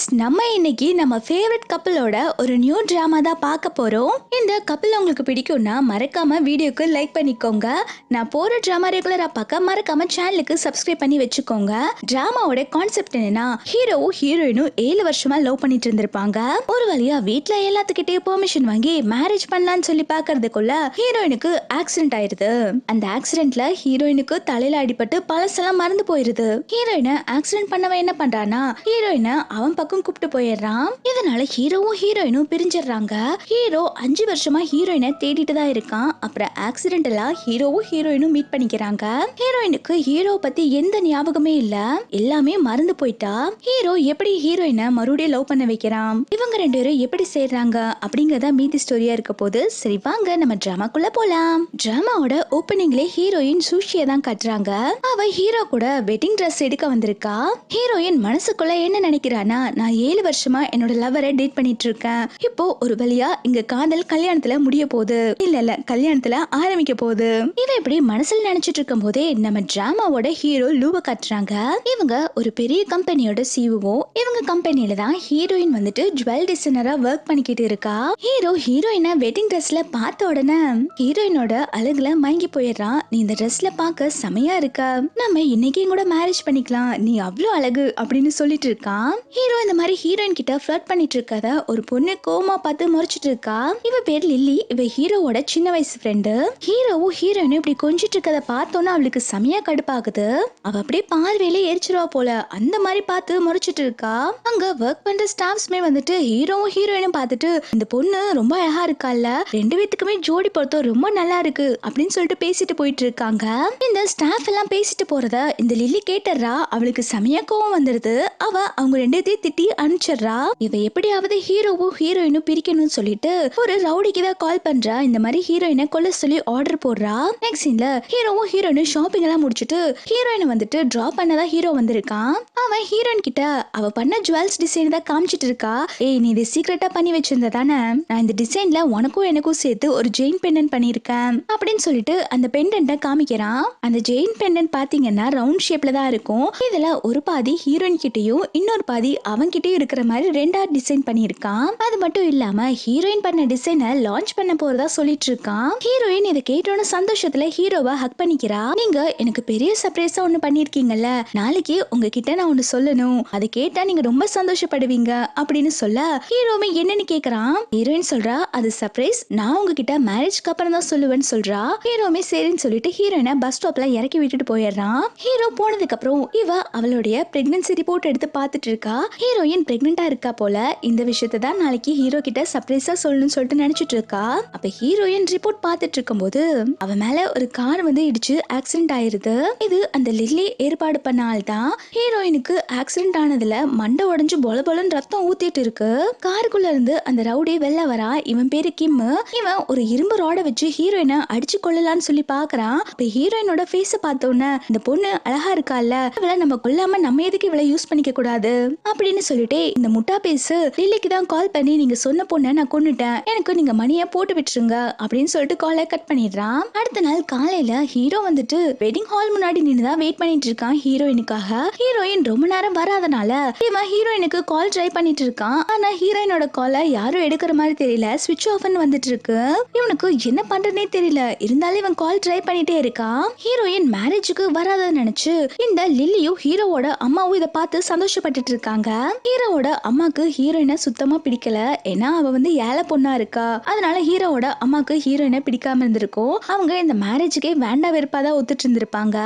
Friends, நம்ம இன்னைக்கு நம்ம ஃபேவரட் கப்பிளோட ஒரு நியூ டிராமா தான் பார்க்க போறோம். இந்த கப்பிள் உங்களுக்கு பிடிக்கும்னா மறக்காம வீடியோக்கு லைக் பண்ணிக்கோங்க. நான் போற டிராமா ரெகுலரா பார்க்க மறக்காம சேனலுக்கு சப்ஸ்கிரைப் பண்ணி வச்சுக்கோங்க. டிராமாவோட கான்செப்ட் என்னன்னா, ஹீரோவும் ஹீரோயினும் 7 வருஷமா லவ் பண்ணிட்டு இருந்திருப்பாங்க. ஒரு வழியா வீட்ல எல்லாத்துக்கிட்டே பெர்மிஷன் வாங்கி மேரேஜ் பண்ணலாம்னு சொல்லி பார்க்கறதுக்குள்ள ஹீரோயினுக்கு ஆக்சிடென்ட் ஆயிருது. அந்த ஆக்சிடென்ட்ல ஹீரோயினுக்கு தலையில அடிபட்டு பழசெல்லாம் மறந்து போயிருது. ஹீரோயினை ஆக்சிடென்ட் பண்ணவன் என்ன பண்றானா, ஹீரோயினை அவன் பக்கம் கூப்பிட்டு போயிடுறான். இதனால ஹீரோவும் ஹீரோயினும் பிரிஞ்சிடறாங்க. ஹீரோ 5 வருஷமா ஹீரோயினை தேடிட்டு தான் இருக்கான். அப்புறம் ஆக்சிடென்ட்ல ஹீரோவும் ஹீரோயினும் மீட் பண்ணிக்கிறாங்க. ஹீரோயினுக்கு ஹீரோ பத்தி எந்த ஞாபகமே இல்ல, எல்லாமே மறந்து போயிட்டா. ஹீரோ எப்படி ஹீரோயினை மறுபடியும் லவ் பண்ண வைக்கிறான், இவங்க 2 பேரும் எப்படி சேர்றாங்க அப்படிங்கறத மீதி ஸ்டோரியா இருக்க போது. சரி வாங்க நம்ம டிராமாக்குள்ள போலாம். டிராமாவோட ஓப்பனிங்ல ஹீரோயின் சூஷியை தான் கட்டுறாங்க. அவ ஹீரோ கூட வெட்டிங் ட்ரெஸ் எடுக்க வந்திருக்கா. ஹீரோயின் மனசுக்குள்ள என்ன நினைக்கிறானா, நான் 7 வருஷமா என்னோட லவரை டேட் பண்ணிட்டு இருக்கேன். இப்போ ஒரு வழியா இங்க காதல் கல்யாணத்துல முடிய போகுது, இல்ல கல்யாணத்துல ஆரம்பிக்க போகுது. இவ இப்படி மனசுல நினைச்சிட்டு இருக்கும் போதே நம்ம டிராமாவோட ஹீரோ லூவ கட்டுறாங்க. இவங்க ஒரு பெரிய கம்பெனியோட சிஇஓ. இவங்க கம்பெனில தான் ஹீரோயின் வந்துட்டு ஜுவல் டிசைனரா ஒர்க் பண்ணிக்கிட்டு இருக்கா. ஹீரோ ஹீரோயினை வெட்டிங் ட்ரெஸ்ல பார்த்த உடனே ஹீரோயினோட அழகுல மயங்கி போயிடுறான். நீ இந்த ட்ரெஸ்ல பார்க்க செமையா இருக்க, நம்ம இன்னைக்கு கூட மேரேஜ் பண்ணிக்கலாம், நீ அவ்வளவு அழகு அப்படின்னு சொல்லிட்டு இருக்கான். ஹீரோ இந்த மாதிரி ஹீரோயின் கிட்ட ஃப்ளர்ட் பண்ணிட்டு இருக்கத ஒரு பொண்ணு கோமா பார்த்து முறைச்சிட்டு இருக்கா. இவ பேர் லில்லி. இவ ஹீரோவோட சின்ன வயசு ஃப்ரெண்டு. ஹீரோவும் ஹீரோயினும் இப்படி கொஞ்சிட்டு இருக்கத பார்த்தோன்னா அவளுக்கு செமையா கடுப்பாகுது. அவ அப்படியே பார்வையில எரிச்சிருவா போல, அந்த மாதிரி பார்த்து முறைச்சிட்டு இருக்கா. அங்க ஒர்க் பண்ற ஸ்டாஃப்ஸ்மே வந்துட்டு ஹீரோவும் ஹீரோயினும் பார்த்துட்டு, இந்த பொண்ணு ரொம்ப அழகா இருக்கால, 2 பேத்துக்குமே ஜோடி பொருத்தம் ரொம்ப நல்லா இருக்கு அப்படின்னு சொல்லிட்டு பேசிட்டு போயிட்டு இருக்காங்க. இந்த ஸ்டாஃப் எல்லாம் பேசிட்டு போறத இந்த லில்லி கேட்டுறா. அவளுக்கு செமையா கோவம் வந்துருது. அவ அவங்க 2 பேத்தையும் திட்டி அனுப்பிச்சிடுறா. இவ எப்படியாவது ஹீரோவும் ஹீரோயினும் பிரிக்கணும்னு சொல்லிட்டு ஒரு ரவுடிக்கு தான் கால் பண்றா. இந்த மாதிரி ஹீரோயினை கொல்ல சொல்லி ஆர்டர் போடுறா. நெக்ஸ்ட் சீன்ல ஹீரோவும் ஹீரோயினும் ஷாப்பிங் எல்லாம் முடிச்சிட்டு ஹீரோயினை வந்துட்டு டிராப் பண்ணதான் ஹீரோ வந்திருக்கான். அவன் ஹீரோயின் கிட்ட அவ பண்ண ஜுவல்ஸ் டிசைன் தான் காமிச்சிட்டு இருக்கா. ஏய், நீ இதை சீக்கிரட்டா பண்ணி வச்சிருந்த தானே, நான் இந்த டிசைன்ல உனக்கும் எனக்கும் சேர்த்து ஒரு ஜெயின் பெண்டன்ட் பண்ணிருக்கேன் அப்படின்னு சொல்லிட்டு அந்த பெண்டன்ட்டை காமிக்கிறான். அந்த ஜெயின் பெண்டன்ட் பாத்தீங்கன்னா ரவுண்ட் ஷேப்ல தான் இருக்கும். இதுல ஒரு பாதி ஹீரோயின் கிட்டயும் இன்னொரு பாதி அவன்கிட்டயும் இருக்கிற மாதிரி 2ஆ டிசைன் பண்ணிருக்கான். அது மட்டும் இல்லாம ஹீரோயின் பண்ண டிசைனை லான்ச் பண்ண போறதா சொல்லிட்டு இருக்கான். ஹீரோயின் இதை கேட்டோன்னு சந்தோஷத்துல ஹீரோவை ஹக் பண்ணிக்கிறா. நீங்க எனக்கு பெரிய சர்ப்ரைஸா ஒண்ணு பண்ணிருக்கீங்கல்ல, நாளைக்கு உங்ககிட்ட நான் ஒண்ணு சொல்லணும், அதை கேட்டா நீங்க ரொம்ப சந்தோஷப்படுவீங்க அப்படின்னு சொல்ல ஹீரோவை என்னன்னு கேக்குறான். ஹீரோயின் சொல்றா, அது சர்ப்ரைஸ், நான் உங்ககிட்ட மேரேஜ்க்கு அப்புறம் தான் சொல்லுவேன்னு சொல்றா. ஹீரோமே சரின்னு சொல்லிட்டு ஹீரோயினை பஸ் ஸ்டாப்ல இறக்கி விட்டுட்டு போயிடுறான். ஹீரோ போனதுக்கு அப்புறம் இவ அவளுடைய பிரெக்னன்சி ரிப்போர்ட் எடுத்து பார்த்துட்டு இருக்கா. ஹீரோயின் பிரெக்னெண்டா இருக்கா போல. இந்த விஷயத்தை தான் நாளைக்கு ஹீரோ கிட்ட சர்ப்ரைஸா சொல்லணும்னு சொல்லிட்டு நினைச்சிட்டு இருக்கா. அப்ப ஹீரோயின் ரிப்போர்ட் பார்த்துட்டு இருக்கும்போது அவ மேல ஒரு கார் வந்து இடிச்சு ஆக்சிடென்ட் ஆயிருது. இது அந்த லில்லி ஏற்பாடு பண்ண ஆள் தான். ஹீரோயினுக்கு ஆக்சிடென்ட் ஆனதுல மண்டை உடைஞ்சு பொல பொலன்னு ரத்தம் ஊத்திட்டு இருக்கு. காருக்குள்ள இருந்து அந்த ரவுடி வெளில வரா. இவன் பேரு கிம். இவன் ஒரு இரும்பு ராட வச்சு ஹீரோயினை அடிச்சு கொள்ளலான்னு சொல்லி பாக்குறான். அப்ப ஹீரோயினோட ஃபேஸ பார்த்தோன்னே, இந்த பொண்ணு அழகா இருக்கால, இவளை நம்ம கொல்லாம நம்ம எதுக்கு இவளை யூஸ் பண்ணிக்க கூடாது அப்படின்னு சொல்லிட்டு இந்த முட்டா பேசு லில்லிக்கு தான் கால் பண்ணி, நீங்க சொன்ன பொண்ணை நான் கொன்னுட்டேன், எனக்கு நீங்க மணியை போட்டு விட்டுருங்க அப்படின்னு சொல்லிட்டு காலை கட் பண்ணிடுறான். அடுத்த நாள் காலையில ஹீரோ வந்துட்டு வெட்டிங் ஹால் முன்னாடி நின்னுதான் வெயிட் பண்ணிட்டு இருக்கான் ஹீரோயினுக்காக. ஹீரோயின் ரொம்ப நேரம் வராதனால இவன் ஹீரோயினுக்கு கால் ட்ரை பண்ணிட்டு இருக்கான். ஆனா ஹீரோயினோட காலை யாரும் எடுக்கிற மாதிரி தெரியல, ஸ்விட்ச் ஆஃப்னு வந்துட்டு இருக்கு. இவனுக்கு என்ன பண்றதுனே தெரியல. இருந்தாலும் இவன் கால் ட்ரை பண்ணிட்டே இருக்கான். ஹீரோயின் மேரேஜுக்கு வராத நினைச்சு இந்த லில்லியும் ஹீரோவோட அம்மாவும் இதை பார்த்து சந்தோஷப்பட்டுட்டு இருக்காங்க. ஹீரோவோட அம்மாக்கு ஹீரோயினை சுத்தமா பிடிக்கல. ஏன்னா அவ வந்து ஏழை பொண்ணா இருக்கா. அதனால ஹீரோவோட அம்மாக்கு ஹீரோயினை பிடிக்காம இருந்திருக்கும். அவங்க இந்த மேரேஜுக்கே வேண்டா வெறுப்பாதான் ஒத்துட்டு இருந்திருப்பாங்க.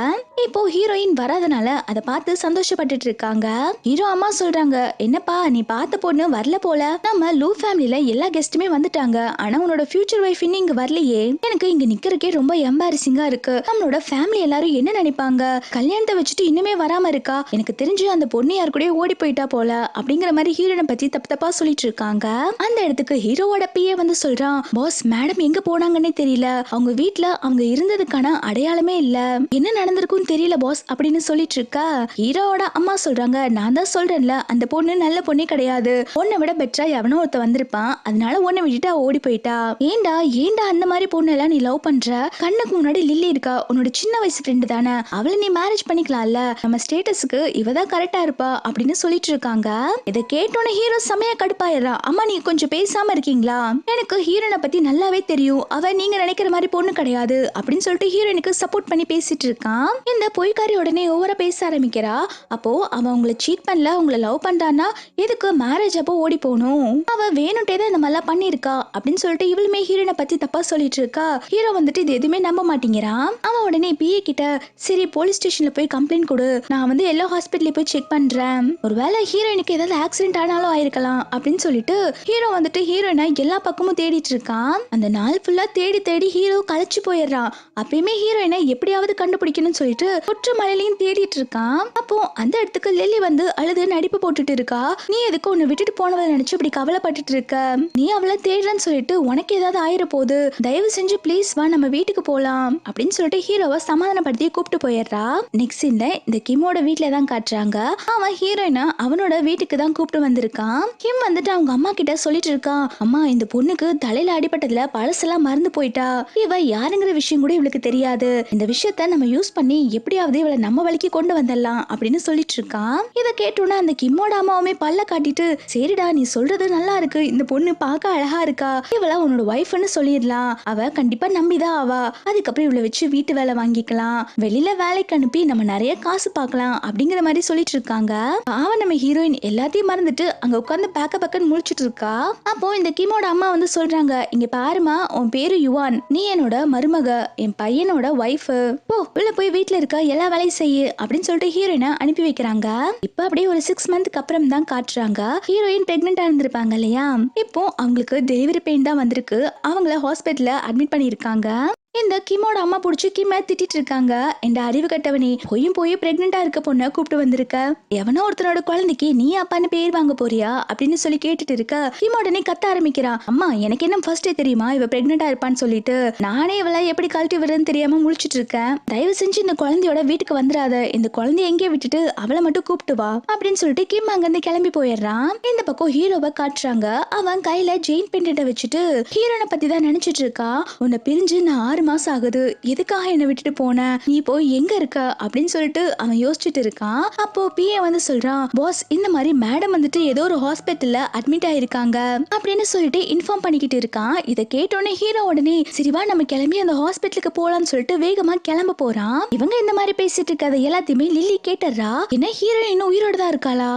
இப்போ ஹீரோயின் வராதனால அதை பார்த்து சந்தோஷப்பட்டுட்டு இருக்காங்க. ஹீரோ அம்மா சொல்றாங்க, என்னப்பா நீ பார்த்த பொண்ணு வரல போல, நம்ம லூ ஃபேமிலில எல்லா கெஸ்ட்டுமே வந்துட்டாங்க, ஆனா உன்னோட ஃபியூச்சர் வைஃப் இன்னும் இங்க வரலையே, எனக்கு இங்க நிக்கிறக்கே ரொம்ப எம்பாரசிங்கா இருக்கு, நம்மளோட ஃபேமிலி எல்லாரும் என்ன நினைப்பாங்க, கல்யாணத்தை வச்சுட்டு இன்னுமே வராம இருக்கா, எனக்கு தெரிஞ்சு அந்த பொண்ணு யாரு கூட ஓடி போயிட்டா போல அப்படிங்கிற மாதிரி ஹீரோனை பத்தி தப்பு தப்பா சொல்லிட்டு இருக்காங்க. அந்த இடத்துக்கு ஹீரோவோட பிஏ வந்து சொல்றான், பாஸ் மேடம் எங்க போனாங்கன்னே தெரியல, அவங்க வீட்ல அவங்க இருந்ததுக்கான அடையாளமே இல்ல, என்ன நடந்திருக்கும் தெரியல பாஸ் அப்படின்னு சொல்லிட்டு இருக்கா. ஹீரோவோட அம்மா சொல்றாங்க, நான் தான் சொல்றேன்ல அந்த பொண்ணு நல்ல பொண்ணே கிடையாது, உன்னை விட பெட்டரா எவனோ ஒருத்த வந்திருப்பான், அதனால உன்னை விட்டுட்டு ஓடி போயிட்டா. ஏண்டா ஏண்டா அந்த மாதிரி பொண்ணு எல்லாம் நீ லவ் பண்ற, கண்ணுக்கு முன்னாடி லில்லி இருக்கா, உன்னோட சின்ன வயசு ஃப்ரெண்டு தானே, அவளை நீ மேரேஜ் பண்ணிக்கலாம்ல, நம்ம ஸ்டேட்டஸ்க்கு இவதான் கரெக்டா இருப்பா அப்படின்னு சொல்லிட்டு இருக்காங்க. இருக்காங்க. இதை கேட்டோன்னே ஹீரோ செமையா கடுப்பாயிடுறா. அம்மா நீங்க கொஞ்சம் பேசாம இருக்கீங்களா, எனக்கு ஹீரோனை பத்தி நல்லாவே தெரியும், அவ நீங்க நினைக்கிற மாதிரி பொண்ணு கிடையாது அப்படின்னு சொல்லிட்டு ஹீரோயினுக்கு சப்போர்ட் பண்ணி பேசிட்டு இருக்கான். இந்த பொய்க்காரி உடனே ஓவரா பேச ஆரம்பிக்கிறா. அப்போ அவன் உங்களை சீட் பண்ணல, உங்களை லவ் பண்றான்னா எதுக்கு மேரேஜ் அப்போ ஓடி போகணும், அவ வேணும்ட்டே தான் இந்த மாதிரிலாம் பண்ணிருக்கா அப்படின்னு சொல்லிட்டு இவளுமே ஹீரோனை பத்தி தப்பா சொல்லிட்டு இருக்கா. ஹீரோ வந்துட்டு இது எதுவுமே நம்ப மாட்டேங்கிறான். அவன் உடனே பிஏ கிட்ட சரி போலீஸ் ஸ்டேஷன்ல போய் கம்ப்ளைண்ட் கொடு, நான் வந்து எல்லா ஹாஸ்பிட்டலையும் போய் செக் பண்றேன், ஒருவேளை ஹீரோயினுக்கு ஏதாவது ஆக்சிடென்ட் ஆனாலும் ஆயிருக்கலாம் அப்படின்னு சொல்லிட்டு ஹீரோ வந்துட்டு ஹீரோயினை எல்லா பக்கமும் தேடிட்டு இருக்கான். அந்த நாள் ஃபுல்லா தேடி தேடி ஹீரோ களைச்சு போயிடுறான். அப்பயுமே ஹீரோயினை எப்படியாவது கண்டுபிடிக்கணும்னு சொல்லிட்டு குற்ற மலையிலையும் தேடிட்டு இருக்கான். அப்போ அந்த இடத்துக்கு லில்லி வந்து அழுது நடிப்பு போட்டுட்டு இருக்கா. நீ எதுக்கு உன்னை விட்டுட்டு போனவளை நினைச்சு இப்படி கவலைப்பட்டுட்டு இருக்க, நீ அவளை தேடுறன்னு சொல்லிட்டு உனக்கு ஏதாவது ஆயிர போகுது, தயவு செஞ்சு ப்ளீஸ் வா நம்ம வீட்டுக்கு போலாம் அப்படின்னு சொல்லிட்டு ஹீரோவை சமாதானப்படுத்தி கூப்பிட்டு போயிடுறா. நெக்ஸ்ட் இந்த கிம்மோட வீட்டுல தான் காட்டுறாங்க. அவன் ஹீரோயினை அவனோட வீட்டுக்கு தான் கூப்பிட்டு வந்திருக்கான். கிம் வந்துட்டு அவங்க அம்மா கிட்ட சொல்லிட்டு இருக்கான், அம்மா இந்த பொண்ணுக்கு தலையில அடிபட்டதுல பழசெல்லாம் மறந்து போயிட்டா, இவ யாருங்கிற விஷயம் கூட இவளுக்கு தெரியாது, இந்த விஷயத்த நம்ம யூஸ் பண்ணி எப்படியாவது இவளை நம்ம வழிக்கு கொண்டு வந்துடலாம் அப்படின்னு சொல்லிட்டு இருக்கான். இதை கேட்டோன்னா அந்த கிம்மோட அம்மாவுமே பல்ல காட்டிட்டு சரிடா நீ சொல்றது நல்லா இருக்கு, இந்த பொண்ணு பார்க்க அழகா இருக்கா, இவள உன்னோட ஒய்ஃப்னு சொல்லிடலாம், அவ கண்டிப்பா நம்பிதான் ஆவா, அதுக்கப்புறம் இவளை வச்சு வீட்டு வேலை வாங்கிக்கலாம், வெளியில வேலைக்கு அனுப்பி நம்ம நிறைய காசு பார்க்கலாம் அப்படிங்கிற மாதிரி சொல்லிட்டு இருக்காங்க. அவன் நம்ம ஹீரோயின் எல்லாத்தையும் மறந்துட்டு அங்க உட்கார்ந்து பேக்கன்னு முழிச்சிட்டு இருக்கா. அப்போ இந்த கிமோட அம்மா வந்து சொல்றாங்க, இங்க பாருமா உன் பேரு யுவான், நீ என்னோட மருமக, என் பையனோட ஒய்ஃப், போ உள்ள போய் வீட்டுல இருக்க எல்லா வேலையும் செய்யு அப்படின்னு சொல்லிட்டு ஹீரோயினை அனுப்பி வைக்கிறாங்க. இப்ப அப்படியே ஒரு 6 மந்த்க்கு அப்புறம் தான் காட்டுறாங்க. ஹீரோயின் பிரெக்னெண்டா இருந்திருப்பாங்க இல்லையா, இப்போ அவங்களுக்கு டெலிவரி பெயின் தான் வந்திருக்கு. அவங்கள ஹாஸ்பிட்டல்ல அட்மிட் பண்ணிருக்காங்க. இந்த கிமோட அம்மா பிடிச்சி கிம்ம திட்டிட்டு இருக்காங்க, இந்த அறிவு கட்டவனே போய் பிரெக்னெண்டா இருக்க பொண்ணை கூப்பிட்டு வந்திருக்க, எவனோ ஒருத்தனோட குழந்தைக்கு நீ அப்பான்னு பேர் வாங்க போறியா அப்படின்னு சொல்லி கேட்டுட்டு இருக்க. கிம் உடனே கத்த ஆரம்பிக்கிறான், அம்மா எனக்கு என்ன ஃபர்ஸ்டே தெரியுமா இவ பிரெக்னெண்டா இருப்பான்னு சொல்லிட்டு, நானே இவளை எப்படி கழட்டி விடுறதுன்னு தெரியாம முழிச்சிட்டு இருக்கேன், தயவு செஞ்சு இந்த குழந்தையோட வீட்டுக்கு வந்துடாத, இந்த குழந்தைய எங்கேயே விட்டுட்டு அவளை மட்டும் கூப்பிட்டு வா அப்படின்னு சொல்லிட்டு கிம் அங்கிருந்து கிளம்பி போயிடுறான். இந்த பக்கம் ஹீரோவை காட்டுறாங்க. அவன் கையில ஜெயின் பெண்டை வச்சுட்டு ஹீரோனை பத்தி தான் நினைச்சிட்டு இருக்கா. உன்னை பிரிஞ்சு நான் 6 மாசம் ஆகுது, எதுக்காக என்னை விட்டுட்டு போன, நீ போய் எங்க இருக்க அப்படின்னு சொல்லிட்டு அவன் யோசிச்சுட்டு இருக்கான். அப்போ பிஏ வந்து சொல்றான், பாஸ் இந்த மாதிரி மேடம் வந்துட்டு ஏதோ ஒரு ஹாஸ்பிட்டல்ல அட்மிட் ஆயிருக்காங்க அப்படின்னு சொல்லிட்டு இன்ஃபார்ம் பண்ணிக்கிட்டு இருக்கான். இதை கேட்டோன்னே ஹீரோ உடனே சரிவா நம்ம கிளம்பி அந்த ஹாஸ்பிட்டலுக்கு போலான்னு சொல்லிட்டு வேகமா கிளம்ப போறான். இவங்க இந்த மாதிரி பேசிட்டு இருக்கதை எல்லாத்தையுமே லில்லி கேட்டுறா. என்ன ஹீரோயின் உயிரோட தான் இருக்காளா,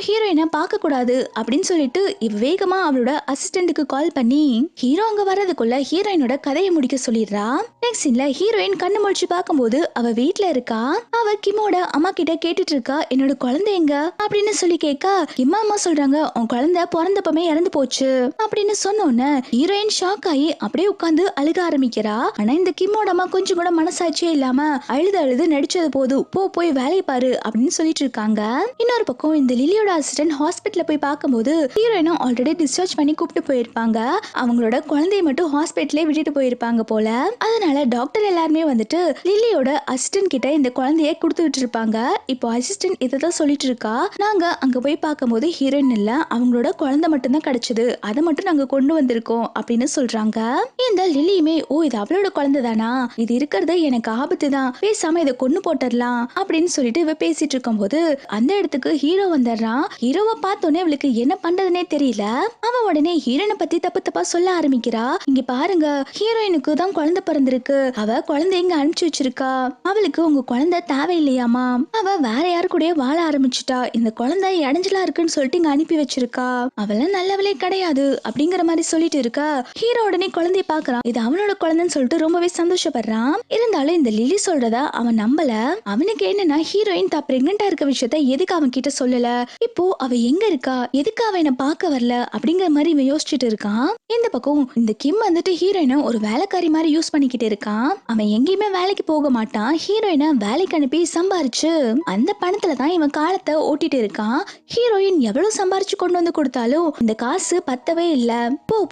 ஹீரோயினை பார்க்க கூடாது அப்படின்னு சொல்லிட்டு இவ வேகமா அவளோட அசிஸ்டன்ட்டுக்கு கால் பண்ணி ஹீரோ அங்க வர்றதுக்குள்ள ஹீரோயினோட கதையை முடிக்க சொல்லிடுறா. நெக்ஸ்ட் சீன்ல ஹீரோயின் கண்ணு முழிச்சு பார்க்கும்போது அவ வீட்ல இருக்கா. அவ கிம்மோட அம்மா கிட்ட கேட்டுட்டு இருக்கா, என்னோட குழந்தை எங்க அப்படின்னு சொல்லி கேட்க கிம் அம்மா சொல்றாங்க, உன் குழந்தை பிறந்தப்பமே இறந்து போச்சு அப்படின்னு சொன்னோன்னு ஹீரோயின் ஷாக் ஆகி அப்படியே உட்கார்ந்து அழுக ஆரம்பிக்கிறா. ஆனா இந்த கிம்மோட அம்மா கொஞ்சம் கூட மனசாட்சியே இல்லாம அழுது நடிச்சது போதும், போய் வேலையை பாரு அப்படின்னு சொல்லிட்டு இருக்காங்க. இன்னொரு பக்கம் இந்த லில்லியோட அசிஸ்டன்ட் ஹாஸ்பிட்டல்ல போய் பார்க்கும்போது ஹீரோயினும் ஆல்ரெடி டிஸ்சார்ஜ் பண்ணி கூப்பிட்டு போயிருப்பாங்க. அவங்களோட குழந்தைய மட்டும் ஹாஸ்பிட்டலே விட்டுட்டு போயிருப்பாங்க போல. அதனால டாக்டர் எல்லாருமே வந்துட்டு லில்லியோட அசிஸ்டன்ட் கிட்ட இந்த குழந்தைய கொடுத்துட்டு இருப்பாங்க. இப்போ அசிஸ்டன்ட் இதை தான் சொல்லிட்டு இருக்கா, நாங்க அங்க போய் பார்க்கும்போது ஹீரோயின் இல்ல, அவங்களோட குழந்தை மட்டும் தான் கிடைச்சது, அதை மட்டும் நாங்க கொண்டு வந்திருக்கோம் அப்படின்னு சொல்றாங்க. இந்த லில்லியுமே ஓ இது அவளோட குழந்தை தானா, இது இருக்கிறது எனக்கு ஆபத்து தான், பேசாம இதை கொண்டு போட்டுடலாம் அப்படின்னு சொல்லிட்டு இவ பேசிட்டு இருக்கும் போது அந்த இடத்துக்கு ஹீரோ வந்துடுறான். ஹீரோவை பார்த்தோன்னே அவளுக்கு என்ன பண்றதுனே தெரியல. அவன் உடனே ஹீரோனை பத்தி தப்பா சொல்ல ஆரம்பிக்கிறா. இங்க பாருங்க ஹீரோயினுக்கு தான் குழந்தை பிறந்திருக்கு, அவ குழந்தை எங்க அனுப்பிச்சு வச்சிருக்கா, அவளுக்கு உங்க குழந்தை தேவையில்லையாமா, அவ வேற யாரு கூட வாழ ஆரம்பிச்சுட்டா, இந்த குழந்தை இடைஞ்சலா இருக்குன்னு சொல்லிட்டு இங்க அனுப்பி வச்சிருக்கா, அவள நல்லவளே கிடையாது அப்படிங்கிற மாதிரி சொல்லிட்டு இருக்கா. ஹீரோ உடனே குழந்தைய பாக்குறான், இது அவனோட குழந்தைன்னு சொல்லிட்டு ரொம்பவே சந்தோஷப்படுறான். இருந்தாலும் இந்த லில்லி சொல்றத அவன் நம்பல. அவனுக்கு என்னன்னா ஹீரோயின் தான் பிரெக்னெண்டா இருக்க விஷயத்த எதுக்கு அவன் கிட்ட சொல்லல, இப்போ அவ எங்க இருக்கா, எதுக்கு அவ என்ன பார்க்க வரல அப்படிங்கிற மாதிரி இவன் யோசிச்சுட்டு இருக்கான். இந்த பக்கம் இந்த கிம் வந்துட்டு ஹீரோயினை ஒரு வேலைக்காரி மாதிரி யூஸ் பண்ணிக்கிட்டு இருக்கான். அவன் எங்கேயுமே வேலைக்கு போக மாட்டான். ஹீரோயினை வேலைக்கு அனுப்பி சம்பாரிச்சு அந்த பணத்துல தான் இவன் காலத்தை ஓட்டிட்டு இருக்கான். ஹீரோயின் எவ்வளவு சம்பாரிச்சு கொண்டு வந்து கொடுத்தாலும் இந்த காசு பத்தவே இல்ல,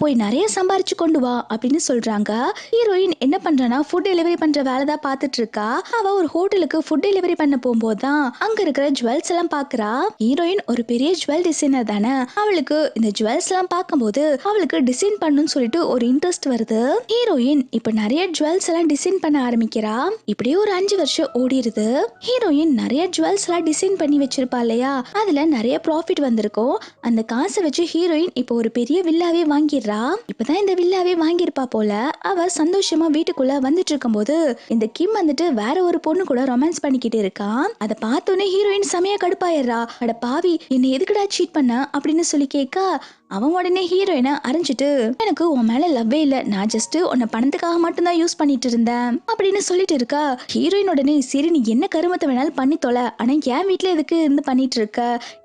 போய் நிறைய சம்பாரிச்சு கொண்டு வா அப்படின்னு சொல்றாங்க. ஹீரோயின் என்ன பண்றானா ஃபுட் டெலிவரி பண்ற வேலை தான் பாத்துட்டு இருக்கா. அவ ஒரு ஹோட்டலுக்கு ஃபுட் டெலிவரி பண்ண போகும்போதுதான் அங்க இருக்கிற ஜுவல்ஸ் எல்லாம் பாக்குறா. ஹீரோயின் ஒரு பெரிய ஜுவல் டிசைனர் தானே, அவளுக்கு இந்த ஜுவல்ஸ் எல்லாம் பார்க்கும்போது அவளுக்கு டிசைன் பண்ணணும்னு சொல்லிட்டு ஒரு இன்ட்ரெஸ்ட் வருது. ஹீரோயின் இப்ப நிறைய நிறைய ஜுவல்ஸ் எல்லாம் டிசைன் பண்ண ஆரம்பிக்கிறா. இப்படியே ஒரு 5 வருஷம் ஓடிடுது. ஹீரோயின் நிறைய ஜுவல்ஸ் எல்லாம் டிசைன் பண்ணி வச்சிருப்பா இல்லையா, அதுல நிறைய ப்ராஃபிட் வந்திருக்கும். அந்த காசை வச்சு ஹீரோயின் இப்போ ஒரு பெரிய வில்லாவே வாங்கிடுறா. இப்பதான் இந்த வில்லாவே வாங்கியிருப்பா போல. அவ சந்தோஷமா வீட்டுக்குள்ள வந்துட்டு இருக்கும் போது இந்த கிம் வந்துட்டு வேற ஒரு பொண்ணு கூட ரொமான்ஸ் பண்ணிக்கிட்டு இருக்கான். அதை பார்த்தோன்னே ஹீரோயின் செமையா கடுப்பாயிடுறா. அட பாவி, என்ன எதுக்குடா சீட் பண்ண அப்படின்னு சொல்லி கேட்க, அவன் உடனே ஹீரோயினை அரைஞ்சிட்டு, எனக்கு உன் மேல லவ்வே இல்ல, நான் ஜஸ்ட் உன்னை பணத்துக்காக மட்டும்தான் யூஸ் பண்ணிட்டு இருந்தேன் அப்படின்னு சொல்லிட்டு இருக்கா. ஹீரோயின் உடனே, சரி நீ என்ன கருமத்தை வேணாலும் பண்ணி தொலை, ஆனா என் வீட்டுல எதுக்கு இருந்து பண்ணிட்டு இருக்க,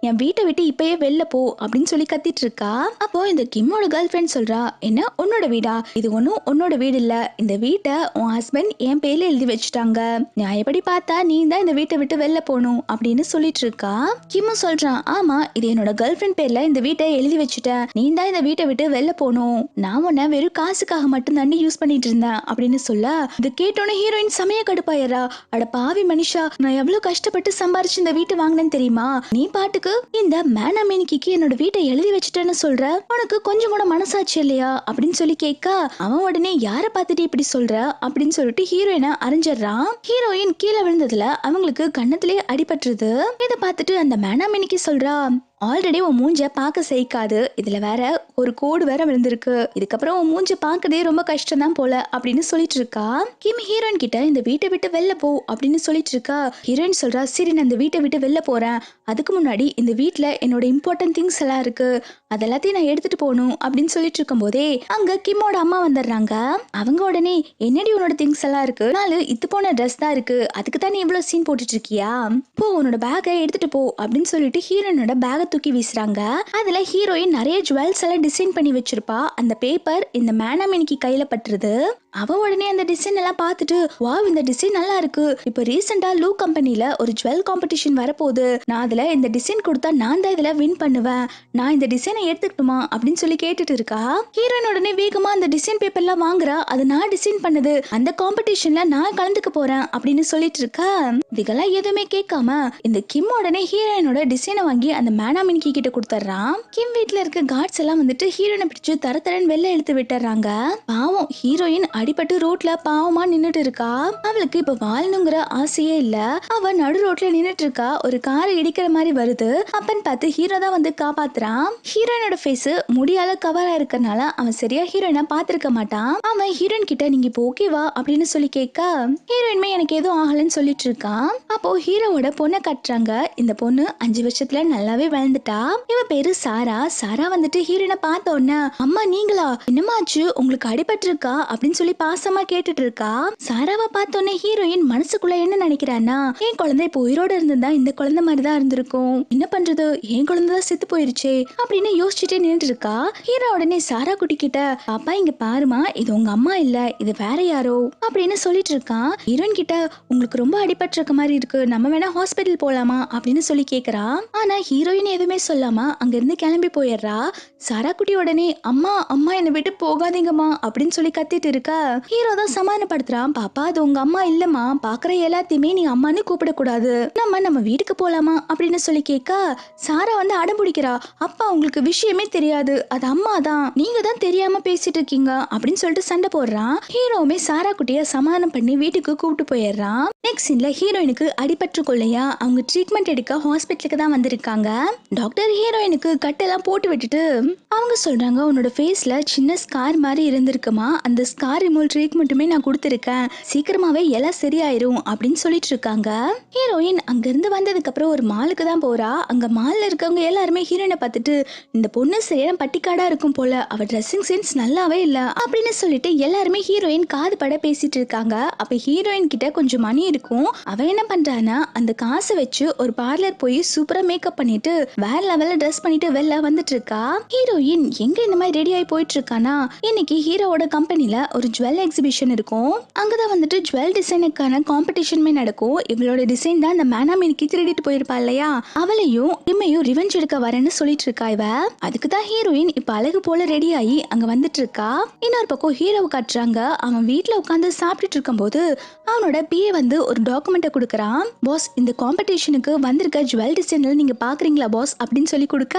என் வீட்டை விட்டு இப்பயே வெளில போ அப்படின்னு சொல்லி கத்திட்டு இருக்கா. அப்போ இந்த கிம்மோட கேர்ள் ஃப்ரெண்ட் சொல்றா, என்ன உன்னோட வீடா, இது ஒன்னும் உன்னோட வீடு இல்ல, இந்த வீட்டை உன் ஹஸ்பண்ட் என் பேர்ல எழுதி வச்சுட்டாங்க, நான் எப்படி பார்த்தா நீ தான் இந்த வீட்டை விட்டு வெளில போகணும் அப்படின்னு சொல்லிட்டு இருக்கா. கிம்மும் சொல்றான், ஆமா இது என்னோட கேர்ள் ஃப்ரெண்ட் பேர்ல இந்த வீட்டை எழுதி வச்சுட்டேன், நீ தான் இந்த வீட்டை விட்டு வெளில போகணும், நான் உன்னை வெறும் காசுக்காக மட்டும் தாண்டி யூஸ் பண்ணிட்டு இருந்தேன் அப்படின்னு சொல்ல, இது கேட்டோன்னே ஹீரோயின் செமையா கடுப்பாயிரா. அட பாவி மனுஷா, நான் எவ்வளவு கஷ்டப்பட்டு சம்பாரிச்சு இந்த வீட்டை வாங்கினேன்னு தெரியுமா, நீ பாட்டுக்கு இந்த மேனாமேனிக்கு என்னோட வீட்டை எழுதி வச்சுட்டேன்னு சொல்ற, உனக்கு கொஞ்சம் கூட மனசாட்சி இல்லையா அப்படின்னு சொல்லி கேட்க, அவன் உடனே யார பார்த்துட்டு இப்படி சொல்ற அப்படின்னு சொல்லிட்டு ஹீரோயினை அரைஞ்சிடறான். ஹீரோயின் கீழே விழுந்ததுல அவங்களுக்கு கண்ணத்திலே அடிபட்டுருது. இதை பார்த்துட்டு அந்த மேனாமேனிக்கு சொல்றா, ஆல்ரெடி உன் மூஞ்ச பார்க்க சகிக்காது, இதுல வேற ஒரு கோடு வேற விழுந்திருக்கு, இதுக்கப்புறம் உன் மூஞ்ச பார்க்கதே ரொம்ப கஷ்டம் தான் போல அப்படின்னு சொல்லிட்டு இருக்கா. கிம் ஹீரோயின் கிட்ட இந்த வீட்டை விட்டு வெளில போ அப்படின்னு சொல்லிட்டு இருக்கா. ஹீரோயின் சொல்றா, சரி நான் இந்த வீட்டை விட்டு வெளில போறேன், அதுக்கு முன்னாடி இந்த வீட்டுல என்னோட இம்பார்ட்டன்ட் திங்ஸ் எல்லாம் இருக்கு, அதெல்லாத்தையும் நான் எடுத்துட்டு போகணும் அப்படின்னு சொல்லிட்டு இருக்கும் போதே அங்க கிம்மோட அம்மா வந்துடுறாங்க. அவங்க உடனே, என்னடி உன்னோட திங்ஸ் எல்லாம் இருக்கு, 4 இது போன ட்ரெஸ் தான் இருக்கு, அதுக்கு தான் நீ இவ்வளவு சீன் போட்டுட்டு இருக்கியா, போ உன்னோட பேக்கை எடுத்துட்டு போ அப்படின்னு சொல்லிட்டு ஹீரோயினோட பேக்கை தூக்கி வீசுறாங்க. அதுல ஹீரோயின் நிறைய ஜுவல்ஸ் எல்லாம் டிசைன் பண்ணி வச்சிருப்பா. அந்த பேப்பர் இந்த மேனாமினிக்கு கையில பட்டுருது. அவ உடனே அந்த டிசைன் எல்லாம் பார்த்துட்டு, வாவ் இந்த டிசைன் நல்லா இருக்கு, இப்போ ரீசெண்டா லூ கம்பெனில ஒரு ஜுவல் காம்படிஷன் வரப்போகுது, நான் அதுல இந்த டிசைன் கொடுத்தா நான் தான் இதுல வின் பண்ணுவேன், நான் இந்த டிசைனை எடுத்துக்கிட்டுமா அப்படின்னு சொல்லி கேட்டுட்டு இருக்கா. ஹீரோயின் உடனே வேகமா அந்த டிசைன் பேப்பர்லாம் வாங்குறா. அது நான் டிசைன் பண்ணது, அந்த காம்படிஷன்ல நான் கலந்துக்க போறேன் அப்படின்னு சொல்லிட்டு இருக்கா. இதுக்கெல்லாம் எதுவுமே கேட்காம இந்த கிம் உடனே ஹீரோயினோட டிசைனை வாங்கி அந்த மேனாமினிக்கு கிட்ட கொடுத்துட்றான். கிம் வீட்டுல இருக்க கார்ட்ஸ் எல்லாம் வந்துட்டு ஹீரோயினை பிடிச்சு தரன்னு வெளில இழுத்து விட்டுறாங்க. பாவம் ஹீரோயின் அடிபட்டு ரோட்ல பாவமா நின்னுட்டு இருக்கா. அவளுக்கு இப்ப வாழணுங்கிற ஆசையே இல்ல. அவ நடு ரோட்ல நின்னுட்டு இருக்கா. ஒரு காரை இடிக்கிற மாதிரி வருது. அப்பன்னு பார்த்து ஹீரோ தான் வந்து காப்பாத்துறான். ஹீரோயினோட ஃபேஸ் முடியால கவரா இருக்கறனால அவன் சரியா ஹீரோயினை பார்த்திருக்க மாட்டான். அவன் ஹீரோயின் கிட்ட நீங்க இப்போ ஓகேவா அப்படின்னு சொல்லி கேட்க, ஹீரோயின்மே எனக்கு எதுவும் ஆகலன்னு சொல்லிட்டு இருக்கான். அப்போ ஹீரோவோட பொண்ணை கட்டுறாங்க. இந்த பொண்ணு 5 வருஷத்துல நல்லாவே வளர்ந்துட்டா. இவ பேரு சாரா. சாரா வந்துட்டு ஹீரோயினை பார்த்த உடனே, அம்மா நீங்களா, என்னமாச்சு உங்களுக்கு அடிபட்டு இருக்கா அப்படின்னு சொல்லி பாசமா கேட்டுட்டு இருக்கா. சாராவை பார்த்தோன்னே ஹீரோயின் மனசுக்குள்ள என்ன நினைக்கிறான்னா, என் குழந்தை இப்போ உயிரோட இருந்திருந்தா இந்த குழந்தை மாதிரிதான் இருந்திருக்கும், என்ன பண்றது என் குழந்தைதான் செத்து போயிருச்சே அப்படின்னு யோசிச்சுட்டே நின்றுட்டு இருக்கா. ஹீரோ உடனே சாரா குட்டி கிட்ட, பாப்பா இங்க பாருமா, இது உங்க அம்மா இல்ல, இது வேற யாரோ அப்படின்னு சொல்லிட்டு இருக்கான். ஹீரோயின் கிட்ட, உங்களுக்கு ரொம்ப அடிபட்டு இருக்க மாதிரி இருக்கு, நம்ம வேணா ஹாஸ்பிட்டல் போலாமா அப்படின்னு சொல்லி கேக்குறா. ஆனா ஹீரோயின் எதுவுமே சொல்லாம அங்க இருந்து கிளம்பி போயிடுறா. சாரா குட்டி உடனே, அம்மா அம்மா என்னை விட்டு போகாதீங்கம்மா அப்படின்னு சொல்லி கத்திட்டு இருக்கா. ஹீரோ தான் சமாதானப்படுத்துறான். பாப்பா அது உங்க அம்மா இல்லம்மா, பாக்குற எல்லாத்தையுமே நீ அம்மான்னு கூப்பிடக்கூடாது, நம்ம வீட்டுக்கு போலாமா அப்படின்னு சொல்லி கேட்க, சாரா வந்து அடம்பிடிக்கிறா. அப்பா உங்களுக்கு விஷயமே தெரியாது, அது அம்மா தான், நீங்க தான் தெரியாம பேசிட்டு இருக்கீங்க அப்படின்னு சொல்லிட்டு சண்டை போடுறான். ஹீரோவுமே சாரா குட்டிய சமாதானம் பண்ணி வீட்டுக்கு கூப்பிட்டு போயிடுறான். நெக்ஸ்ட் சீன்ல ஹீரோயினுக்கு அடிபட்டு கொள்ளையா அவங்க ட்ரீட்மெண்ட் எடுக்க ஹாஸ்பிட்டலுக்கு தான் வந்திருக்காங்க. டாக்டர் ஹீரோயினுக்கு கட்டெல்லாம் போட்டு விட்டுட்டு அவங்க சொல்றாங்க, உன்னோட ஃபேஸ்ல சின்ன ஸ்கார் மாதிரி இருந்திருக்குமா, அந்த ஸ்கார் ரிமூவல் ட்ரீட்மெண்ட்டுமே நான் கொடுத்துருக்கேன், சீக்கிரமாவே எல்லாம் சரியாயிரும் அப்படின்னு சொல்லிட்டு இருக்காங்க. ஹீரோயின் அங்க இருந்து வந்ததுக்கு அப்புறம் ஒரு மாலுக்கு தான் போறா. அங்க மால்ல இருக்கவங்க எல்லாருமே ஹீரோயினை பார்த்துட்டு, இந்த பொண்ணு சரியான பட்டிக்காடா இருக்கும் போல, அவ ட்ரெஸ்ஸிங் சென்ஸ் நல்லாவே இல்ல அப்படின்னு சொல்லிட்டு எல்லாருமே ஹீரோயின் காது பட பேசிட்டு இருக்காங்க. அப்ப ஹீரோயின் கிட்ட கொஞ்சம் மணி இருக்கும். அவ என்ன பண்றானா, அந்த காசை வச்சு ஒரு பார்லர் போய் சூப்பரா மேக்கப் பண்ணிட்டு வேற லெவல்ல ட்ரெஸ் பண்ணிட்டு வெளில வந்துட்டு இருக்கா. ஹீரோயின் எங்க இந்த மாதிரி ரெடி ஆகி போயிட்டு இருக்கானா, இன்னைக்கு ஹீரோவோட கம்பெனில ஒரு ஜுவல் எக்ஸிபிஷன் இருக்கும். அங்கதான் வந்துட்டு ஜுவல் டிசைனுக்கான காம்படிஷனுமே நடக்கும். இவளோட டிசைன் தான் அந்த மேனாமினிக்கு திருடிட்டு போயிருப்பா இல்லையா, அவளையும் இம்மையும் ரிவெஞ்ச் எடுக்க வரேன்னு சொல்லிட்டு இருக்கா இவ. அதுக்குதான் ஹீரோயின் இப்ப அழகு போல ரெடி ஆகி அங்க வந்துட்டு இருக்கா. இன்னொரு பக்கம் ஹீரோவை காட்டுறாங்க. அவன் வீட்டுல உட்காந்து சாப்பிட்டுட்டு இருக்கும் போது அவனோட பிஏ வந்து ஒரு டாக்குமெண்ட்டை கொடுக்கறான். பாஸ் இந்த காம்படிஷனுக்கு வந்திருக்க ஜுவல் டிசைனர் நீங்க பாக்குறீங்களா பாஸ் அப்படின்னு சொல்லி கொடுக்க,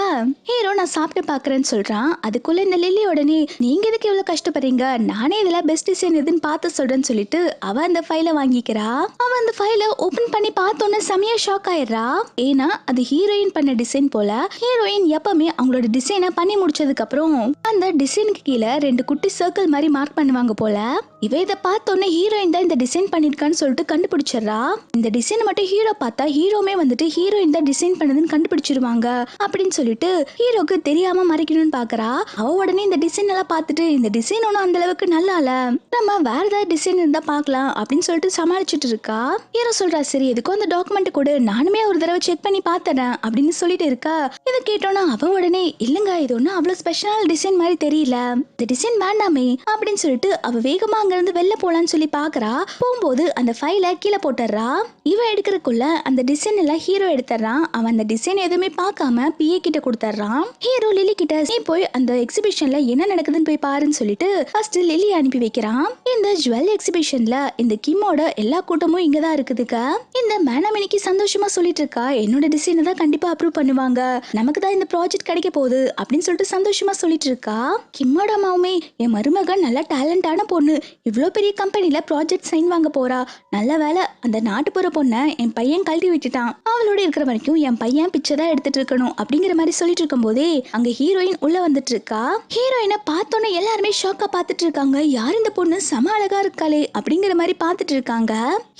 ஹீரோ நான் சாப்பிட்டு பாக்குறேன் பாக்குறேன்னு சொல்றான். அதுக்குள்ள இந்த லில்லி உடனே நீங்க எதுக்கு இவ்வளவு கஷ்டப்படுறீங்க, நானே இதுல பெஸ்ட் டிசைன் எதுன்னு பார்த்து சொல்றேன்னு சொல்லிட்டு அவ அந்த ஃபைலை வாங்கிக்கிறா. அவ அந்த ஃபைலை ஓபன் பண்ணி பார்த்தோன்னே செமையா ஷாக் ஆயிடுறா. ஏன்னா அது ஹீரோயின் பண்ண டிசைன் போல. ஹீரோயின் எப்பவுமே அவங்களோட டிசைனை பண்ணி முடிச்சதுக்கு அப்புறம் அந்த டிசைனுக்கு கீழே 2 குட்டி சர்க்கிள் மாதிரி மார்க் பண்ணுவாங்க போல. இவ இதை பார்த்தோன்னே ஹீரோயின் தான் இந்த டிசைன் பண்ணிருக்கான்னு சொல்லிட்டு கண்டுபிடிச்சிடறா. இந்த டிசைன் மட்டும் ஹீரோ பார்த்தா ஹீரோமே வந்துட்டு ஹீரோயின் தான் டிசைன் பண்ணதுன்னு கண்டுபிடிச்சிருவாங்க அப்படின்னு சொல்லிட்டு ஹீரோக்கு தெரியாம மறைக்கணும்னு பாக்குறா. அவ உடனே இந்த டிசைன் எல்லாம் பார்த்துட்டு இந்த டிசைன் ஒன்னும் அந்த அளவுக்கு நல்லா இல்ல, நம்ம வேற ஏதாவது டிசைன் இருந்தா பாக்கலாம் அப்படின்னு சொல்லிட்டு சமாளிச்சுட்டு இருக்கா. ஹீரோ சொல்றா சரி எதுக்கும் அந்த டாக்குமெண்ட் கூட நானுமே ஒரு தடவை செக் பண்ணி பார்த்தேன் அப்படின்னு சொல்லிட்டு இருக்கா. இதை கேட்டோன்னா அவ உடனே இல்லங்க இது ஒன்னும் அவ்வளவு ஸ்பெஷல் டிசைன் மாதிரி தெரியல, இந்த டிசைன் வேண்டாமே அப்படின்னு சொல்லிட்டு அவ வேகமா அங்க இருந்து வெளில போலான்னு சொல்லி பாக்குறா. போகும்போது அந்த ஃபைலை கீழே போட்டுறா. இவ எடுக்கிறதுக்குள்ள அந்த டிசைன் எல்லாம் ஹீரோ எடுத்துறான். அவன் அந்த டிசைன் எதுவுமே பார்க்காம பிஏ கிட்ட கொடுத்துறான். ஹீரோ லில்லி கிட்ட நீ போய் அந்த எக்ஸிபிஷன்ல என்ன நடக்குதுன்னு போய் பாருன்னு சொல்லிட்டு ஃபர்ஸ்ட் லில்லி அனுப்பி வைக்கிறான். இந்த ஜுவல் எக்ஸிபிஷன்ல இந்த கிம்மோட எல்லா கூட்டமும் இங்கதான் இருக்குதுக்க. இந்த மேனமணிக்கு சந்தோஷமா சொல்லிட்டு இருக்கா என்னோட டிசைனை தான் கண்டிப்பா அப்ரூவ் பண்ணுவாங்க, நமக்கு தான் இந்த ப்ராஜெக்ட் கிடைக்க போகுது அப்படின்னு சொல்லிட்டு சந்தோஷமா சொல்லிட்டு இருக்கா. கிம்மோட அம்மாவுமே என் மருமகன் நல்ல டேலண்டான பொண்ணு, இவ்வளோ பெரிய கம்பெனில ப்ராஜெக்ட் சைன் வாங்க போறா, நல்ல வேலை அந்த நாட்டுப்புற பொண்ணை என் பையன் கழட்டி விட்டுட்டான், அவளோட இருக்கிற வரைக்கும் என் பையன் பிச்சை தான் எடுத்துட்டு இருக்கணும் அப்படிங்கிற மாதிரி சொல்லிட்டு இருக்கும் போதே அங்க ஹீரோயின் உள்ள வந்துட்டு இருக்கா. ஹீரோயினை பார்த்தோன்னே எல்லாருமே ஷாக்கா பார்த்துட்டு இருக்காங்க. யார் இந்த பொண்ணு செம அழகா இருக்காளே அப்படிங்கிற மாதிரி பார்த்துட்டு இருக்காங்க.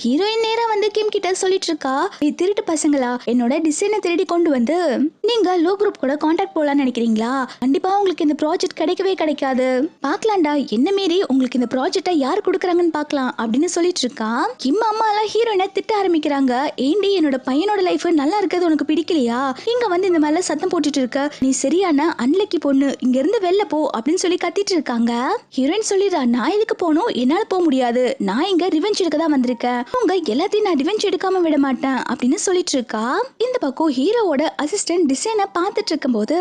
ஹீரோயின் நேரா வந்து கிம் கிட்ட சொல்லிட்டு இருக்கா திருட்டு பசங்களா என்னோட டிசைனை திருடி கொண்டு வந்து நீங்க லோ குரூப் கூட கான்டாக்ட் போலான்னு நினைக்கிறீங்களா, கண்டிப்பா உங்களுக்கு இந்த ப்ராஜெக்ட் கிடைக்கவே கிடைக்காது, பாக்கலாம்டா என்ன மீறி உங்களுக்கு இந்த ப்ராஜெக்டை யார் கொடுக்குறாங்கன்னு பாக்கலாம் அப்படின்னு சொல்லிட்டு இருக்கா. கிம் அம்மா எல்லாம் ஹீரோயினை திட்ட ஆரம்பிக்கிறாங்க. ஏண்டி என்னோட பையனோட லைஃப் நல்லா இருக்கிறது உனக்கு பிடிக்கலையா, இங்க வந்து இந்த மாதிரி சத்தம் போட்டுட்டு இருக்க, நீ சரியான அன்லக்கி பொண்ணு, இங்க இருந்து வெளில போ அப்படின்னு சொல்லி கத்திட்டு இருக்காங்க. ஹீரோயின் சொல்லிடுறா நான் எதுக்கு போகணும், என்னால போக முடியாது, நான் இங்க ரிவெஞ்ச் எடுக்க தான் வந்திருக்கேன், உங்க எல்லாத்தையும் நான் ரிவெஞ்ச் எடுக்காம விட மாட்டேன் அப்படின்னு சொல்லிட்டு இருக்கா. இந்த பக்கம் ஹீரோவோட அசிஸ்டன்ட் டிசைனை பார்த்துட்டு இருக்கும் போது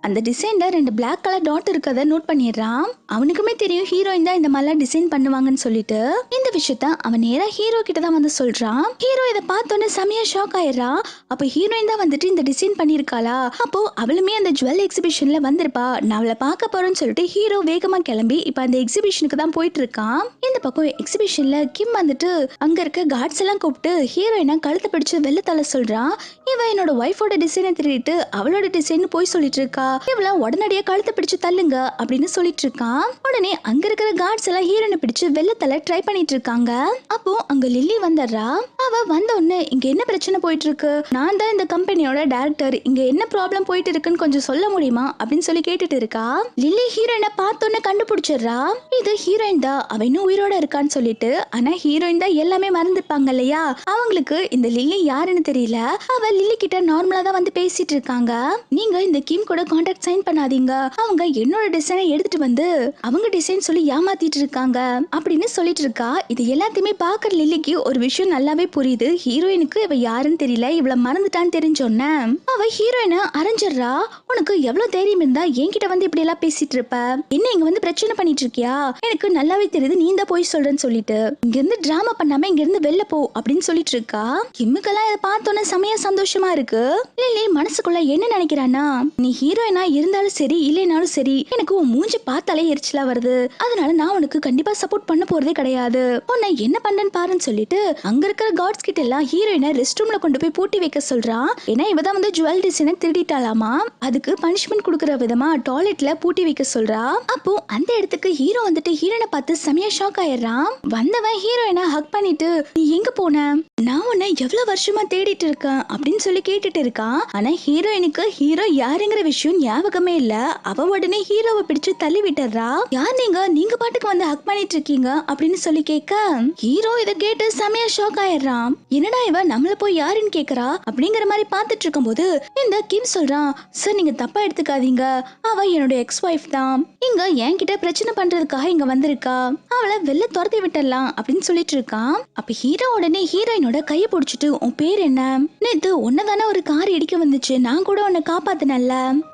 அந்த டிசைன்ல 2 பிளாக் கலர் டாட் இருக்கதை நோட் பண்ணிடுறான். அவனுக்குமே தெரியும் ஹீரோயின் தான் இந்த மாதிரிலாம் டிசைன் பண்ணுவாங்கன்னு சொல்லிட்டு இந்த விஷயத்த அவன் நேரா ஹீரோ கிட்ட தான் வந்து சொல்றான். ஹீரோ இதை பார்த்தோன்னே செமையா ஷாக் ஆயிடுறா. அப்ப ஹீரோயின் தான் வந்துட்டு இந்த டிசைன் பண்ணிருக்காளா, அப்போ அவளுமே அந்த ஜுவல் எக்ஸிபிஷன்ல வந்திருப்பா, நான் அவளை பார்க்க போறேன்னு சொல்லிட்டு ஹீரோ வேகமா கிளம்பி இப்ப அந்த எக்ஸிபிஷனுக்கு தான் போயிட்டு இருக்கான். இந்த பக்கம் எக்ஸிபிஷன்ல கிம் வந்துட்டு அங்க இருக்க கார்ட்ஸ் எல்லாம் கூப்பிட்டு ஹீரோயினை கழுத்தை பிடிச்சு வெளில தள்ள சொல்றான். இவ என்னோட ஒய்ஃபோட டிசைனை திருடிட்டு அவளோட டிசைன் போய் சொல்லிட்டு இருக்கா, இவள உடனடியே கழுத்தை பிடிச்சு தள்ளுங்க அப்படின்னு சொல்லிட்டு இருக்கான். உடனே அங்க இருக்கிற கார்ட்ஸ் எல்லாம் ஹீரோனை பிடிச்சு வெளில தள்ள ட்ரை பண்ணிட்டு இருக்காங்க. அப்போ அங்க லில்லி வந்துடுறா. அவ வந்த உடனே இங்க என்ன பிரச்சனை போயிட்டு இருக்கு, நான் தான் இந்த கம்பெனியோட டைரக்டர், இங்க என்ன ப்ராப்ளம் போயிட்டு இருக்குன்னு கொஞ்சம் சொல்ல முடியுமா அப்படின்னு சொல்லி கேட்டுட்டு இருக்கா. லில்லி ஹீரோயினை பார்த்தோன்னே கண்டுபிடிச்சிடுறா. இது ஹீரோயின் தான், அவ இன்னும் உயிரோட இருக்கான்னு சொல்லிட்டு. ஆனா ஹீரோயின் தான் எல்லாமே மறந்துப்பாங்க இல்லையா, அவங்களுக்கு இந்த லில்லி யாருன்னு தெரியல. அவ லில்லி கிட்ட நார்மலா தான் வந்து பேசிட்டு இருக்காங்க. நீங்க இந்த கிம் கூட கான்ட்ராக்ட் சைன் பண்ணாதீங்க, அவங்க என்னோட டிசைனை எடுத்துட்டு வந்து அவங்க டிசைன் சொல்லி ஏமாத்திட்டு இருக்காங்க அப்படின்னு சொல்லிட்டு இருக்கா. இது எல்லாத்தையுமே பாக்குற லில்லிக்கு ஒரு விஷயம் நல்லாவே புரியுது. ஹீரோயினுக்கு இவ யாருன்னு தெரியல, இவள மறந்துட்டான்னு தெரிஞ்சோன்ன அவ ஹீரோயினை அரைஞ்சிடுறா. உனக்கு எவ்வளவு தைரியம் இருந்தா என்கிட்ட வந்து இப்படி எல்லாம் பேசிட்டு இருப்ப, என்ன இங்க வந்து பிரச்சனை பண்ணிட்டு இருக்கியா, எனக்கு நல்லாவே தெரியுது நீ தான் போய் சொல்றேன்னு சொல்லிட்டு இங்க இருந்து டிராமா பண்ணாம இங்க இருந்து வெளில போ அப்படின்னு சொல்லிட்டு இருக்கா. கிம்முக்கெல்லாம் இதை பார்த்தோன்னே செமையா சந்தோஷமா இருக்கு. லில்லி மனசுக்குள்ள என்ன நினைக்கிறானா, நீ ஹீரோயினா இருந்தாலும் சரி இல்லைனாலும் சரி எனக்கு உன் மூஞ்சி பார்த்தாலே எரிச்சலா வருது, அதனால நான் உனக்கு கண்டிப்பா சப்போர்ட் பண்ண போறதே கிடையாது, உன்னை என்ன பண்றேன்னு பாருன்னு சொல்லிட்டு அங்க இருக்கிற கார்ட்ஸ் கிட்ட எல்லாம் ஹீரோயினை ரெஸ்ட் ரூம்ல கொண்டு போய் பூட்டி வைக்க சொல்றான். ஏன்னா இவதான் வந்து ஜுவல் டிசைனை திருடிட்டாலாமா, அதுக்கு பனிஷ்மெண்ட் கொடுக்கற விதமா டாய்லெட்ல பூட்டி வைக்க சொல்றா. அப்போ அந்த இடத்துக்கு ஹீரோ வந்துட்டு ஹீரோயினை பார்த்து செமையா ஷாக் ஆயிடுறான். வந்தவன் ஹீரோயினை ஹக் பண்ணிட்டு நீ எங்க போன, நான் உன்னை எவ்வளவு வருஷமா தேடிட்டு இருக்கேன் அப்படின்னு சொல்லி கேட்டுட்டு இருக்கான். ஆனா ஹீரோயினுக்கு ஹீரோ யாருங்கிற விஷயம் ஞாபகமே இல்ல. அவ உடனே ஹீரோவை பிடிச்சு தள்ளி விட்டுறா. யார் நீங்க பாட்டுக்கு வந்து ஹக் பண்ணிட்டு இருக்கீங்க அப்படின்னு சொல்லி கேட்க ஹீரோ இதை கேட்டு செமையா ஷாக் ஆயிடுறான். என்னடா இவ நம்மள போய் யாருன்னு கேக்குறா அப்படிங்கிற மாதிரி பார்த்துட்டு இருக்கும் போது இந்த கிம் சொல்றான், சார் நீங்க தப்பா எடுத்துக்காதீங்க, அவ என்னோட எக்ஸ் ஒய்ஃப் தான், இங்க என்கிட்ட பிரச்சனை பண்றதுக்காக இங்க வந்திருக்கா, அவளை வெளில துரத்தி விட்டுடலாம் அப்படின்னு சொல்லிட்டு இருக்கான். அப்ப ஹீரோ உடனே ஹீரோயினோட கைய பிடிச்சிட்டு உன் பேர் என்ன, நேத்து உன்னதானே ஒரு கார் இடிக்க வந்துச்சு, நான் கூட உன்னை காப்பாத்தினல்ல,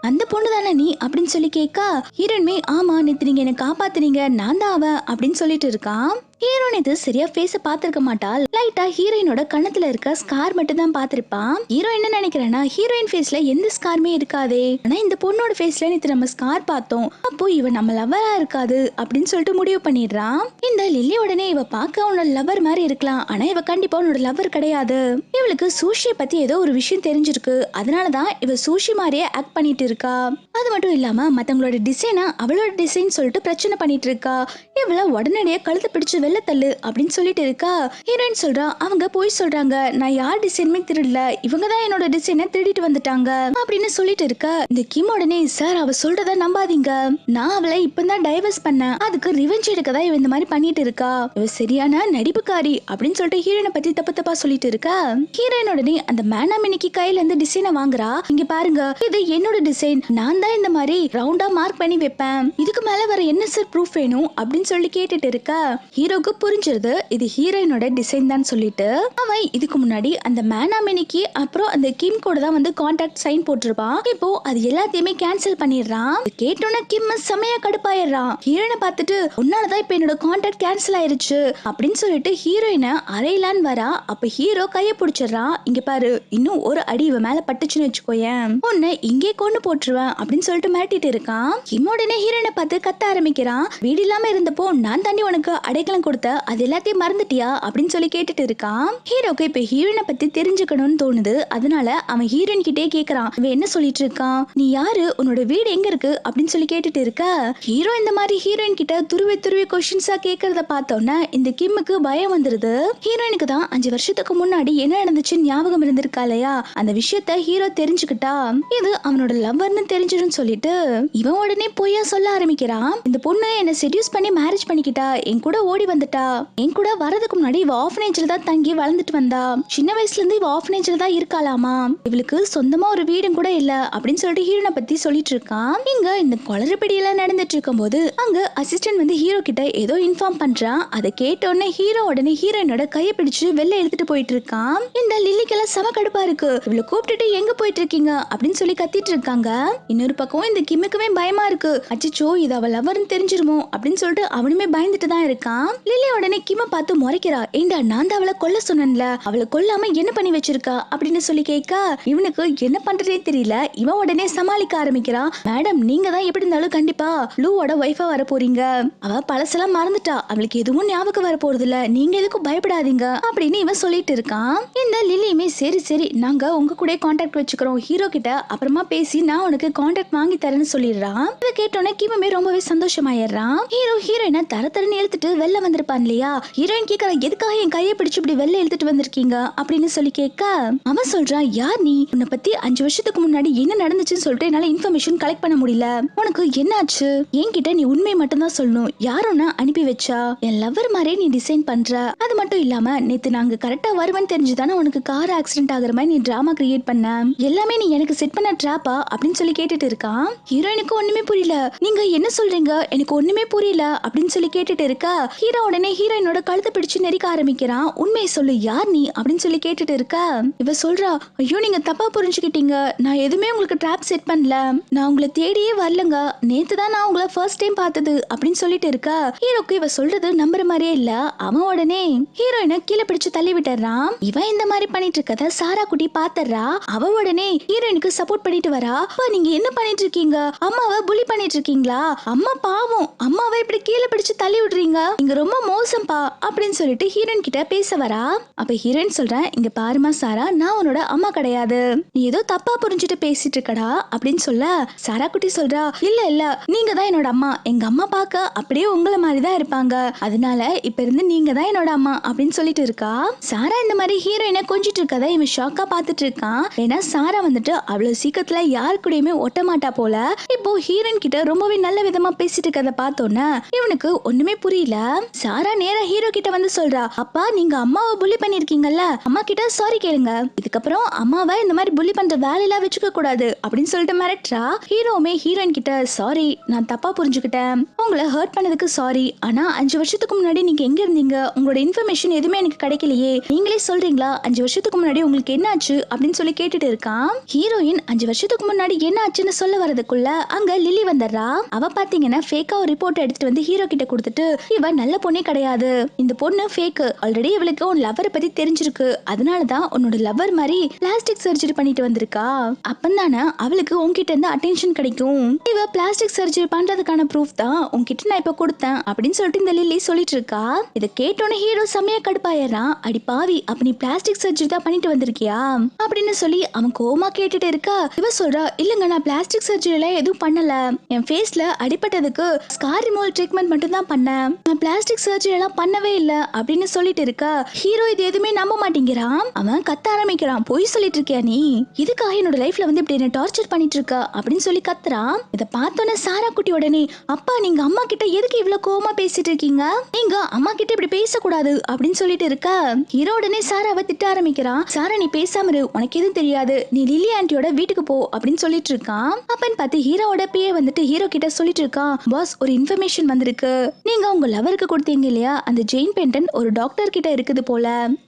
அந்த பொண்ணு தானே நீ அப்படின்னு சொல்லி கேட்க ஹீரோயின்மே ஆமா நேத்து நீங்க என்ன காப்பாத்துனீங்க, நான் தான் அவ அப்படின்னு சொல்லிட்டு இருக்கான். ஹீரோயின் இது சரியா ஃபேஸ பாத்திருக்க மாட்டாள். லைட்டா ஹீரோயினோட கண்ணத்துல இருக்க ஸ்கார் மட்டும் தான் பாத்திருப்பான். ஹீரோ என்ன நினைக்கிறேன்னா ஹீரோயின் ஃபேஸ்ல எந்த ஸ்காருமே இருக்காதே, ஆனா இந்த பொண்ணோட ஃபேஸ்ல நேத்து நம்ம ஸ்கார் பார்த்தோம், அப்போ இவ நம்ம லவ்வரா இருக்காது அப்படின்னு சொல்லிட்டு முடிவு பண்ணிடுறான். இந்த லில்லி உடனே இவ பார்க்க உன்னோட லவர் மாதிரி இருக்கலாம், ஆனா இவ கண்டிப்பா உன்னோட லவர் கிடையாது. இவளுக்கு சூஷியை பத்தி ஏதோ ஒரு விஷயம் தெரிஞ்சிருக்கு, அதனாலதான் இவ சூஷி மாதிரியே ஆக்ட் பண்ணிட்டு இருக்கா. அது மட்டும் இல்லாம மத்தவங்களோட டிசைனா அவளோட டிசைன் சொல்லிட்டு பிரச்சனை பண்ணிட்டு இருக்கா. இவள உடனடியே கழுத்தை பிடிச்சு வெள்ள தள்ளு அப்படின்னு சொல்லிட்டு இருக்கா. ஹீரோயின் சொல்றா அவங்க போய் சொல்றாங்க, நான் யார் டிசைனுமே திருடல, இவங்க தான் என்னோட டிசைனை திருடிட்டு வந்துட்டாங்க அப்படின்னு சொல்லிட்டு இருக்க. இந்த கிம் உடனே சார் அவ சொல்றத நம்பாதீங்க, நான் அவளை இப்பதான் டைவர்ஸ் பண்ணேன், அதுக்கு ரிவெஞ்ச் எடுக்கதான் இவ இந்த மாதிரி பண்ணிட்டு இருக்கா, இவ சரியான நடிப்புக்காரி அப்படின்னு சொல்லிட்டு ஹீரோயினை பத்தி தப்பு தப்பா சொல்லிட்டு இருக்கா. ஹீரோயின் உடனே அந்த மேனாமினிக்கு கையில இருந்து டிசைனை வாங்குறா. இங்க பாருங்க இது என்னோட டிசைன், நான் தான் இந்த மாதிரி ரவுண்டா மார்க் பண்ணி வைப்பேன், இதுக்கு மேல வேற என்ன சார் ப்ரூஃப் வேணும் அப்படின்னு சொல்லி கேட்டுட்டு இருக்கா. ஹீரோக்கு புரிஞ்சிருது இது ஹீரோயினோட டிசைன் தான் சொல்லிட்டு அவன் இதுக்கு முன்னாடி அந்த மேனாமினிக்கு அப்புறம் அந்த கிம் கூட தான் வந்து கான்ட்ராக்ட் சைன் போட்டிருப்பான். இப்போ அது எல்லாத்தையுமே கேன்சல் பண்ணிடுறான். கேட்டோன்னா கிம் செமையா கடுப்பாயிடுறான். ஹீரோயினை பார்த்துட்டு உன்னாலதான் இப்ப என்னோட கான்ட்ராக்ட் கேன்சல் ஆயிருச்சு அப்படின்னு சொல்லிட்டு ஹீரோயினை அரையிலான்னு வரா. அப்ப ஹீரோ கைய பிடிச்சிடுறான். இங்க பாரு இன்னும் ஒரு அடி இவ மேல பட்டுச்சுன்னு வச்சுக்கோயேன், உன்னை இங்கே கொண்டு போட்டுருவேன் அப்படின்னு சொல்லிட்டு மிரட்டிட்டு இருக்கான். கிம் உடனே ஹீரோயினை பார்த்து கத்த ஆரம்பிக்கிறான். வீடு இல்லாம இருந்தப்போ நான் தாண்டி உனக்கு அடைக்கலம் கொடுத்த, அது எல்லாத்தையும் மறந்துட்டியா அப்படின்னு சொல்லி கேட்டுட்டு இருக்கான். ஹீரோக்கு இப்ப ஹீரோயினை பத்தி தெரிஞ்சுக்கணும்னு தோணுது, அதனால அவன் ஹீரோயின் கிட்டே கேக்குறான், இவன் என்ன சொல்லிட்டு இருக்கான், நீ யாரு, உன்னோட வீடு எங்க இருக்கு அப்படின்னு சொல்லி கேட்டுட்டு இருக்க. ஹீரோ இந்த மாதிரி ஹீரோயின் கிட்ட துருவி துருவி கொஸ்டின்ஸா கேக்குறத பார்த்தோன்னா இந்த கிம்முக்கு பயம் வந்துருது. ஹீரோயினுக்கு தான் 5 வருஷத்துக்கு முன்னாடி என்ன நடந்துச்சுன்னு ஞாபகம் இருந்திருக்கா இல்லையா, அந்த விஷயத்த ஹீரோ தெரிஞ்சுக்கிட்டா இது அவனோட லவ்வர்னு தெரிஞ்சிடும் சொல்லிட்டு இவன் உடனே பொய்யா சொல்ல ஆரம்பிக்கிறான். இந்த பொண்ணு என்ன செடியூஸ் பண்ணி மேரேஜ் பண்ணிக்கிட்டா, என் கூட ஓடி வந்துட்டா, என் கூட வரதுக்கு முன்னாடி இவ ஆர்ஃபனேஜ்ல தான் தங்கி வளர்ந்துட்டு வந்தா, சின்ன வயசுல இருந்து இவ ஆர்ஃபனேஜ்ல தான் இருக்காளாமா, இவளுக்கு சொந்தமா ஒரு வீடும் கூட இல்ல அப்படின்னு சொல்லிட்டு ஹீரோனை பத்தி சொல்லிட்டு இருக்கான். இங்க இந்த குளறுபடி எல்லாம் நடந்துட்டு இருக்கும் போது அங்க அசிஸ்டன்ட் வந்து ஹீரோ கிட்ட ஏதோ இன்ஃபார்ம் பண்றான். அதை கேட்டோன்னே ஹீரோ உடனே ஹீரோயினோட கையை பிடிச்சு வெளில எடுத்துட்டு போயிட்டு இருக்கான். இந்த லில்லிக்கெல்லாம் செம கடுப்பா இருக்கு, இவளை கூப்பிட்டுட்டு எங்க போயிட்டு இருக்கீங்க அப்படின்னு சொல்லி கத்திட்டு இருக்காங்க. இன்னொரு பக்கம் இந்த கிம்முக்குமே பயமா இருக்கு, அச்சோ இது அவ லவர்னு தெரிஞ்சிருமோ அப்படின்னு சொல்லிட்டு அவனுமே பயந்துட்டு தான் இருக்கான். லில்லி உடனே கிம்ம பார்த்து முறைக்கிறா, ஏண்டா நான் தான் அவளை கொல்ல சொன்னேன்ல, அவளை கொல்லாம என்ன பண்ணி வச்சிருக்கா அப்படின்னு சொல்லி கேட்க இவனுக்கு என்ன பண்றதே தெரியல. இவன் உடனே சமாளிக்க ஆரம்பிக்கிறான், மேடம் நீங்க தான் எப்படி இருந்தாலும் கண்டிப்பா லூவோட ஒய்ஃபா வர போறீங்க, அவ பழசெல்லாம் மறந்துட்டா, அவளுக்கு எதுவும் ஞாபகம் வர போறது இல்ல, நீங்க எதுக்கும் பயப்படாதீங்க அப்படின்னு இவன் சொல்லிட்டு இருக்கான். இந்த லில்லியுமே சரி சரி நாங்க உங்க கூட கான்டாக்ட் வச்சுக்கிறோம் ஹீரோ கிட்ட, அப்புறமா பேசி நான் உனக்கு கான்டாக்ட் வாங்கி தரேன்னு சொல்லிடுறான். இதை கேட்டோன்னே கிம்முமே ரொம்பவே சந்தோஷமாயிடுறான். ஹீரோ ஹீரோயினை தரன்னு இழுத்துட்டு வெளில வந்திருப்பான் இல்லையா, ஹீரோயின் கேட்கற எதுக்காக என் கையை பிடிச்சு இப்படி வெளில இழுத்துட்டு வந்திருக்கீங்க அப்படின்னு சொல்லி கேட்க அவன் சொல்றான், யார் நீ, உன்னை பத்தி 5 வருஷத்துக்கு முன்னாடி என்ன நடந்துச்சுன்னு சொல்லிட்டு என்னால இன்ஃபர்மேஷன் கலெக்ட் பண்ண முடியல, உனக்கு என்னாச்சு, என்கிட்ட நீ உண்மையை மட்டும் தான் சொல்லணும், யாரும் அனுப்பி வச்சா, என் லவர் மாதிரியே நீ டிசைன் பண்ற, அது மட்டும் இல்லாம நேத்து நாங்க கரெக்டா வருவேன்னு தெரிஞ்சுதானே உனக்கு கார் ஆக்சிடென்ட் ஆகுற மாதிரி நீ டிராமா கிரியேட் பண்ண, எல்லாமே நீ எனக்கு செட் பண்ண ட்ராப்பா அப்படின்னு சொல்லி கேட்டுட்டு இருக்கான். ஹீரோயினுக்கு ஒண்ணுமே புரியல, நீங்க என்ன சொல்றீங்க எனக்கு ஒண்ணுமே புரியல அப்படின்னு சொல்லி கேட்டுட்டு இருக்கா. ஹீரோ உடனே ஹீரோயினோட கழுத்தை பிடிச்சு நெரிக்க ஆரம்பிக்கிறான். உண்மையை சொல்லு யார் நீ அப்படின்னு சொல்லி கேட்டுட்டு இருக்கா. இவ சொல்றா, ஐயோ நீங்க தப்பா புரிஞ்சுக்கிட்டீங்க, நான் எதுவுமே உங்களுக்கு ட்ராப் செட் பண்ணல, நான் உங்களை தேடியே வரலங்க, நேத்து தான் நான் உங்களை ஃபர்ஸ்ட் டைம் பார்த்தது அப்படின்னு சொல்லிட்டு இருக்கா. ஹீரோக்கு இவ சொல்றது நம்புற மாதிரியே இல்ல. அவன் உடனே ஹீரோயினை கீழே பிடிச்சு தள்ளி விட்டுறான். இவன் இந்த மாதிரி பண்ணிட்டு இருக்கத சாரா குட்டி பாத்துறா. அவ உடனே ஹீரோயினுக்கு சப்போர்ட் பண்ணிட்டு வரா. நீங்க என்ன பண்ணிட்டு இருக்கீங்க, அம்மாவை புலி பண்ணிட்டு இருக்கீங்களா, அம்மா பாவம், அம்மாவை இப்படி கீழே பிடிச்சு தள்ளி விடுறீங்க, இங்க ரொம்ப மோசம்பா அப்படின்னு சொல்லிட்டு ஹீரோயின் கிட்ட பேச வரா. அப்ப ஹீரோயின் சொல்றேன், இங்க பாருமா சாரா, நான் உன்னோட அம்மா கிடையாது, நீ ஏதோ தப்பா புரிஞ்சுட்டு பேசிட்டு இருக்கடா அப்படின்னு சொல்ல சாரா குட்டி சொல்றா, இல்ல இல்ல நீங்க தான் என்னோட அம்மா, எங்க அம்மா பார்க்க அப்படியே உங்களை மாதிரி தான் இருப்பாங்க, அதனால இப்ப இருந்து நீங்க தான் என்னோட அம்மா அப்படின்னு சொல்லிட்டு இருக்கா. சாரா இந்த மாதிரி ஹீரோயினை கொஞ்சிட்டு இருக்கதை இவன் ஷாக்கா பாத்துட்டு இருக்கான். ஏன்னா சாரா வந்துட்டு அவ்வளவு சீக்கிரத்துல யாரு கூடயுமே ஒட்ட மாட்டா போல. இப்போ ஹீரோயின் கிட்ட ரொம்பவே நல்ல விதமா பேசிட்டு இருக்கதை பார்த்தோன்னா இவனுக்கு ஒண்ணுமே புரியல. சாரா நேரா ஹீரோ கிட்ட வந்து சொல்றா, அப்பா நீங்க அம்மாவை புலி பண்ணிருக்கீங்கல்ல, அம்மா கிட்ட சாரி கேளுங்க, இதுக்கப்புறம் அம்மாவை இந்த மாதிரி புலி பண்ற வேலையெல்லாம் வச்சுக்க கூடாது அப்படின்னு சொல்லிட்டு மிரட்டுறா. ஹீரோவுமே ஹீரோயின் கிட்ட சாரி நான் தப்பா புரிஞ்சுக்கிட்டேன், உங்களை ஹர்ட் பண்ணதுக்கு சாரி, ஆனா 5 வருஷத்துக்கு முன்னாடி நீங்க எங்க இருந்தீங்க, உங்களோட இன்ஃபர்மேஷன் எதுவுமே எனக்கு கிடைக்கலையே, நீங்களே சொல்றீங்களா 5 வருஷத்துக்கு முன்னாடி உங்களுக்கு என்ன ஆச்சு அப்படின்னு சொல்லி கேட்டுட்டு இருக்கான். ஹீரோயின் 5 வருஷத்துக்கு முன்னாடி என்ன ஆச்சுன்னு சொல்ல வரதுக்குள்ள அங்க லில்லி வந்துடுறா. அவ பாத்தீங்கன்னா ஃபேக்கா ஒரு ரிப்போர்ட் எடுத்துட்டு வந்து ஹீரோ கிட்ட கொடுத்துட்டு, இவ நல்ல பொண்ணே கிடையாது, இந்த பொண்ணு ஃபேக். ஆல்ரெடி இவளுக்கு உன் லவர் பத்தி தெரிஞ்சிருக்கு, அதனாலதான் உன்னோட லவர் மாதிரி பிளாஸ்டிக் சர்ஜரி பண்ணிட்டு வந்திருக்கா. அப்பந்தானே அவளுக்கு உன்கிட்ட இருந்து அட்டென்ஷன் கிடைக்கும். இவ பிளாஸ்டிக் சர்ஜரி பண்றதுக்கான ப்ரூஃப் தான் உன்கிட்ட நான் இப்ப கொடுத்தேன் அப்படின்னு சொல்லிட்டு இந்த லில்லி சொல்லிட்டு இருக்கா. இதை கேட்டோன்னு ஹீரோ செம்மையா கடுப்பாயிரான். அடி பாவி, அப்ப நீ பிளாஸ்டிக் சர்ஜரி தான் பண்ணிட்டு வந்திருக்கியா அப்படின்னு சொல்லி அவன் கோமா கேட்டுட்டு இருக்கா. இவ சொல்றா, இல்லங்க நான் பிளாஸ்டிக் சர்ஜரி எல்லாம் எதுவும் பண்ணல, என் ஃபேஸ்ல அடிபட்டதுக்கு ஸ்கார் ரிமூவல் ட்ரீட்மெண்ட் மட்டும் தான் பண்ணேன், நான் பிளாஸ்டிக் சர்ஜரி எல்லாம் பண்ணவே இல்ல அப்படின்னு சொல்லிட்டு இருக்கா. ஹீரோ இது எதுவுமே நம்ப மாட்டேங்கிறான். அவன் கத்த ஆரம்பிக்கிறான், பொய் சொல்லிட்டு இருக்கியா நீ, இதுக்காக என்னோட லைஃப்ல வந்து இப்படி என்ன டார்ச்சர் பண்ணிட்டு இருக்க அப்படின்னு சொல்லி கத்துறான். இதை பார்த்தோன்னே சாரா குட்டி உடனே, அப்பா நீங்க அம்மா கிட்ட எதுக்கு இவ்வளவு கோவமா பேசிட்டு இருக்கீங்க, நீங்க அம்மா கிட்ட இப்படி பேசக்கூடாது அப்படின்னு சொல்லிட்டு இருக்க. ஹீரோ உடனே சாராவை திட்ட ஆரம்பிக்கிறான். சாரா நீ பேசாம இரு, உனக்கு எதுவும் தெரியாது, நீ லில்லி ஆண்டியோட வீட்டுக்கு போ அப்படின்னு சொல்லிட்டு இருக்கான். அப்பன்னு பார்த்து ஹீரோவோட பிஏ வந்துட்டு ஹீரோ கிட்ட சொல்லிட்டு இருக்கான், பாஸ் ஒரு இன்ஃபர்மேஷன் வந்திருக்கு, நீங்க உங்க லவருக்கு கொடுத்தீங்க இல்லையா அந்த ஜெயின் பெண்டன் ஒரு டாக்டர் கிட்ட இருக்குது போல,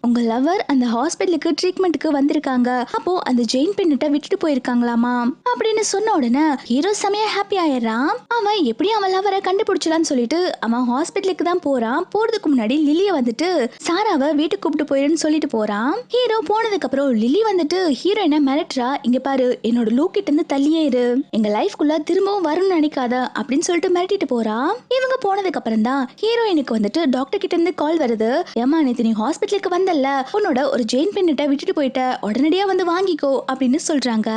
உங்க லவர் அந்த ஹாஸ்பிட்டலுக்கு ட்ரீட்மெண்ட்டுக்கு வந்திருக்காங்க, அப்போ அந்த ஜெயின் பெண்ணட்ட விட்டுட்டு போயிருக்காங்களாமா அப்படின்னு சொன்ன உடனே ஹீரோ செமையா ஹாப்பி ஆயிடுறான். அவன் எப்படி அவன் லவரை கண்டுபிடிச்சலான்னு சொல்லிட்டு அவன் ஹாஸ்பிட்டலுக்கு தான் போறான். போறதுக்கு முன்னாடி லில்லிய வந்துட்டு சாராவை வீட்டுக்கு கூப்பிட்டு போயிருன்னு சொல்லிட்டு போறான். ஹீரோ போனதுக்கு அப்புறம் லில்லி வந்துட்டு ஹீரோயினை மிரட்டுறா, இங்க பாரு என்னோட லூ கிட்ட இருந்து தள்ளியே இரு, எங்க லைஃப்குள்ள திரும்பவும் வரும்னு நினைக்காத அப்படின்னு சொல்லிட்டு மிரட்டிட்டு போறான். இவங்க போனதுக்கு அப்புறம் தான் ஹீரோயினுக்கு வந்துட்டு டாக்டர் கிட்ட இருந்து கால் வருது, ஏமா நேத்து நீ ஹாஸ்பிட்டலுக்கு வந்தல்ல, உன்னோட ஒரு ஜெயின் பெண்ணிட்ட விட்டுட்டு போயிட்ட, உடனடியா வந்து வாங்கிக்கோ அப்படின்னு சொல்றாங்க.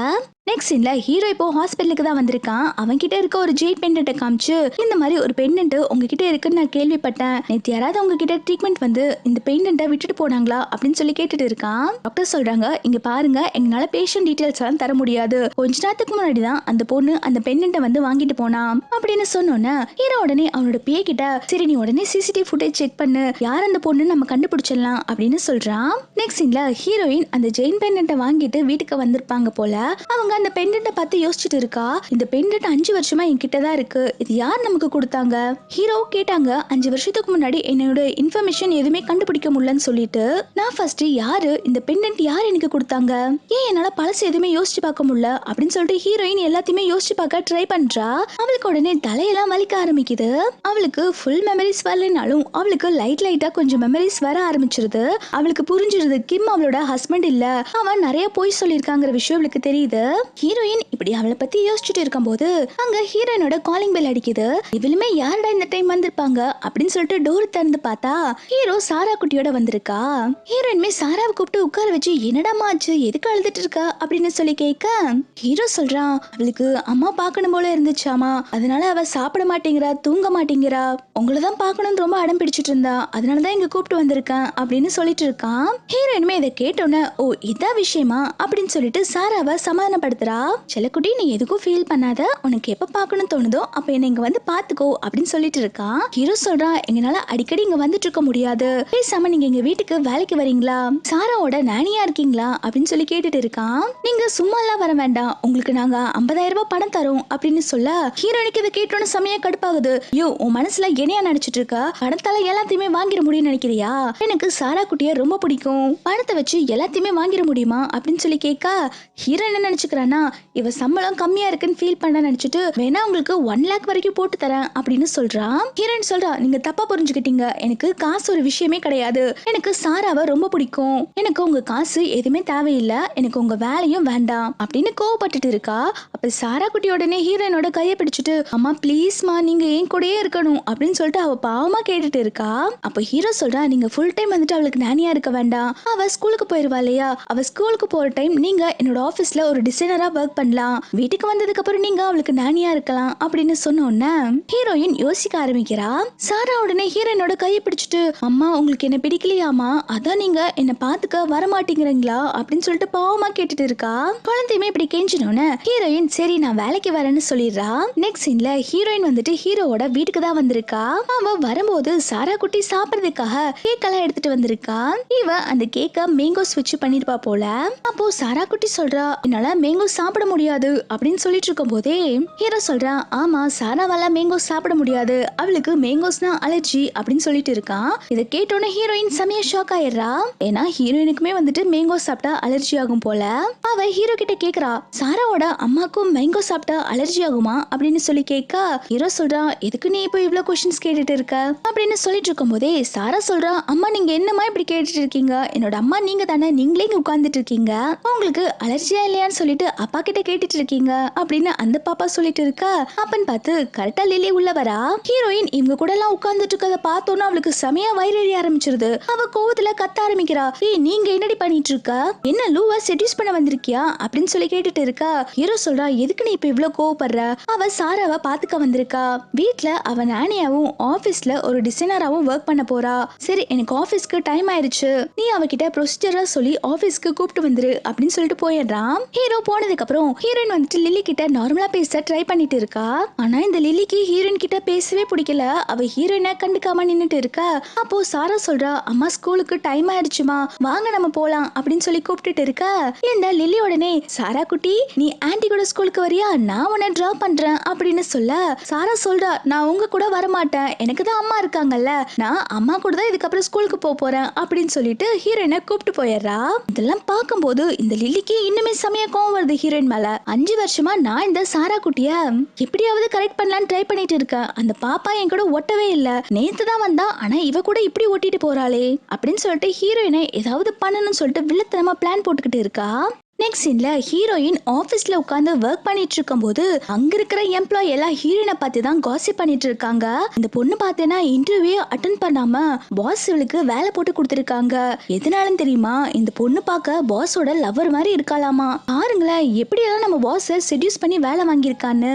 நெக்ஸ்ட் சீன்ல ஹீரோ இப்போ ஹாஸ்பிட்டலுக்கு தான் வந்திருக்கான். அவன் கிட்ட இருக்க ஒரு ஜெயின் பெண்டன்ட் காமிச்சு, இந்த மாதிரி ஒரு பெண்டன்ட் உங்ககிட்ட இருக்குன்னு நான் கேள்விப்பட்டேன், நேத்து யாராவது உங்ககிட்ட ட்ரீட்மெண்ட் வந்து இந்த பெண்டன்ட்டை விட்டுட்டு போனாங்களா அப்படின்னு சொல்லி கேட்டுட்டு இருக்கான். டாக்டர் சொல்றாங்க, இங்க பாருங்க எங்களால பேஷண்ட் டீடைல்ஸ் எல்லாம் தர முடியாது, கொஞ்ச நேரத்துக்கு முன்னாடி தான் அந்த பொண்ணு அந்த பெண்டன்ட்டை வந்து வாங்கிட்டு போனா அப்படின்னு சொன்னோன்னே ஹீரோ உடனே அவனோட பிஏ கிட்ட, சரி நீ உடனே சிசிடிவி ஃபுட்டேஜ் செக் பண்ணு, யார் அந்த பொண்ணு நம்ம கண்டுபிடிச்சிடலாம் அப்படின்னு சொல்றான். நெக்ஸ்ட் சீன்ல ஹீரோயின் அந்த ஜெயின் பெண்டன்ட்டை வாங்கிட்டு வீட்டுக்கு வந்திருப்பாங்க போல. அவங்க அந்த பெண்டன்ட்டை பார்த்து யோசிச்சுட்டு இருக்கா, இந்த பெண்டன்ட் 5 வருஷமா என்கிட்ட தான் இருக்கு, இது யார் நமக்கு கொடுத்தாங்க. ஹீரோ கேட்டாங்க, 5 வருஷத்துக்கு முன்னாடி என்னோட இன்ஃபர்மேஷன் எதுவுமே கண்டுபிடிக்க முடியலன்னு சொல்லிட்டு, நான் ஃபர்ஸ்ட் யாரு இந்த பெண்டன்ட் யார் எனக்கு கொடுத்தாங்க, ஏன் என்னால பழசு எதுவுமே யோசிச்சு பார்க்க முடியல அப்படின்னு சொல்லிட்டு ஹீரோயின் எல்லாத்தையுமே யோசிச்சு பார்க்க ட்ரை பண்றா. அவளுக்கு உடனே தலையெல்லாம் வலிக்க ஆரம்பிக்குது. அவளுக்கு ஃபுல் மெமரிஸ் வரலனாலும் அவளுக்கு லைட்டா கொஞ்சம் மெமரிஸ் வர ஆரம்பிச்சிருது. அவளுக்கு புரிஞ்சிருது கிம் அவளோட ஹஸ்பண்ட் இல்ல, அவன் நிறைய போய் சொல்லியிருக்காங்கிற விஷயம் அவளுக்கு தெரியுது. ஹீரோயின் இப்படி அவளை பத்தி யோசிச்சுட்டு இருக்கும் போது அங்க ஹீரோயினோட காலிங் பெல் அடிக்குது. இவளுமே யாரடா இந்த டைம் வந்திருப்பாங்க அப்படின்னு சொல்லிட்டு டோர் திறந்து பார்த்தா ஹீரோ சாரா குட்டியோட வந்திருக்கா. ஹீரோயின்மே சாராவை கூப்பிட்டு உட்கார வச்சு, என்னடா ஆச்சு, எதுக்கு அழுதுட்டு இருக்கா அப்படின்னு சொல்லி கேட்க, ஹீரோ சொல்றான், அவளுக்கு அம்மா பார்க்கணும் போல இருந்துச்சாமா, அதனால அவ சாப்பிட மாட்டேங்கிறா, தூங்க மாட்டேங்கிறா, உங்களதான் பார்க்கணும்னு ரொம்ப அடம் பிடிச்சிட்டு இருந்தா, அதனாலதான் இங்க கூப்பிட்டு வந்திருக்கேன் அப்படின்னு சொல்லிட்டு இருக்கான். ஹீரோயின்மே இதை கேட்டோன்னே, ஓ இதான் விஷயமா அப்படின்னு சொல்லிட்டு சாராவை சமாதானப்படுத்துறா. செல்லக்குட்டி நீ எதுக்கும் ஃபீல் பண்ணாத, உனக்கு எப்ப பார்க்கணும் தோணுதோ அப்ப என்ன இங்க வந்து பாத்துக்கோ அப்படின்னு சொல்லிட்டு இருக்கான். ஹீரோ சொல்றான், எங்கனால அடிக்கடி இங்க வந்துட்டு இருக்க முடியாது, பேசாம நீங்க எங்க வீட்டுக்கு வேலைக்கு வரீங்களா, சாராவோட நானியா இருக்கீங்களா அப்படின்னு சொல்லி கேட்டுட்டு இருக்கான். நீங்க சும்மா எல்லாம் வர வேண்டாம், உங்களுக்கு நாங்க 50,000 ரூபாய் பணம் தரோம் அப்படின்னு சொல்ல ஹீரோனுக்கு இதை கேட்டோன்னு செமையா கடுப்பாகுது. ஐயோ உன் மனசுல என்னையா நினைச்சிட்டு இருக்க, பணத்தால எல்லாத்தையுமே வாங்கிட முடியும்னு நினைக்கிறியா, எனக்கு சாரா குட்டிய ரொம்ப பிடிக்கும், பணத்தை வச்சு எல்லாத்தையுமே வாங்கிட முடியுமா அப்படின்னு சொல்லி கேட்க, ஹீரோ என்ன நினைச்சுக்கிறானா, இவ சம்பளம் கம்மியா இருக்குன்னு ஃபீல் பண்ண நினைச்சிட்டு வேணா உங்களுக்கு 1 lakh வரைக்கும் போட்டு தரேன் அப்படின்னு சொல்றான். ஹீரோயின் சொல்றா, நீங்க தப்பா புரிஞ்சுக்கிட்டீங்க, எனக்கு காசு ஒரு விஷயமே கிடையாது, எனக்கு சாராவை ரொம்ப பிடிக்கும், எனக்கு உங்க காசு எதுவுமே தேவையில்லை, எனக்கு உங்க வேலையும் வேண்டாம் அப்படின்னு கோவப்பட்டுட்டு இருக்கா. அப்ப சாரா குட்டி உடனே ஹீரோயினோட கையை பிடிச்சிட்டு, அம்மா ப்ளீஸ்மா நீங்க என் கூடயே இருக்கணும் அப்படின்னு சொல்லிட்டு அவ பாவமா கேட்டுட்டு இருக்கா. அப்ப ஹீரோ சொல்றா, நீங்க ஃபுல் டைம் வந்துட்டு அவளுக்கு நானியா இருக்க வேண்டாம், அவ ஸ்கூலுக்கு போயிருவா இல்லையா, அவ ஸ்கூலுக்கு போற டைம் நீங்க என்னோட ஆபீஸ்ல ஒரு டிசைனரா ஒர்க் பண்ணலாம், வீட்டுக்கு வந்ததுக்கு அப்புறம் நீங்க அவளுக்கு நானியா இருக்கலாம் அப்படின்னு சொன்னோன்னே ஹீரோயின் யோசிக்க ஆரம்பிக்கிறா. சாரா உடனே ஹீரோயினோட கையை பிடிச்சிட்டு, அம்மா உங்களுக்கு என்ன பிடிக்கலையாமா, அதான் நீங்க என்ன பாத்துக்க வர மாட்டேங்கிறீங்களா அப்படின்னு சொல்லிட்டு பாவமா கேட்டுட்டு இருக்கா. குழந்தையுமே இப்படி கெஞ்சினோன்னு ஹீரோயின் சரி நான் வேலைக்கு வரேன்னு சொல்லிடுறா. நெக்ஸ்ட் சீன்ல ஹீரோயின் வந்துட்டு ஹீரோவோட வீட்டுக்கு தான் வந்திருக்கா. அவ வரும்போது சாரா குட்டி சாப்பிடுறதுக்காக கேக் எல்லாம் எடுத்துட்டு வந்திருக்கா. இவ அந்த கேக்க மேங்கோ ஸ்விட்ச் பண்ணிருப்பா போல. அப்போ சாரா குட்டி சொல்றா, என்னால மேங்கோ மேங்கோ சாப்பிட முடியாது அப்படின்னு சொல்லிட்டு இருக்கும் போதே ஹீரோ சொல்றான், ஆமா சாராவால மேங்கோ சாப்பிட முடியாது, அவளுக்கு மேங்கோஸ்னா அலர்ஜி அப்படின்னு சொல்லிட்டு இருக்கான். இதை கேட்டோன்னே ஹீரோயின் செமையா ஷாக் ஆயிடுறா. ஏன்னா ஹீரோயினுக்குமே வந்துட்டு மேங்கோ சாப்பிட்டா அலர்ஜி ஆகும் போல. அவ ஹீரோ கிட்ட கேக்குறா, சாராவோட அம்மாக்கும் மேங்கோ சாப்பிட்டா அலர்ஜி ஆகுமா அப்படின்னு சொல்லி கேட்க ஹீரோ சொல்றான், எதுக்கு நீ இப்போ இவ்வளவு கொஸ்டின்ஸ் கேட்டுட்டு இருக்க அப்படின்னு சொல்லிட்டு இருக்கும் போதே சாரா சொல்றா, அம்மா நீங்க என்னமா இப்படி கேட்டுட்டு இருக்கீங்க, என்னோட அம்மா நீங்க தானே, நீங்களே இங்க உட்கார்ந்துட்டு இருக்கீங்க, உங்களுக்கு அலர்ஜியா இல்லையான்னு சொல்லிட்டு அப்பா கிட்ட கேட்டுட்டு இருக்கீங்க அப்படின்னு அந்த பாப்பா சொல்லிட்டு இருக்க. அப்பன்னு பார்த்து கரெக்டா லில்லி உள்ள வரா. ஹீரோயின் இவங்க கூட எல்லாம் உட்கார்ந்துட்டு இருக்கத பார்த்தோன்னா அவளுக்கு செமையா வயிறெறிய ஆரம்பிச்சிருது. அவ கோவத்துல கத்த ஆரம்பிக்கிறா, ஏய் நீங்க என்னடி பண்ணிட்டு இருக்க, என்ன லூவா செட்யூஸ் பண்ண வந்திருக்கியா அப்படின்னு சொல்லி கேட்டுட்டு இருக்கா. ஹீரோ சொல்றா, எதுக்கு நீ இப்ப இவ்வளவு கோவப்படுற, அவ சாராவை பாத்துக்க வந்திருக்கா, வீட்ல அவ நானியாவும் ஆபீஸ்ல ஒரு டிசைனராவும் ஒர்க் பண்ண போறா, சரி எனக்கு ஆபீஸ்க்கு டைம் ஆயிருச்சு, நீ அவகிட்ட ப்ரொசீஜரா சொல்லி ஆபீஸ்க்கு கூப்பிட்டு வந்துரு அப்படின்னு சொல்லிட்டு போயிடுறான். ஹீரோ போனதுக்கு அப்புறம் ஹீரோயின் வந்துட்டு லில்லி கிட்ட நார்மலா பேச ட்ரை பண்ணிட்டு இருக்கா. ஆனா இந்த லில்லிக்கு ஹீரோயின் கிட்ட பேசவே பிடிக்கல. அவ ஹீரோயினை கண்டுக்காம நின்னுட்டு இருக்கா. அப்போ சாரா சொல்றா, அம்மா ஸ்கூலுக்கு டைம் ஆயிடுச்சுமா, வாங்க நம்ம போலாம் அப்படின்னு சொல்லி கூப்பிட்டுட்டு இருக்கா. இந்த லில்லி உடனே, சாரா குட்டி நீ ஆன்ட்டி கூட ஸ்கூலுக்கு வரியா, நான் உன்னை டிராப் பண்றேன் அப்படின்னு சொல்ல சாரா சொல்றா, நான் உங்க கூட வரமாட்டேன், எனக்கு தான் அம்மா இருக்காங்கல்ல, நான் அம்மா கூட தான் இதுக்கப்புறம் ஸ்கூலுக்கு போறேன் அப்படின்னு சொல்லிட்டு ஹீரோயினை கூப்பிட்டு போயிடுறா. இதெல்லாம் பார்க்கும்போது இந்த லில்லிக்கு இன்னுமே செமையா கோவம் வருது ஹீரோயின் மேல. 5 வருஷமா நான் இந்த சாரா குட்டிய எப்படியாவது கரெக்ட் பண்ணலான்னு ட்ரை பண்ணிட்டு இருக்கேன், அந்த பாப்பா என் கூட ஒட்டவே இல்ல, நேத்து தான் வந்தா, ஆனா இவ கூட இப்படி ஒட்டிட்டு போறாளே அப்படின்னு சொல்லிட்டு ஹீரோயினை ஏதாவது பண்ணணும்னு சொல்லிட்டு வில்லத்தனமா பிளான் போட்டுக்கிட்டு இருக்கா. நெக்ஸ்ட் சீன்ல ஹீரோயின் ஆபீஸ்ல உட்கார்ந்து ஒர்க் பண்ணிட்டு இருக்கும் போது அங்க இருக்கிற எம்ப்ளாயி எல்லாம் ஹீரோயினை பார்த்து தான் காசிப் பண்ணிட்டு இருக்காங்க. இந்த பொண்ணு பார்த்தேன்னா இன்டர்வியூ அட்டென்ட் பண்ணாம பாஸ் இவளுக்கு வேலை போட்டு கொடுத்துருக்காங்க. எதனாலும் தெரியுமா, இந்த பொண்ணு பார்க்க பாஸோட லவர் மாதிரி இருக்காளாமா. பாருங்களேன் எப்படியெல்லாம் நம்ம பாஸை செட்யூஸ் பண்ணி வேலை வாங்கியிருக்கான்னு,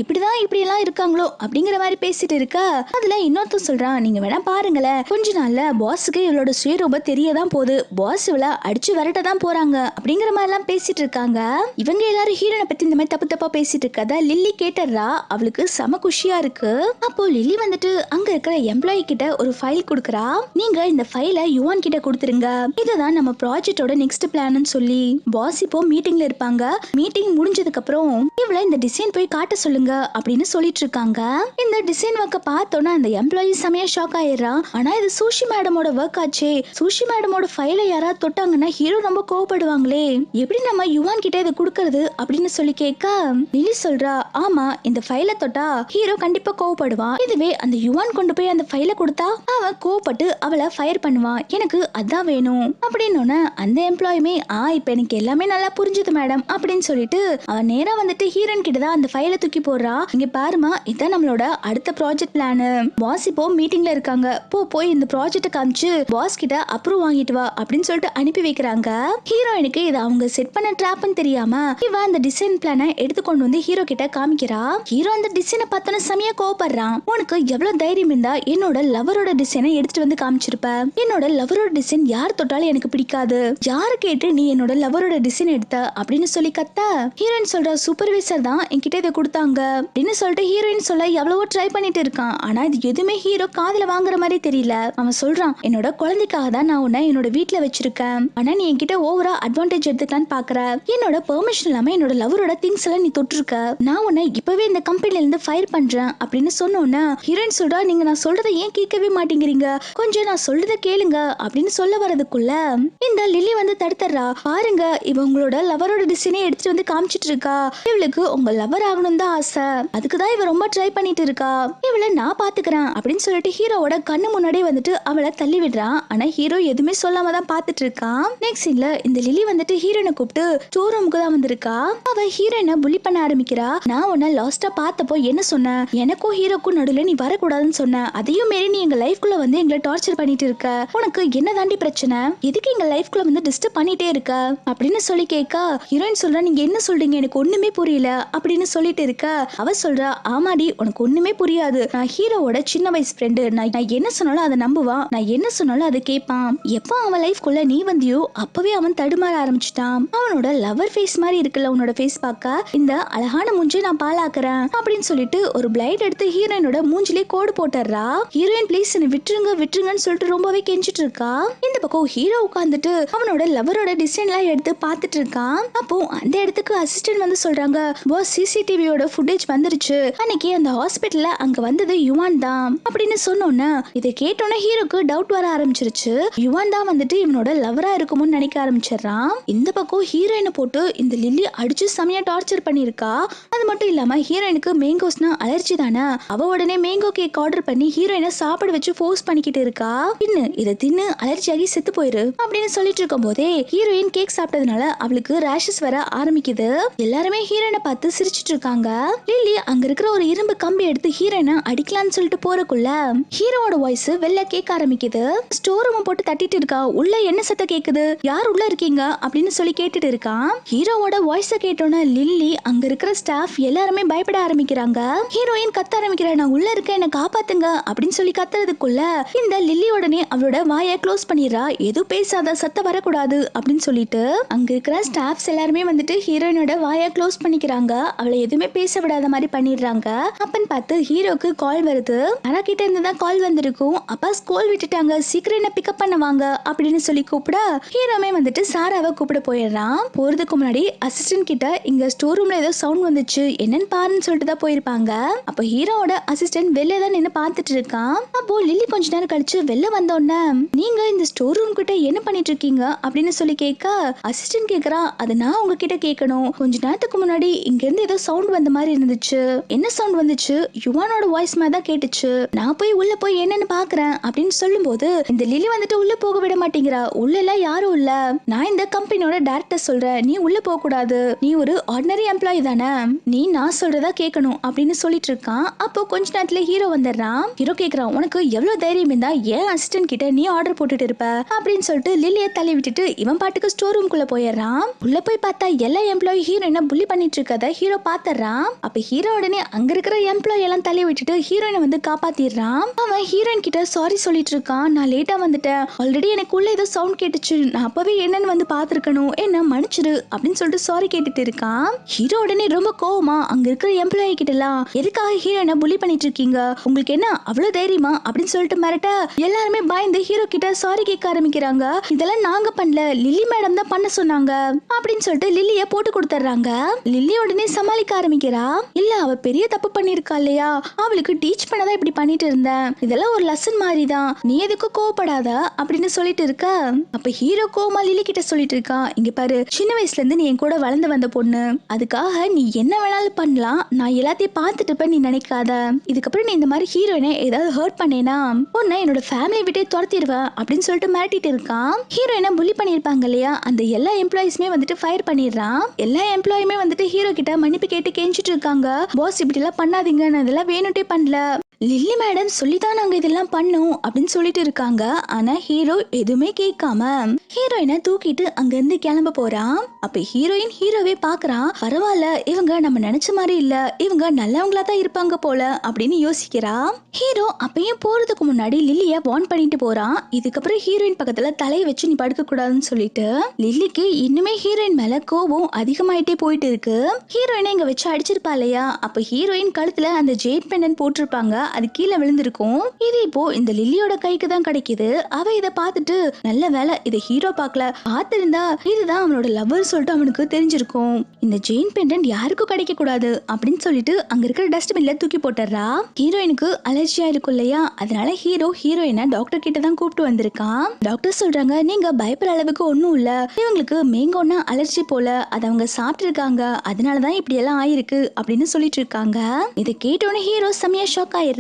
இப்படிதான் இப்படி எல்லாம் இருக்காங்களோ அப்படிங்கிற மாதிரி பேசிட்டு இருக்க. அதுல இன்னொருத்தர் சொல்றான், நீங்க வேணா பாருங்களேன், கொஞ்ச நாள்ல பாஸுக்கு இவளோட சுயரூபம் தெரியதான் போகுது, பாஸ் இவளை அடிச்சு விரட்ட தான் போறாங்க அப்படிங்கிற மாதிரி எல்லாம் பேசிட்டு இருக்காங்க. இவங்க எல்லாரும் ஹீரோனை பத்தி இந்த மாதிரி தப்பு தப்பா பேசிட்டு இருக்கத லில்லி கேட்டறா. அவளுக்கு செம குஷியா இருக்கு. அப்போ லில்லி வந்துட்டு அங்க இருக்கிற எம்ப்ளாயி கிட்ட ஒரு ஃபைல் கொடுக்கறா. நீங்க இந்த ஃபைலை யுவான் கிட்ட கொடுத்துருங்க, இதுதான் நம்ம ப்ராஜெக்டோட நெக்ஸ்ட் பிளான்னு சொல்லி. பாஸ் இப்போ மீட்டிங்ல இருப்பாங்க, மீட்டிங் முடிஞ்சதுக்கு அப்புறம் இவளை இந்த டிசைன் போய் காட்ட சொல்லுங்க அப்படின்னு சொல்லிட்டு இருக்காங்க. இந்த டிசைன் ஒர்க்க பார்த்தோன்னா அந்த எம்ப்ளாயி செமையா ஷாக் ஆயிடுறா. ஆனா இது சூஷி மேடமோட ஒர்க் ஆச்சே, சூஷி மேடமோட ஃபைலை யாராவது தொட்டாங்கன்னா ஹீரோ ரொம்ப கோவப்படுவாங்களே, எப்படி நம்ம யுவான் கிட்ட இதை கொடுக்கறது அப்படின்னு சொல்லி கேட்க லில்லி சொல்றா, ஆமா இந்த ஃபைலை தொட்டா ஹீரோ கண்டிப்பா கோவப்படுவான், இதுவே அந்த யுவான் கொண்டு போய் அந்த ஃபைலை கொடுத்தா அவன் கோவப்பட்டு அவளை ஃபயர் பண்ணுவான், எனக்கு அதான் வேணும் அப்படின்னு அந்த எம்ப்ளாயுமே இப்ப எனக்கு எல்லாமே நல்லா புரிஞ்சுது மேடம் அப்படின்னு சொல்லிட்டு அவன் நேரா வந்துட்டு ஹீரோயின் கிட்ட தான் அந்த ஃபைலை தூக்கி போடுறா. இங்க பாருமா, இதான் நம்மளோட அடுத்த ப்ராஜெக்ட் பிளான், பாஸ் இப்போ மீட்டிங்ல இருக்காங்க, போய் இந்த ப்ராஜெக்ட் காமிச்சு பாஸ் கிட்ட அப்ரூவ் வாங்கிட்டு வா அப்படின்னு சொல்லிட்டு அனுப்பி வைக்கிறாங்க. ஹீரோயினுக்கு இது அவங்க செட் பண்ண ட்ராப்னு தெரியாம இவ அந்த டிசைன் பிளானை எடுத்து கொண்டு வந்து ஹீரோ கிட்ட காமிக்கிறா. ஹீரோ அந்த டிசைனை பார்த்தோன்னு செமையா கோவப்படுறான். உனக்கு எவ்வளவு தைரியம் இருந்தா என்னோட லவரோட டிசைனை எடுத்துட்டு வந்து காமிச்சிருப்ப, என்னோட லவரோட டிசைன் யார் தொட்டாலும் எனக்கு பிடிக்காது, யாரு கேட்டு நீ என்னோட லவரோட டிசைன் எடுத்த அப்படின்னு சொல்லி கத்த ஹீரோயின் சொல்ற, சூப்பர்வைசர் தான் என்கிட்ட இதை கொடுத்தாங்க அப்படின்னு சொல்லிட்டு ஹீரோயின் சொல்ல எவ்வளவோ ட்ரை பண்ணிட்டு இருக்கான். ஆனா இது எதுவுமே ஹீரோ காதுல வாங்குற மாதிரி தெரியல. அவன் சொல்றான், என்னோட குழந்தைக்காக தான் நான் உன்னை என்னோட வீட்டுல வச்சிருக்கேன், ஆனா நீ என்கிட்ட ஓவரா அட்வான்டேஜ் எடுத்துக்கலான்னு பாக்குற, என்னோட பெர்மிஷன் இல்லாம என்னோட லவரோட திங்ஸ் எல்லாம் நீ தொட்டிருக்க, நான் உன்னை இப்பவே இந்த கம்பெனில இருந்து ஃபயர் பண்றேன் அப்படின்னு சொன்னோன்னா ஹீரோயின் சொல்றா, நீங்க நான் சொல்றதை ஏன் கேட்கவே மாட்டேங்கிறீங்க, கொஞ்சம் நான் சொல்றதை கேளுங்க அப்படின்னு சொல்ல வரதுக்குள்ள இந்த லில்லி வந்து தடுத்துறா. பாருங்க இவ உங்களோட லவரோட டிசைனை எடுத்துட்டு வந்து காமிச்சிட்டு இருக்கா, இவளுக்கு உங்க லவர் ஆகணும் தான் ஆசை, அதுக்குதான் இவ ரொம்ப ட்ரை பண்ணிட்டு இருக்கா, இவளை நான் பாத்துக்கிறேன் அப்படின்னு சொல்லிட்டு ஹீரோவோட கண்ணு முன்னாடியே வந்துட்டு அவளை தள்ளி விடுறான். ஆனா ஹீரோ எதுவுமே சொல்லாம தான் பாத்துட்டு இருக்கான். நெக்ஸ்ட் சீன்ல இந்த லில்லி வந்துட்டு ஹீரோனை கூப்பிட்டு ஸ்டோர் ரூமுக்கு தான் வந்திருக்கா. அவ ஹீரோயினை புலி பண்ண ஆரம்பிக்கிறா. நான் உன்னை லாஸ்டா பார்த்தப்போ என்ன சொன்ன, எனக்கும் ஹீரோக்கும் நடுவில் நீ வரக்கூடாதுன்னு சொன்ன, அதையும் மீறி நீ எங்க லைஃப்குள்ள வந்து எங்களை டார்ச்சர் பண்ணிட்டு இருக்க, உனக்கு என்ன தாண்டி பிரச்சனை, எதுக்கு எங்க லைஃப்குள்ள வந்து டிஸ்டர்ப் பண்ணிட்டே இருக்க அப்படின்னு சொல்லி கேட்க ஹீரோயின் சொல்றா, நீங்க என்ன சொல்றீங்க எனக்கு ஒண்ணுமே புரியல அப்படின்னு சொல்லிட்டு இருக்க. அவ சொல்றா, ஆமாடி உனக்கு ஒண்ணுமே புரியாது, நான் ஹீரோவோட சின்ன வயசு ஃப்ரெண்டு, நான் என்ன சொன்னாலும் அதை நம்புவான், நான் என்ன சொன்னாலும் அதை கேட்பான், எப்போ அவன் லைஃப்குள்ள நீ வந்தியோ அப்பவே அவன் தடுமாற ஆரம்பிச்சுட்டான், அவனோட லவர் ஃபேஸ் மாதிரி இருக்குல்ல உன்னோட ஃபேஸ் பார்க்க, இந்த அழகான மூஞ்சி நான் பாலாக்குறேன் அப்படின்னு சொல்லிட்டு ஒரு பிளைட் எடுத்து ஹீரோயினோட மூஞ்சிலே கோடு போட்டுறா. ஹீரோயின் ப்ளீஸ் என்ன விட்டுருங்க விட்டுருங்கன்னு சொல்லிட்டு ரொம்பவே கெஞ்சிட்டு இருக்கா. இந்த பக்கம் ஹீரோ உட்காந்துட்டு அவனோட லவரோட டிசைன்லாம் எடுத்து பார்த்துட்டு இருக்கான். அப்போ அந்த இடத்துக்கு அசிஸ்டன்ட் வந்து சொல்றாங்க, பாஸ் சிசிடிவியோட ஃபுட்டேஜ் வந்துருச்சு, அன்னைக்கு அந்த ஹாஸ்பிட்டல்ல அங்க வந்தது யுவான் தான் அப்படின்னு சொன்னோன்னே இதை கேட்டோன்னே ஹீரோக்கு டவுட் வர ஆரம்பிச்சிருச்சு. யுவான் தான் வந்துட்டு இவனோட லவரா இருக்குமோன்னு நினைக்க ஆரம்பிச்சிடறான். இந்த பக்கம் ஹீரோயினை போட்டு இந்த லில்லி அடிச்சு செமையா டார்ச்சர் பண்ணிருக்கா. அது மட்டும் இல்லாம ஹீரோயினுக்கு மேங்கோஸ்னா அலர்ஜி தானே, அவ உடனே மேங்கோ கேக் ஆர்டர் பண்ணி ஹீரோயினை சாப்பிட வச்சு ஃபோர்ஸ் பண்ணிக்கிட்டு இருக்கா. இன்னும் இதை தின்னு அலர்ஜி ஆகி செத்து போயிரு அப்படின்னு சொல்லிட்டு இருக்கும் போதே ஹீரோயின் கேக் சாப்பிட்டதுனால அவளுக்கு ரேஷஸ் வர ஆரம்பிக்குது. எல்லாருமே ஹீரோயினை பார்த்து சிரிச்சிட்டு இருக்காங்க. லில்லி அங்க இருக்கிற ஒரு இரும்பு கம்பி எடுத்து ஹீரோயினை அடிக்கலாம்னு சொல்லிட்டு போறக்குள்ள ஹீரோவோட வாய்ஸ் வெளில கேட்க ஆரம்பிக்குது. ஸ்டோர் ரூம் போட்டு தட்டிட்டு இருக்கா. உள்ள என்ன சத்தம் கேக்குது, யார் உள்ள இருக்கீங்க அப்படின்னு சொல்லி கேட்டுட்டு இருக்கான். ஹீரோவோட வாய்ஸ கேட்டோன்னே லில்லி அங்க இருக்கிற ஸ்டாஃப் எல்லாருமே பயப்பட ஆரம்பிக்கிறாங்க. ஹீரோயின் கத்த ஆரம்பிக்கிறா, நான் உள்ள இருக்க என்ன காப்பாத்துங்க அப்படின்னு சொல்லி கத்துறதுக்குள்ள இந்த லில்லி உடனே அவளோட வாயை க்ளோஸ் பண்ணிடுறா. எதுவும் பேசாத, சத்தம் வரக்கூடாது அப்படின்னு சொல்லிட்டு அங்க இருக்கிற ஸ்டாஃப்ஸ் எல்லாருமே வந்துட்டு ஹீரோயினோட வாயை க்ளோஸ் பண்ணிக்கிறாங்க. அவளை எதுவுமே பேச விடாத மாதிரி பண்ணிடுறாங்க. அப்பன்னு பார்த்து ஹீரோக்கு கால் வருது. யாரா கிட்ட இருந்து தான் கால் வந்திருக்கும். அப்பா ஸ்கூல் விட்டுட்டாங்க, சீக்கிரம் என்ன பிக்கப் பண்ணுவாங்க அப்படின்னு சொல்லி கூப்பிட ஹீரோமே வந்துட்டு சாராவை கூப்பிட போயிடுறான். போறதுக்கு முன்னாடி அசிஸ்டன்ட் கிட்ட இங்க ஸ்டோர் ரூம்ல ஏதோ சவுண்ட் வந்துச்சு என்னன்னு பாருன்னு சொல்லிட்டு தான் போயிருப்பாங்க. அப்போ ஹீரோவோட அசிஸ்டன்ட் வெளில தான் நின்று பார்த்துட்டு இருக்கான். அப்போ லில்லி கொஞ்ச நேரம் கழிச்சு வெளில வந்தோடனே நீங்க இந்த ஸ்டோர் ரூம் கிட்ட என்ன பண்ணிட்டு இருக்கீங்க அப்படின்னு சொல்லி கேட்க அசிஸ்டன்ட் கேக்குறா, அது நான் உங்ககிட்ட கேட்கணும். கொஞ்ச நேரத்துக்கு முன்னாடி இங்க இருந்து ஏதோ சவுண்ட் வந்த மாதிரி இருந்துச்சு. என்ன சவுண்ட் வந்துச்சு? யுவானோட வாய்ஸ் மாதிரி தான் கேட்டுச்சு. நான் போய் உள்ள போய் என்னன்னு பாக்குறேன் அப்படின்னு சொல்லும் போது இந்த லில்லி வந்துட்டு உள்ள போக விட மாட்டேங்கிறா. உள்ள எல்லாம் யாரும் இல்ல, நான் இந்த கம்பெனியோட டைரக்டர் சொல்றேன், நீ உள்ள போக கூடாது, நீ ஒரு ஆர்டினரி எம்ப்ளாயி தானே, நீ நான் சொல்றதா கேட்கணும் அப்படின்னு சொல்லிட்டு இருக்கான். அப்போ கொஞ்ச நேரத்துல ஹீரோ வந்துடுறான். ஹீரோ கேக்குறான், உனக்கு எவ்வளவு தைரியம் இருந்தா ஏன் அசிஸ்டன்ட் கிட்ட நீ ஆர்டர் போட்டுட்டு இருப்ப அப்படின்னு சொல்லிட்டு லில்லியை தள்ளி விட்டுட்டு இவன் பாட்டுக்கு ஸ்டோர் ரூம்குள்ள போயிடுறான். உள்ள போய் பார்த்தா எல்லா எம்ப்ளாயி ஹீரோயினை புள்ளி பண்ணிட்டு இருக்கத ஹீரோ பாத்துறான். அப்ப ஹீரோ உடனே அங்க இருக்கிற எம்ப்ளாயி எல்லாம் தள்ளி விட்டுட்டு ஹீரோயினை வந்து காப்பாத்திடுறான். அவன் ஹீரோயின் கிட்ட சாரி சொல்லிட்டு இருக்கான், நான் லேட்டா வந்துட்டேன், ஆல்ரெடி எனக்கு உள்ள ஏதோ சவுண்ட் கேட்டுச்சு, நான் அப்பவே என்னன்னு வந்து பாத்துருக்கணும், என்ன மன்னிச்சிரு அப்படின்னு சொல்லிட்டு சாரி கேட்டுட்டு இருக்கான். ஹீரோ உடனே ரொம்ப கோவமா அங்க இருக்கிற எம்ப்ளாயி கிட்ட எல்லாம் எதுக்காக ஹீரோயினை புள்ளி பண்ணிட்டு இருக்கீங்க, உங்களுக்கு என்ன அவ்வளவு தைரியமா அப்படின்னு சொல்லிட்டு மிரட்ட எல்லாருமே பயந்து ஹீரோ கிட்ட சாரி கேட்க ஆரம்பிக்கிறாங்க. இதெல்லாம் நாங்க பண்ணல, லில்லி மேடம் தான் பண்ண சொன்னாங்க அப்படின்னு சொல்லிட்டு லில்லிய போட்டு கொடுத்துறாங்க. லில்லி உடனே சமாளிக்க ஆரம்பிக்கிறா, இல்ல அவ பெரிய தப்பு பண்ணிருக்கா இல்லையா, அவளுக்கு டீச் பண்ணதான் இப்படி பண்ணிட்டு இருந்தேன், இதெல்லாம் ஒரு லெசன் மாதிரி தான், நீ எதுக்கு கோவப்படாத அப்படின்னு சொல்லிட்டு இருக்க. அப்ப ஹீரோ கோவமா லில்லி கிட்ட சொல்லிட்டு இருக்கா, இங்க பாரு, சின்ன வயசுல இருந்து நீ என் கூட வளர்ந்து வந்த பொண்ணு, அதுக்காக நீ என்ன வேணாலும் பண்ணலாம், நான் எல்லாத்தையும் பார்த்துட்டு இருப்பேன், நீ நினைக்காத, இதுக்கப்புறம் நீ இந்த மாதிரி ஹீரோயினை ஏதாவது ஹர்ட் பண்ணேனா உன்னை என்னோட ஃபேமிலி விட்டே துரத்திடுவேன் அப்படின்னு சொல்லிட்டு மிரட்டிட்டு இருக்கான். ஹீரோயினை புள்ளி பண்ணிருப்பாங்க இல்லையா, அந்த எல்லா எம்ப்ளாயிஸ்மே வந்துட்டு ஃபயர் பண்ணிடுறான். எல்லா எம்ப்ளாயுமே வந்துட்டு ஹீரோ கிட்ட மன்னிப்பு கேட்டு கெஞ்சிட்டு இருக்காங்க, பாஸ் இப்படி எல்லாம் பண்ணாதீங்க, நான் இதெல்லாம் வேணுட்டே பண்ணல, லில்லி மேடம் சொல்லிதான் நாங்க இதெல்லாம் பண்ணோம் அப்படின்னு சொல்லிட்டு இருக்காங்க. ஆனா ஹீரோ எதுவுமே கேட்காம ஹீரோயினை தூக்கிட்டு அங்க இருந்து கிளம்ப போறான். அப்ப ஹீரோயின் ஹீரோவே பாக்குறான், பரவாயில்ல இவங்க நம்ம நினைச்ச மாதிரி இல்ல, இவங்க நல்லவங்களா தான் இருப்பாங்க போல அப்படின்னு யோசிக்கிறா. ஹீரோ அப்பயும் போறதுக்கு முன்னாடி லில்லிய வார்ன் பண்ணிட்டு போறான், இதுக்கப்புறம் ஹீரோயின் பக்கத்துல தலையை வச்சு நீ படுக்க கூடாதுன்னு சொல்லிட்டு. லில்லிக்கு இன்னுமே ஹீரோயின் மேல கோபம் அதிகமாயிட்டே போயிட்டு இருக்கு. ஹீரோயினை இங்க வச்சு அடிச்சிருப்பா இல்லையா, அப்ப ஹீரோயின் கழுத்துல அந்த ஜெயிட் பெண்டன் போட்டிருப்பாங்க, அது கீழே விழுந்திருக்கும். இது இப்போ இந்த லில்லியோட கைக்கு தான் கிடைக்குது. அவ இத பார்த்துட்டு நல்ல வேலை இதை ஹீரோ பார்க்கல, பார்த்திருந்தா இதுதான் அவனோட லவ்வர் சொல்லிட்டு அவனுக்கு தெரிஞ்சிருக்கும், இந்த ஜெயின் பெண்டன்ட் யாருக்கும் கிடைக்க கூடாது அப்படின்னு சொல்லிட்டு அங்க இருக்கிற டஸ்ட்பின்ல தூக்கி போட்டுறா. ஹீரோயினுக்கு அலர்ஜியா இருக்கும் இல்லையா, அதனால ஹீரோ ஹீரோயினை டாக்டர் கிட்ட தான் கூப்பிட்டு வந்திருக்கான். டாக்டர் சொல்றாங்க, நீங்க பயப்படுற அளவுக்கு ஒன்னும் இல்ல, இவங்களுக்கு மேங்கோன்னா அலர்ஜி போல, அதை அவங்க சாப்பிட்டு இருக்காங்க, அதனாலதான் இப்படி எல்லாம் ஆயிருக்கு அப்படின்னு சொல்லிட்டு இருக்காங்க. இதை கேட்டோன்னு ஹீரோ செமையா ஷாக் ஆயிடுறான்.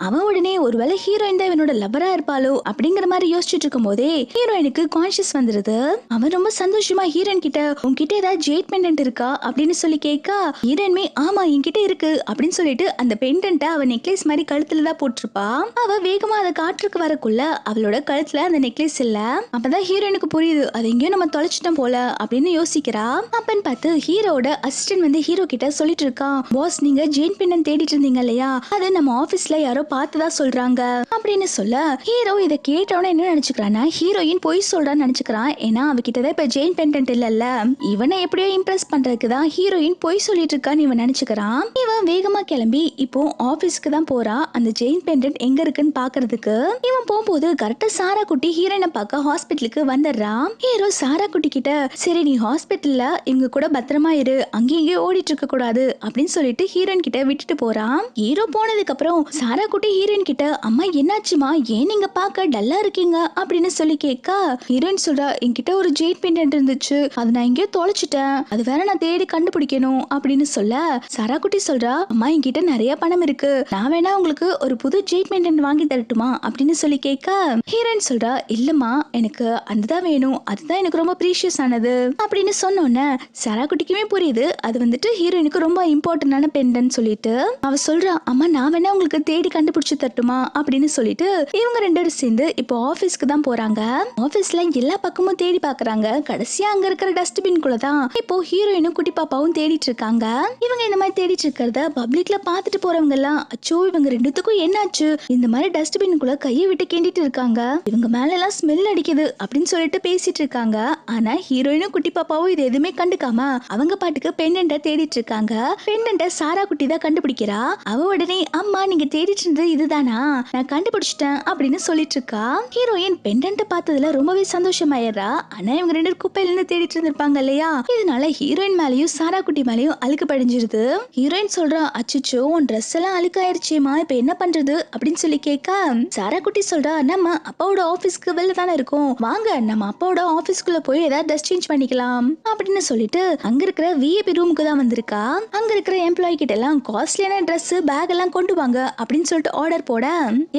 அவன் உடனே ஒருவேளை ஹீரோயின் தான் இவனோட லவ்வரா இருப்பாளோ அப்படிங்கிற மாதிரி யோசிச்சுட்டு இருக்கும் போதே ஹீரோயினுக்கு கான்ஷியஸ் வந்துருது. அவன் ரொம்ப சந்தோஷமா ஹீரோயின் கிட்ட, உன்கிட்ட ஏதாவது ஜெயிட் பெண்டன்ட் இருக்கா அப்படின்னு சொல்லி கேட்க, ஹீரோயின்மே ஆமா என்கிட்ட இருக்கு அப்படின்னு சொல்லிட்டு அந்த பெண்டன்ட்டை அவன் நெக்லஸ் மாதிரி கழுத்துல தான் போட்டிருப்பா. அவ வேகமா அதை காற்றுக்கு வரக்குள்ள அவளோட கழுத்துல அந்த நெக்லஸ் இல்ல. அப்பதான் ஹீரோயினுக்கு புரியுது, அதை எங்கேயோ நம்ம தொலைச்சிட்டோம் போல அப்படின்னு யோசிக்கிறா. அப்பன்னு பார்த்து ஹீரோட அசிஸ்டன்ட் வந்து ஹீரோ கிட்ட சொல்லிட்டு இருக்கான், பாஸ் நீங்க ஜெயின் பெண்டன்ட் தேடிட்டு இருந்தீங்க இல்லையா, அது நம்ம ஆபீஸ் ஆபீஸ்ல யாரோ பார்த்ததா சொல்றாங்க அப்படின்னு சொல்ல ஹீரோ இதை கேட்டவன என்ன நினைச்சுக்கிறான்னா ஹீரோயின் பொய் சொல்றான்னு நினைச்சுக்கிறான். ஏன்னா அவகிட்டதான் இப்ப ஜெயின் பெண்டன்ட் இல்லல்ல, இவனை எப்படியோ இம்ப்ரெஸ் பண்றதுக்கு தான் ஹீரோயின் பொய் சொல்லிட்டு இருக்கான்னு இவன் நினைச்சுக்கிறான். இவன் வேகமா கிளம்பி இப்போ ஆபீஸ்க்கு தான் போறா அந்த ஜெயின் பெண்டன்ட் எங்க இருக்குன்னு பாக்குறதுக்கு. இவன் போகும்போது கரெக்டா சாரா குட்டி ஹீரோயினை பார்க்க ஹாஸ்பிட்டலுக்கு வந்துடுறான். ஹீரோ சாரா குட்டி கிட்ட சரி நீ ஹாஸ்பிட்டல்ல இவங்க கூட பத்திரமா இரு, அங்கேயே ஓடிட்டு இருக்க கூடாது அப்படின்னு சொல்லிட்டு ஹீரோயின் கிட்ட விட்டுட்டு போறான். ஹீரோ போனதுக்கு அப்புறம் சாரா குட்டி ஹீரோயின் கிட்ட அம்மா என்னாச்சுமா, ஏன் நீங்க பார்க்க டல்லா இருக்கீங்க அப்படின்னு சொல்லி கேட்க ஹீரோயின் சொல்றா என்கிட்ட ஒரு ஜெயின் பெண்டன்ட் இருந்துச்சு, அது நான் எங்கேயோ தொலைச்சிட்டேன், அது வேற நான் தேடி கண்டுபிடிக்கணும் அப்படின்னு சொல்ல சாரா குட்டி சொல்றா அம்மா என்கிட்ட நிறைய பணம் இருக்கு, நான் வேணா உங்களுக்கு ஒரு புது ஜெயின் பெண்டன்ட் வாங்கி தரட்டுமா அப்படின்னு சொல்லி கேட்க ஹீரோயின் சொல்றா இல்லம்மா எனக்கு அதுதான் வேணும், அதுதான் எனக்கு ரொம்ப ப்ரீஷியஸ் ஆனது அப்படின்னு சொன்னோன்னே சாரா குட்டிக்குமே புரியுது அது வந்துட்டு ஹீரோயினுக்கு ரொம்ப இம்பார்ட்டன்டான பெண்டன்ட் சொல்லிட்டு அவ சொல்றா அம்மா நான் வேணா உங்களுக்கு தேடி கண்டுபிடிச்சு தட்டுமா அப்படின்னு சொல்லிட்டு இவங்க ரெண்டு பேரும் சேர்ந்து இப்போ ஆபீஸ்க்கு தான் போறாங்க. ஆபீஸ்ல எல்லா பக்கமும் தேடி பாக்குறாங்க. கடைசியா அங்க இருக்கிற டஸ்ட்பின் குள்ளதான் இப்போ ஹீரோயினும் குட்டி பாப்பாவும் தேடிட்டு இருக்காங்க. இவங்க இந்த மாதிரி தேடிட்டு இருக்கிறத பப்ளிக்ல பாத்துட்டு போறவங்க எல்லாம் அச்சோ இவங்க ரெண்டுத்துக்கும் என்னாச்சு, இந்த மாதிரி டஸ்ட்பின் குள்ள கையை விட்டு கேண்டிட்டு இருக்காங்க, இவங்க மேல எல்லாம் ஸ்மெல் அடிக்குது அப்படின்னு சொல்லிட்டு பேசிட்டு இருக்காங்க. ஆனா ஹீரோயினும் குட்டி பாப்பாவும் இது எதுவுமே கண்டுக்காம அவங்க பாட்டுக்கு பெண்டன்ட்ட தேடிட்டு இருக்காங்க. பெண்டன்ட்ட சாரா குட்டி தான் கண்டுபிடிக்கிறா. அவ உடனே அம்மா நீங்க தேடிட்டு இருந்தது இதுதானா, நான் கண்டுபிடிச்சிட்டேன் அப்படின்னு சொல்லிட்டு இருக்கா. ஹீரோயின் பெண்டன்ட்ட பார்த்ததுல ரொம்பவே சந்தோஷமாயிடுறா. ஆனா இவங்க ரெண்டு குப்பையில இருந்து தேடிட்டு இருந்திருப்பாங்க இல்லையா, இதனால ஹீரோயின் மேலயும் சாரா குட்டி மேலயும் அழுக்கு படிஞ்சிருது. ஹீரோயின் சொல்றா அச்சோ உன் ட்ரெஸ் எல்லாம் அழுக்காயிருச்சேமா இப்ப என்ன பண்றது அப்படின்னு சொல்லி கேட்க சாரா குட்டி சொல்றா நம்ம அப்பாவோட ஆபீஸ்க்கு வெளில தானே இருக்கோம், வாங்க நம்ம அப்பாவோட ஆபீஸ்க்குள்ள போய் ஏதாவது ட்ரெஸ் சேஞ்ச் பண்ணிக்கலாம் அப்படின்னு சொல்லிட்டு அங்க இருக்கிற விஐபி ரூமுக்கு தான் வந்திருக்கா. அங்க இருக்கிற எம்ப்ளாயி கிட்ட எல்லாம் காஸ்ட்லியான ட்ரெஸ் பேக் எல்லாம் கொண்டு வாங்க அப்படின்னு சொல்லிட்டு ஆர்டர் போட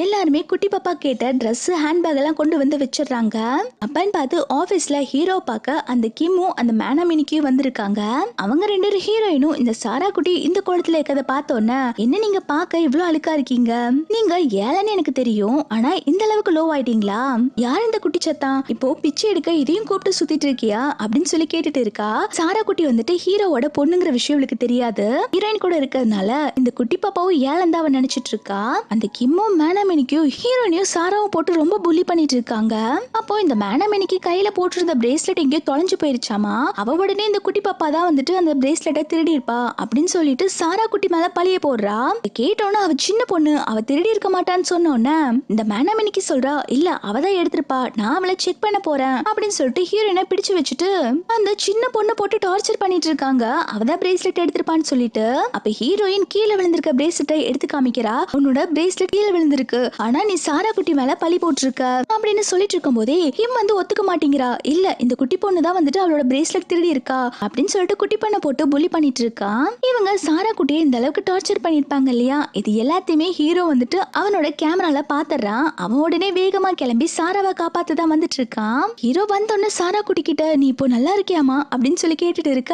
எல்லாருமே குட்டி பாப்பா கேட்ட ட்ரெஸ் ஹேண்ட் பேக் எல்லாம் கொண்டு வந்து வச்சிடறாங்க. அப்பன்னு பார்த்து ஆபீஸ்ல ஹீரோ பார்க்க அந்த கிம்மும் அந்த மேனாமினிக்கும் வந்திருக்காங்க. அவங்க ரெண்டு ஹீரோயினும் இந்த சாரா குட்டி இந்த குளத்துல இருக்கிறத பார்த்தோன்னே என்ன நீங்க பார்க்க இவ்வளவு அழுக்கா இருக்கீங்க, நீங்க ஏழன்னு எனக்கு தெரியும், ஆனா இந்த அளவுக்கு லோ ஆயிட்டீங்களா, யார் இந்த குட்டி சத்தான், இப்போ பிச்சை எடுக்க இதையும் கூப்பிட்டு சுத்திட்டு இருக்கியா அப்படின்னு சொல்லி கேட்டுட்டு இருக்கா. சாரா குட்டி வந்துட்டு ஹீரோவோட பொண்ணுங்கிற விஷயம் இவளுக்கு தெரியாது. ஹீரோயின் கூட இருக்கிறதுனால இந்த குட்டி பாப்பாவும் ஏழன் தான் அவன் நினைச்சிட்டு இருக்கா. அந்த கிம்மும் மேனாமினிக்கும் ஹீரோயினையும் சாராவும் போட்டு ரொம்ப புள்ளி பண்ணிட்டு இருக்காங்க. அப்போ இந்த மேனாமினிக்கு கையில போட்டிருந்த பிரேஸ்லெட் எங்கேயோ தொலைஞ்சு போயிருச்சாமா. அவ உடனே இந்த குட்டி பாப்பா தான் வந்துட்டு அந்த பிரேஸ்லெட்டை திருடி இருப்பா அப்படின்னு சொல்லிட்டு சாரா குட்டி மேல பழிய போடுறா. கேட்டோன்னு அவ சின்ன பொண்ணு, அவ திருடி இருக்க மாட்டான்னு சொன்னோன்னே இந்த மேனாமினிக்கு சொல்றா இல்ல அவதான் எடுத்திருப்பா, நான் அவளை செக் பண்ண போறேன் அப்படின்னு சொல்லிட்டு ஹீரோயினை பிடிச்சு வச்சுட்டு அந்த சின்ன பொண்ணு போட்டு டார்ச்சர் பண்ணிட்டு இருக்காங்க. அவதான் பிரேஸ்லெட் எடுத்திருப்பான்னு சொல்லிட்டு அப்ப ஹீரோயின் கீழே விழுந்திருக்க பிரேஸ்லெட்டை எடுத்து காமிக்கிறா. உன்னோட பிரேஸ்லெட் கீழே விழுந்திருக்கு, ஆனா நீ சாரா குட்டி மேல பழி போட்டிருக்க அப்படின்னு சொல்லிட்டு இருக்கும் போதே ஹிம் வந்து ஒத்துக்க மாட்டேங்கிறா. இல்ல இந்த குட்டி பொண்ணு தான் வந்துட்டு அவளோட பிரேஸ்லெட் திருடி இருக்கா அப்படின்னு சொல்லிட்டு குட்டி பொண்ணை போட்டு புள்ளி பண்ணிட்டு இருக்கா. இவங்க சாரா குட்டியை இந்த அளவுக்கு டார்ச்சர் பண்ணிருப்பாங்க இல்லையா, இது எல்லாத்தையுமே ஹீரோ வந்துட்டு அவனோட கேமரால பாத்துறான். அவன் உடனே வேகமா கிளம்பி சாராவை காப்பாத்துதான் வந்துட்டு இருக்கான். ஹீரோ வந்தோடனே சாரா குட்டி கிட்ட நீ இப்போ நல்லா இருக்கியாமா அப்படின்னு சொல்லி கேட்டுட்டு இருக்க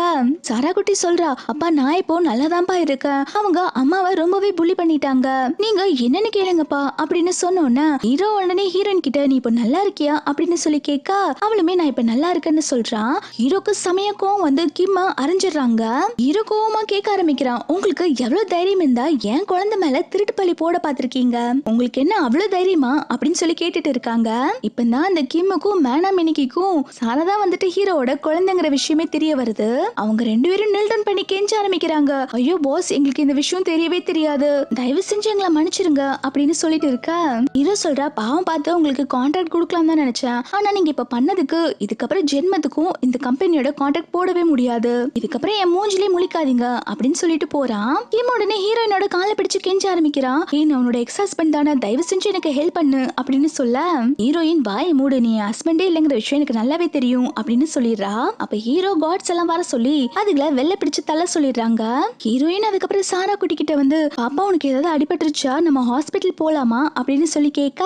சாரா குட்டி சொல்றா அப்பா நான் இப்போ நல்லாதான்ப்பா இருக்கேன், அவங்க அம்மாவை ரொம்பவே புள்ளி பண்ணிட்டாங்க, நீங்க என்னன்னு கேளுங்கப்பா அப்படின்னு சொன்னோன்னே ஹீரோ உடனே ஹீரோயின் கிட்ட நீ இப்போ நல்லா இருக்கியா அப்படின்னு சொல்லி கேட்க அவளுமே நான் இப்ப நல்லா இருக்கேன்னு சொல்றான். ஹீரோக்கு சமய கோவம் வந்து கிம்மா அரைஞ்சிடுறாங்க. ஹீரோ கோவமா கேட்க ஆரம்பிக்கிறான் உங்களுக்கு எவ்வளவு தைரியம் இருந்தா என் குழந்தை மேல திருட்டு பழி போட பாத்திருக்கீங்க, உங்களுக்கு என்ன அவ்வளவு தைரியமா அப்படின்னு சொல்லி கேட்டுட்டு இருக்காங்க. இப்பதான் அந்த கிம்முக்கும் மேனாமினிக்கும் சாரதா வந்துட்டு ஹீரோவோட குழந்தைங்கிற விஷயமே தெரிய வருது. அவங்க ரெண்டு பேரும் நில்டன் பண்ணி கெஞ்ச ஆரம்பிக்கிறாங்க. ஐயோ பாஸ் எங்களுக்கு இந்த விஷயம் தெரியவே தெரியாது, தயவு செஞ்சு எங்களை மன்னிச்சிருங்க அப்படின்னு சொல்லிட்டு இருக்க ஹீரோ சொல்றா பாவம் பார்த்து உங்களுக்கு கான்ட்ராக்ட் கொடுக்கலாம் தான் நினைச்சேன், ஆனா நீங்க இப்ப பண்ணதுக்கு இதுக்கப்புறம் ஜென்மத்துக்கும் இந்த கம்பெனியோட கான்ட்ராக்ட் போடவே முடியாது, இதுக்கப்புறம் என் மூஞ்சிலே முழிக்காதீங்க அப்படின்னு சொல்லிட்டு போறான். கிம் உடனே ஹீரோயினோட காலை பிடிச்சு கெஞ்ச ஆரம்பிக்கிறான். ஏன் அவனோட எக்ஸ் ஹஸ்பண்ட் தானே, தயவு செஞ்சு எனக்கு ஹெல்ப் பண்ணு அப்படின்னு சொல்ல ஹீரோயின் வாய் மூடு, நீ ஹஸ்பண்டே இல்லைங்கிற விஷயம் எனக்கு நல்லாவே தெரியும் அப்படின்னு சொல்லிடுறா. அப்ப ஹீரோ காட்ஸ் எல்லாம் வர சொல்லி அதுல வெள்ள பிடிச்சு தள்ள சொல்லிடுறாங்க. ஹீரோயின் அதுக்கப்புறம் சாரா குட்டி கிட்ட வந்து பாப்பா உனக்கு ஏதாவது அடிபட்டுருச்சா, நம்ம ஹாஸ்பிட்டல் போலாமா அப்படின்னு சொல்லி கேட்க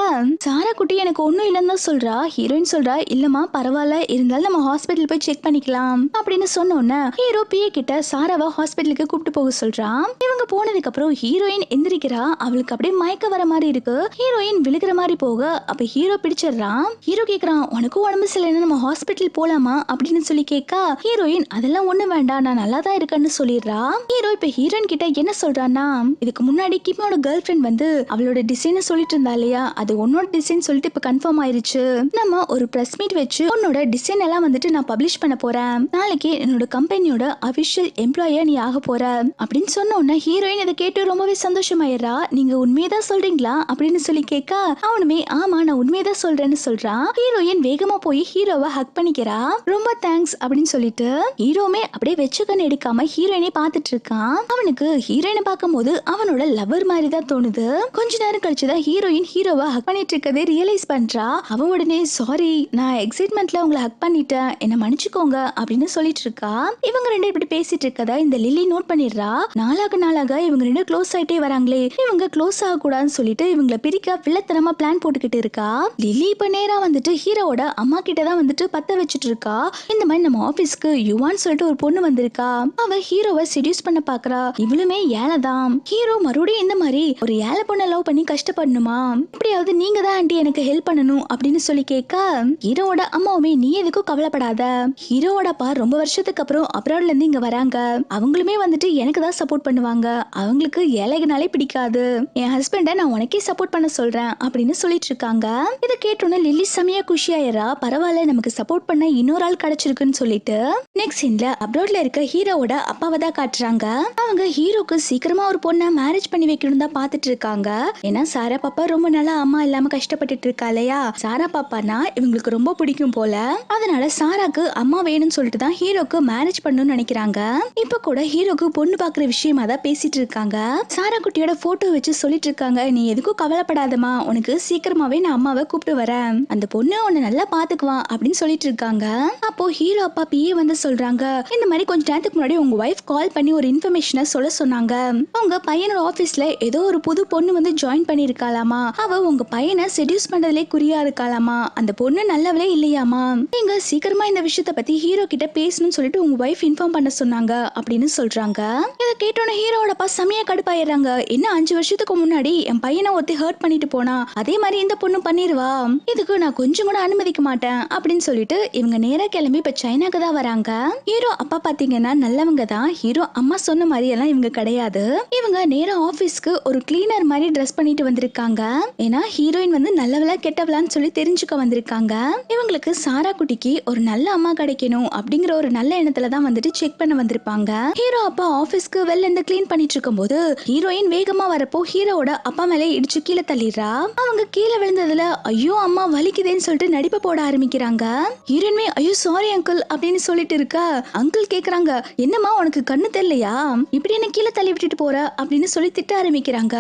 சாரா குட்டி எனக்கு ஒண்ணும் இல்லைன்னு தான் சொல்றா. ஹீரோயின் சொல்றா இல்லம்மா பரவாயில்ல, இருந்தாலும் நம்ம ஹாஸ்பிட்டல் போய் செக் பண்ணிக்கலாம் அப்படின்னு சொன்னோன்னே ஹீரோ பிஏ கிட்ட சாராவை ஹாஸ்பிட்டலுக்கு கூப்பிட்டு போக சொல்றான். இவங்க போனதுக்கு அப்புறம் ஹீரோயின் எந்திரிக்கிறா. அவளுக்கு அப்படியே மயக்க வர மாதிரி இருக்கு. ஹீரோயின் விழுகிற மாதிரி போக அப்ப ஹீரோ பிடிச்சிடுறான். ஹீரோ கேக்குறான் உனக்கும் உடம்பு சரியில்லைன்னு நம்ம ஹாஸ்பிட்டல் போலாமா அப்படின்னு சொல்லி கேட்க ஹீரோயின் அதெல்லாம் ஒண்ணு வேண்டாம் நான் நல்லா தான் இருக்கேன்னு சொல்லிடுறா. ஹீரோ இப்ப ஹீரோயின் கிட்ட என்ன சொல்றான்னா இதுக்கு முன்னாடி கிம் உன்னோட கேர்ள் ஃப்ரெண்ட் வந்து அவளோட டிசைனை சொல்லிட்டு இருந்தா இல்லையா, அது உன்னோட டிசைன் சொல்லிட்டு இப்ப கன்ஃபார்ம் ஆயிருச்சு. நம்ம ஒரு பிரஸ் மீட் வச்சு உன்னோட டிசைன் எல்லாம் வந்துட்டு நான் பப்ளிஷ் பண்ண போறேன். நாளைக்கு என்னோட கம்பெனியோட அபிஷியல் எம்ப்ளாயா நீ ஆக போற அப்படின்னு சொன்ன உடனே ஹீரோயின் இதை கேட்டு ரொம்பவே சந்தோஷமாயிரா. நீங்க உண்மையதான் சொல்றீங்களா அப்படின்னு சொல்லி கேட்க, அவனுமே ஆமா நான் உண்மையதான் சொல்றேன்னு சொல்றான். ஹீரோயின் வேகமா போய் ஹீரோவை ஹக் பண்ணிக்கிறா. ரொம்ப தேங்க்ஸ் அப்படின்னு சொல்லிட்டு ஹீரோமே அப்படியே வெச்சுக்கன்னு எடுக்காம ஹீரோயினை பார்த்துட்டு இருக்கான். அவனுக்கு ஹீரோயினை பார்க்கும்போது அவனோட லவர் மாதிரி தான் தோணுது. கொஞ்ச நேரம் கழிச்சுதான் ஹீரோயின் ஹீரோவை ஹக் பண்ணிட்டு இருக்கதே ரியலைஸ் பண்றா. அவன் உடனே சாரி நான் எக்ஸைட்மெண்ட்ல உங்களை ஹக் பண்ணிட்டேன், என்ன மன்னிச்சுக்கோங்க அப்படின்னு சொல்லிட்டு இருக்கா. இவங்க ரெண்டு இப்படி பேசிட்டு இருக்கதா இந்த லில்லி நோட் பண்ணிடுறா. நாளாக இவங்க ரெண்டு க்ளோஸ் ஆயிட்டே வராங்களே, இவங்க க்ளோஸ் ஆக கூடாதுன்னு சொல்லிட்டு இவங்களை பிரிக்க வில்லத்தனமா பிளான் போட்டுக்கிட்டு இருக்கா. லில்லி இப்ப நேரா வந்துட்டு ஹீரோவோட அம்மா கிட்ட தான் வந்துட்டு பத்த வச்சுட்டு இருக்கா. இந்த மாதிரி நம்ம ஆபீஸ்க்கு யுவான்னு சொல்லிட்டு ஒரு பொண்ணு வந்திருக்கா. அவ ஹீரோவை செடியூஸ் பண்ண பாக்குறா. இவளுமே ஏழைதான். ஹீரோ மறுபடியும் இந்த மாதிரி ஒரு ஏழை பொண்ணை லவ் பண்ணி கஷ்டப்படணுமா, எப்படியாவது நீங்க தான் ஆண்டி எனக்கு ஹெல்ப் பண்ணணும் அப்படின்னு சொல்லி கேட்க, ஹீரோவோட அம்மாவுமே நீ எதுக்கும் கவலைப்படாத, ஹீரோவோட அப்பா ரொம்ப வருஷத்துக்கு அப்புறம் அப்ராட்ல இருந்து இங்க வராங்க, அவங்களுமே வந்துட்டு எனக்கு தான் சப்போர்ட் பண்ணுவாங்க, அவங்களுக்கு ஏழைகனாலே பிடிக்காது, என் ஹஸ்பண்ட நான் உனக்கே சப்போர்ட் பண்ண சொல்றேன் அப்படின்னு சொல்லிட்டு இருக்காங்க. இதை கேட்டோன்னு லில்லி செமையா குஷியாயிரா. பரவாயில்ல நமக்கு சப்போர்ட் பண்ண இன்னொரு ஆள் கிடைச்சிருக்குன்னு சொல்லிட்டு நெக்ஸ்ட் சீன்ல அப்ராட்ல இருக்க ஹீரோவோட அப்பாவை தான் காட்டுறாங்க. அவங்க ஹீரோக்கு சீக்கிரமா ஒரு பொண்ணை மேரேஜ் பண்ணி வைக்கணும் தான் பாத்துட்டு இருக்காங்க. ஏன்னா சாரா பாப்பா ரொம்ப நாளா அம்மா இல்லாம கஷ்டப்பட்டுட்டு இருக்கா இல்லையா, சாரா பாப்பானா இவங்களுக்கு ரொம்ப பிடிக்கும் போல. அதனால சாராக்கு அம்மா வேணும்னு சொல்லிட்டு தான் ஹீரோக்கு மேரேஜ் பண்ணணும்னு நினைக்கிறாங்க. இப்ப கூட ஹீரோக்கு பொண்ணு பாக்குற விஷயமா தான் பேசிட்டு இருக்காங்க. சாரா குட்டியோட போட்டோ வச்சு சொல்லிட்டு இருக்காங்க, நீ எதுக்கும் கவலைப்படாதமா, உனக்கு சீக்கிரமாவே நான் அம்மாவை கூப்பிட்டு வரேன், அந்த பொண்ணு உன்னை நல்லா பாத்துக்குவான் அப்படின்னு சொல்லிட்டு இருக்காங்க. அப்போ ஹீரோ அப்பா பிஏ வந்து சொல்றாங்க, இந்த மாதிரி கொஞ்ச நேரத்துக்கு முன்னாடி உங்க வைஃப் கால் பண்ணி ஒரு இன்ஃபர்மேஷனை சொல்ல சொன்னாங்க. உங்க பையனோட ஆபீஸ்ல ஏதோ ஒரு புது பொண்ணு வந்து ஜாயின் பண்ணிருக்காளாமா, அவ உங்க பையனை செடியூஸ் பண்றதுலே குறியா இருக்காளாமா, அந்த பொண்ணு நல்லவளே இல்லையாமா, நீங்க சீக்கிரமா இந்த விஷயத்த பத்தி ஹீரோ கிட்ட பேசணும்னு சொல்லிட்டு உங்க வைஃப் இன்ஃபார்ம் பண்ண சொன்னாங்க அப்படின்னு சொல்றாங்க. இதை கேட்டோன்னு ஹீரோட அப்பா செமையா கடுப்பாயிடுறாங்க. என்ன 5 வருஷத்துக்கு முன்னாடி என் பையனை ஒருத்தி ஹர்ட் பண்ணிட்டு போனா அதே மாதிரி இந்த பொண்ணு பண்ணிருவா, இதுக்கு நான் கொஞ்சம் கூட அனுமதிக்க மாட்டேன் அப்படின்னு சொல்லிட்டு இவங்க நேரா கிளம்பி இப்ப சைனாக்கு தான் வராங்க. ஹீரோ அப்பா பாத்தீங்கன்னா நல்லவங்க தான், ஹீரோ அம்மா சொன்ன மாதிரி எல்லாம் இவங்க கிடையாது. இவங்க நேரா ஆபீஸ்க்கு ஒரு கிளீனர் மாதிரி ட்ரெஸ் பண்ணிட்டு வந்திருக்காங்க. ஏன்னா ஹீரோயின் வந்து நல்லவளா கெட்டவளான்னு சொல்லி தெரிஞ்சுக்க வந்திருக்காங்க. இவங்களுக்கு சாரா குட்டிக்கு ஒரு நல்ல அம்மா கிடைக்கணும் அப்படிங்கிற ஒரு நல்ல எண்ணத்துல தான் வந்துட்டு செக் பண்ண வந்திருப்பாங்க. ஹீரோ அப்பா ஆபீஸ்க்கு வெளில இருந்து கிளீன் பண்ணிட்டு இருக்கும் போது ஹீரோயின் வேகமா வரப்போ ஹீரோவோட அப்பா மேலே இடிச்சு கீழே தள்ளிடுறா. அவங்க கீழே விழுந்ததுல ஐயோ அம்மா வலிக்குதேன்னு சொல்லிட்டு நடிப்பை போட ஆரம்பிக்கிறாங்க. ஹீரோயின்மே ஐயோ சாரி அங்கிள் அப்படின்னு சொல்லிட்டு இருக்கா. அங்கிள் கேக்குறாங்க, என்னம்மா உனக்கு கண்ணு தெரியலையா, இப்படி என்ன கீழே தள்ளி விட்டுட்டு போற அப்படின்னு சொல்லி திட்ட ஆரம்பிக்கிறாங்க.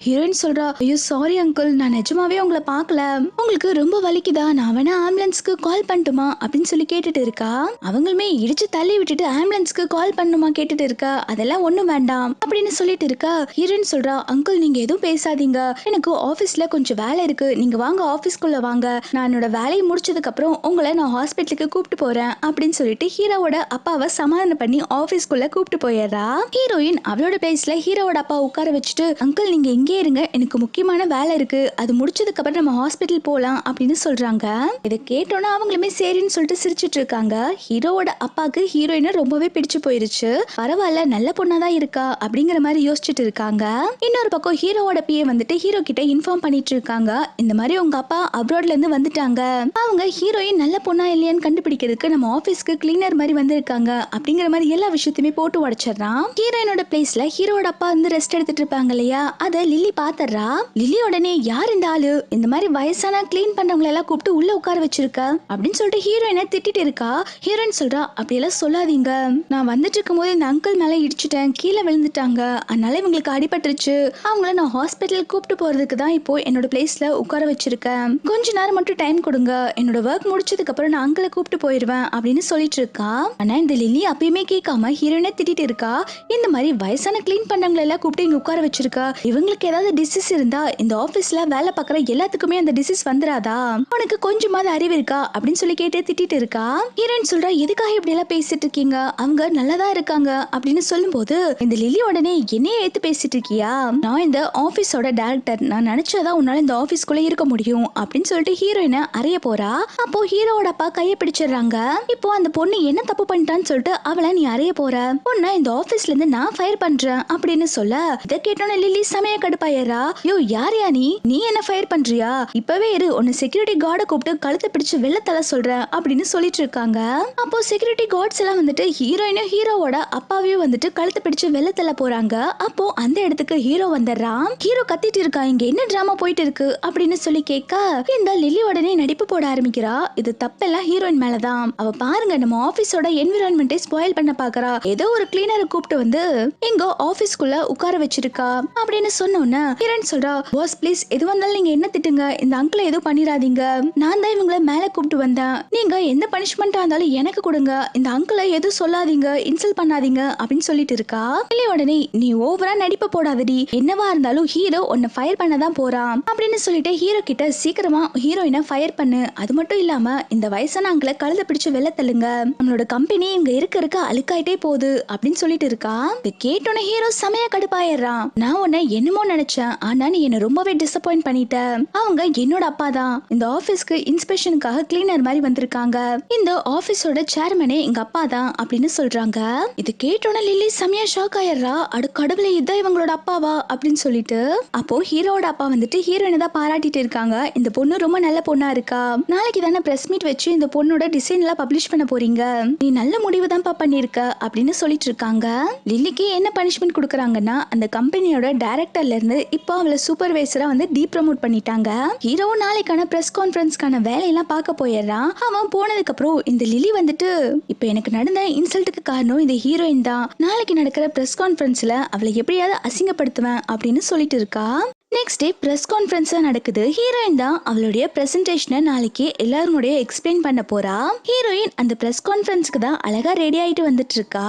ஹீரோயின் சொல்றா, ஐயோ சாரி அங்கிள் நான் நிஜமாவே உங்களை பார்க்கல, உங்களுக்கு ரொம்ப வலிக்குதா, நான் வேணா ஆம்புலன்ஸ்க்கு கால் பண்ணட்டுமா அப்படின்னு சொல்லி கேட்டுட்டு இருக்கா. அவங்களுமே இடிச்சு தள்ளி விட்டுட்டு ஆம்புலன்ஸ்க்கு கால் பண்ணுமா கேட்டுட்டு இருக்கா. அதெல்லாம் ஒண்ணும் வேண்டாம் அப்படின்னு சொல்லிட்டு இருக்கா. ஹீரோயின் சொல்றா, அங்கிள் நீங்க எதுவும் பேசாதீங்க, எனக்கு ஆபீஸ்ல கொஞ்சம் வேலை இருக்கு, நீங்க வாங்க ஆபீஸ்க்குள்ள வாங்க, நான் என்னோட வேலையை முடிச்சதுக்கு அப்புறம் உங்களை நான் ஹாஸ்பிட்டலுக்கு கூப்பிட்டு போறேன் அப்படின்னு சொல்லிட்டு ஹீரோவோட அப்பாவை சமாதானம் பண்ணி ஆபீஸ்க்குள்ள கூப்பிட்டு போயிடுறா. ஹீரோயின் அவளோட பிளேஸ்ல ஹீரோவோட அப்பா உட்கார வச்சுட்டு, அங்கிள் நீங்க இங்கே இருங்க, எனக்கு முக்கியமான வேலை இருக்கு, அது முடிச்சதுக்கு அப்புறம் நம்ம ஹாஸ்பிட்டல் போலாம் அப்படின்னு சொல்றாங்க. இதை கேட்டோன்னா அவங்களுமே சரின்னு சொல்லிட்டு சிரிச்சிட்டு இருக்காங்க. ஹீரோவோட அப்பாக்கு ஹீரோயினை ரொம்பவே பிடிச்சு போயிருச்சு. பரவாயில்ல நல்ல பொண்ணாதான் இருக்கா அப்படிங்கிற மாதிரி யோசிச்சுட்டு இருக்காங்க. இன்னொரு பக்கம் ஹீரோவோட பிஏ வந்துட்டு ஹீரோ கிட்ட இன்ஃபார்ம் பண்ணிட்டு இருக்காங்க, இந்த மாதிரி உங்க அப்பா அப்ராட்ல இருந்து வந்துட்டாங்க, அவங்க ஹீரோயின் நல்ல பொண்ணா இல்லையான்னு கண்டுபிடிக்கிறதுக்கு நம்ம ஆபீஸ்க்கு கிளீனர் மாதிரி வந்திருக்காங்க அப்படிங்கிற மாதிரி எல்லா விஷயத்தையுமே போட்டு உடைச்சிடறான். ஹீரோயினோட பிளேஸ்ல ஹீரோட அப்பா வந்து ரெஸ்ட் எடுத்துட்டு இருப்பாங்க இல்லையா, அத லில்லி பாத்துறா. லில்லி உடனே யார் இந்த ஆளு, இந்த மாதிரி வயசான கிளீன் பண்றவங்களை எல்லாம் கூப்பிட்டு உள்ள உட்கார வச்சிருக்க அப்படின்னு சொல்லிட்டு ஹீரோயினை திட்டிட்டு இருக்கா. ஹீரோயின் சொல்றா, அப்படியெல்லாம் சொல்லாதீங்க, நான் வந்துட்டு இருக்கும் போது இந்த அங்கிள் மேல இடிச்சுட்டேன், கீழே விழுந்துட்டாங்க, அதனால இவங்களுக்கு அடிபட்டுருச்சு, அவங்கள நான் ஹாஸ்பிட்டல் கூப்பிட்டு போறதுக்கு தான் இப்போ என்னோட பிளேஸ்ல உட்கார வச்சிருக்கேன், கொஞ்ச நேரம் மட்டும் டைம் கொடுங்க, என்னோட ஒர்க் முடிச்சதுக்கு அப்புறம் நான் அங்கிளை கூப்பிட்டு போயிருவேன் அப்படின்னு சொல்லிட்டு இருக்கா. ஆனா இந்த லில்லி அப்பயுமே கேட்காம ஹீரோயினை திட்டிட்டு இருக்கா. இந்த மாதிரி வயசான கிளீன் பண்றவங்களை எல்லாம் கூப்பிட்டு இங்க உட்கார வச்சிருக்கா, இவங்களுக்கு ஏதாவது டிசீஸ் இருந்தா இந்த ஆபீஸ்ல வேலை பார்க்குற எல்லாத்துக்குமே அந்த டிசீஸ் வந்துராதா, உனக்கு கொஞ்சமாவது அறிவு இருக்கா அப்படின்னு சொல்லி கேட்டு திட்டிட்டு இருக்கா. ஹீரோயின் சொல்றா, எதுக்காக இப்படி எல்லாம் பேசிட்டு இருக்கீங்க, அவங்க நல்லதா இருக்காங்க அப்படின்னு சொல்லும் போது இந்த லில்லி உடனே என்னைய எடுத்து பேசிட்டு இருக்கியா, நான் இந்த ஆபீஸோட டைரக்டர், நான் நினைச்சாதான் உன்னால இந்த ஆபீஸ்க்குள்ள இருக்க முடியும் அப்படின்னு சொல்லிட்டு ஹீரோயினை அறைய போறா. அப்போ ஹீரோவோட அப்பா கையை பிடிச்சிடுறாங்க. இப்போ அந்த பொண்ணு என்ன தப்பு பண்ணிட்டான்னு சொல்லிட்டு அவளை நீ அறைய போற, பொண்ணு இந்த ஆபீஸ்ல இருந்து நான் ஃபயர் பண்றேன் அப்படின்னு சொல்ல, இதை கேட்டோன்னு கேட்டோன்னு லில்லி செமையா கடுப்பாயிரா. யோ யாரியா நீ என்ன ஃபயர் பண்றியா? இப்பவே இரு, உன்னை செக்யூரிட்டி கார்டை கூப்பிட்டு கழுத்தை பிடிச்சு வெளில தள்ள சொல்றேன் அப்படின்னு சொல்லிட்டு இருக்காங்க. அப்போ செக்யூரிட்டி கார்ட்ஸ் எல்லாம் வந்துட்டு ஹீரோயினும் ஹீரோவோட அப்பாவையும் வந்துட்டு கழுத்தை பிடிச்சு வெளில தள்ள போறாங்க. அப்போ அந்த இடத்துக்கு ஹீரோ வந்துடுறான். ஹீரோ கத்திட்டு இருக்கா, இங்க என்ன டிராமா போயிட்டு இருக்கு அப்படின்னு சொல்லி கேட்க இந்த லில்லி உடனே நடிப்பு போட ஆரம்பிக்கிறா. இது தப்பெல்லாம் ஹீரோயின் மேலதான். அவ பாருங்க நம்ம ஆபீஸோட என்விரான்மெண்ட்டை ஸ்பாயில் பண்ண பாக்குறா. ஏதோ ஒரு கிளீனரை கூப்பிட்டு வந்து எங்க ஆபீஸ்க்குள்ள உட்கார வச்சிருக்கா அப்படின்னு சொன்னோன்னு ஹீரோயின் சொல்றா, பாஸ் ப்ளீஸ் எது வந்தாலும் நீங்க என்ன திட்டுங்க, இந்த அங்கிளை எதுவும் பண்ணிடாதீங்க. நான் தான் இவங்களை மேல கூப்பிட்டு வந்தேன். நீங்க எந்த பனிஷ்மெண்டா இருந்தாலும் எனக்கு கொடுங்க. இந்த அங்கிளை எதுவும் சொல்லாதீங்க, இன்சல்ட் பண்ணாதீங்க அப்படின்னு சொல்லிட்டு இருக்கா. இல்ல உடனே நீ ஓவரா நடிப்ப போடாதடி, என்னவா இருந்தாலும் ஹீரோ உன்னை ஃபயர் பண்ணதான் போறான் அப்படின்னு சொல்லிட்டு ஹீரோ கிட்ட சீக்கிரமா ஹீரோயினை ஃபயர் பண்ணு. அது மட்டும் இல்லாம இந்த வயசான அங்கிளை கழுத பிடிச்சு வெளில தள்ளுங்க. நம்மளோட கம்பெனி இங்க இருக்க அழுக்காயிட்டே போகுது அப்படின்னு சொல்லிட்டு இருக்கா. இதை கேட்டோன்னு ஹீரோ செமையா கடுப்பாயிடுறான். நான் உன்னை என்னமோ நினைச்சேன், ஆனா நீ என்ன ரொம்பவே டிசப்பாயிண்ட் பண்ணிட்ட. அவங்க என்னோட அப்பா தான். இந்த ஆபீஸ்க்கு இன்ஸ்பெக்ஷனுக்காக கிளீனர் மாதிரி வந்திருக்காங்க. இந்த ஆபீஸோட சேர்மனே எங்க அப்பா தான் அப்படின்னு சொல்றாங்க. இது கேட்டோன்னு லில்லி செமையா ஷாக் ஆயிடுறா. அடு கடவுளே, இதான் இவங்களோட அப்பாவா அப்படின்னு சொல்லிட்டு. அப்போ ஹீரோட அப்பா வந்துட்டு ஹீரோயினை தான் பாராட்டிட்டு இருக்காங்க. இந்த பொண்ணு ரொம்ப நல்ல பொண்ணா இருக்கா. நாளைக்கு தானே பிரஸ் மீட் வச்சு இந்த பொண்ணோட டிசைன் எல்லாம் பப்ளிஷ் பண்ண போறீங்க. நீ நல்ல முடிவு தான் பண்ணிருக்க அப்படின்னு சொல்லிட்டு இருக்காங்க. லில்லிக்கு என்ன பனிஷ்மெண்ட் கொடுக்குறாங்கன்னா, அந்த கம்பெனியோட டைரக்டர்ல இருந்து இப்போ அவளை சூப்பர்வைசரா வந்து டீ ப்ரமோட் பண்ணிட்டாங்க. ஹீரோவும் நாளைக்கான பிரஸ் கான்ஃபரன்ஸ்க்கான வேலையெல்லாம் பார்க்க போயிடுறான். அவன் போனதுக்கு அப்புறம் இந்த லில்லி வந்துட்டு, இப்போ எனக்கு நடந்த இன்சல்ட்டுக்கு காரணம் இந்த ஹீரோயின் தான். நாளைக்கு நடக்கிற பிரஸ் கான்ஃபரன்ஸ்ல அவளை எப்படியாவது அசிங்கப்படுத்துவேன் அப்படின்னு சொல்லிட்டு இருக்கா. நெக்ஸ்ட் டே பிரஸ் கான்ஃபரன்ஸ் நடக்குது. ஹீரோயின் தான் அவளுடைய பிரசன்டேஷனை நாளைக்கு எல்லாருடைய எக்ஸ்பிளைன் பண்ண போறா. ஹீரோயின் அந்த பிரஸ் கான்ஃபரன்ஸ்க்கு தான் அழகா ரெடி ஆயிட்டு வந்துட்டு இருக்கா.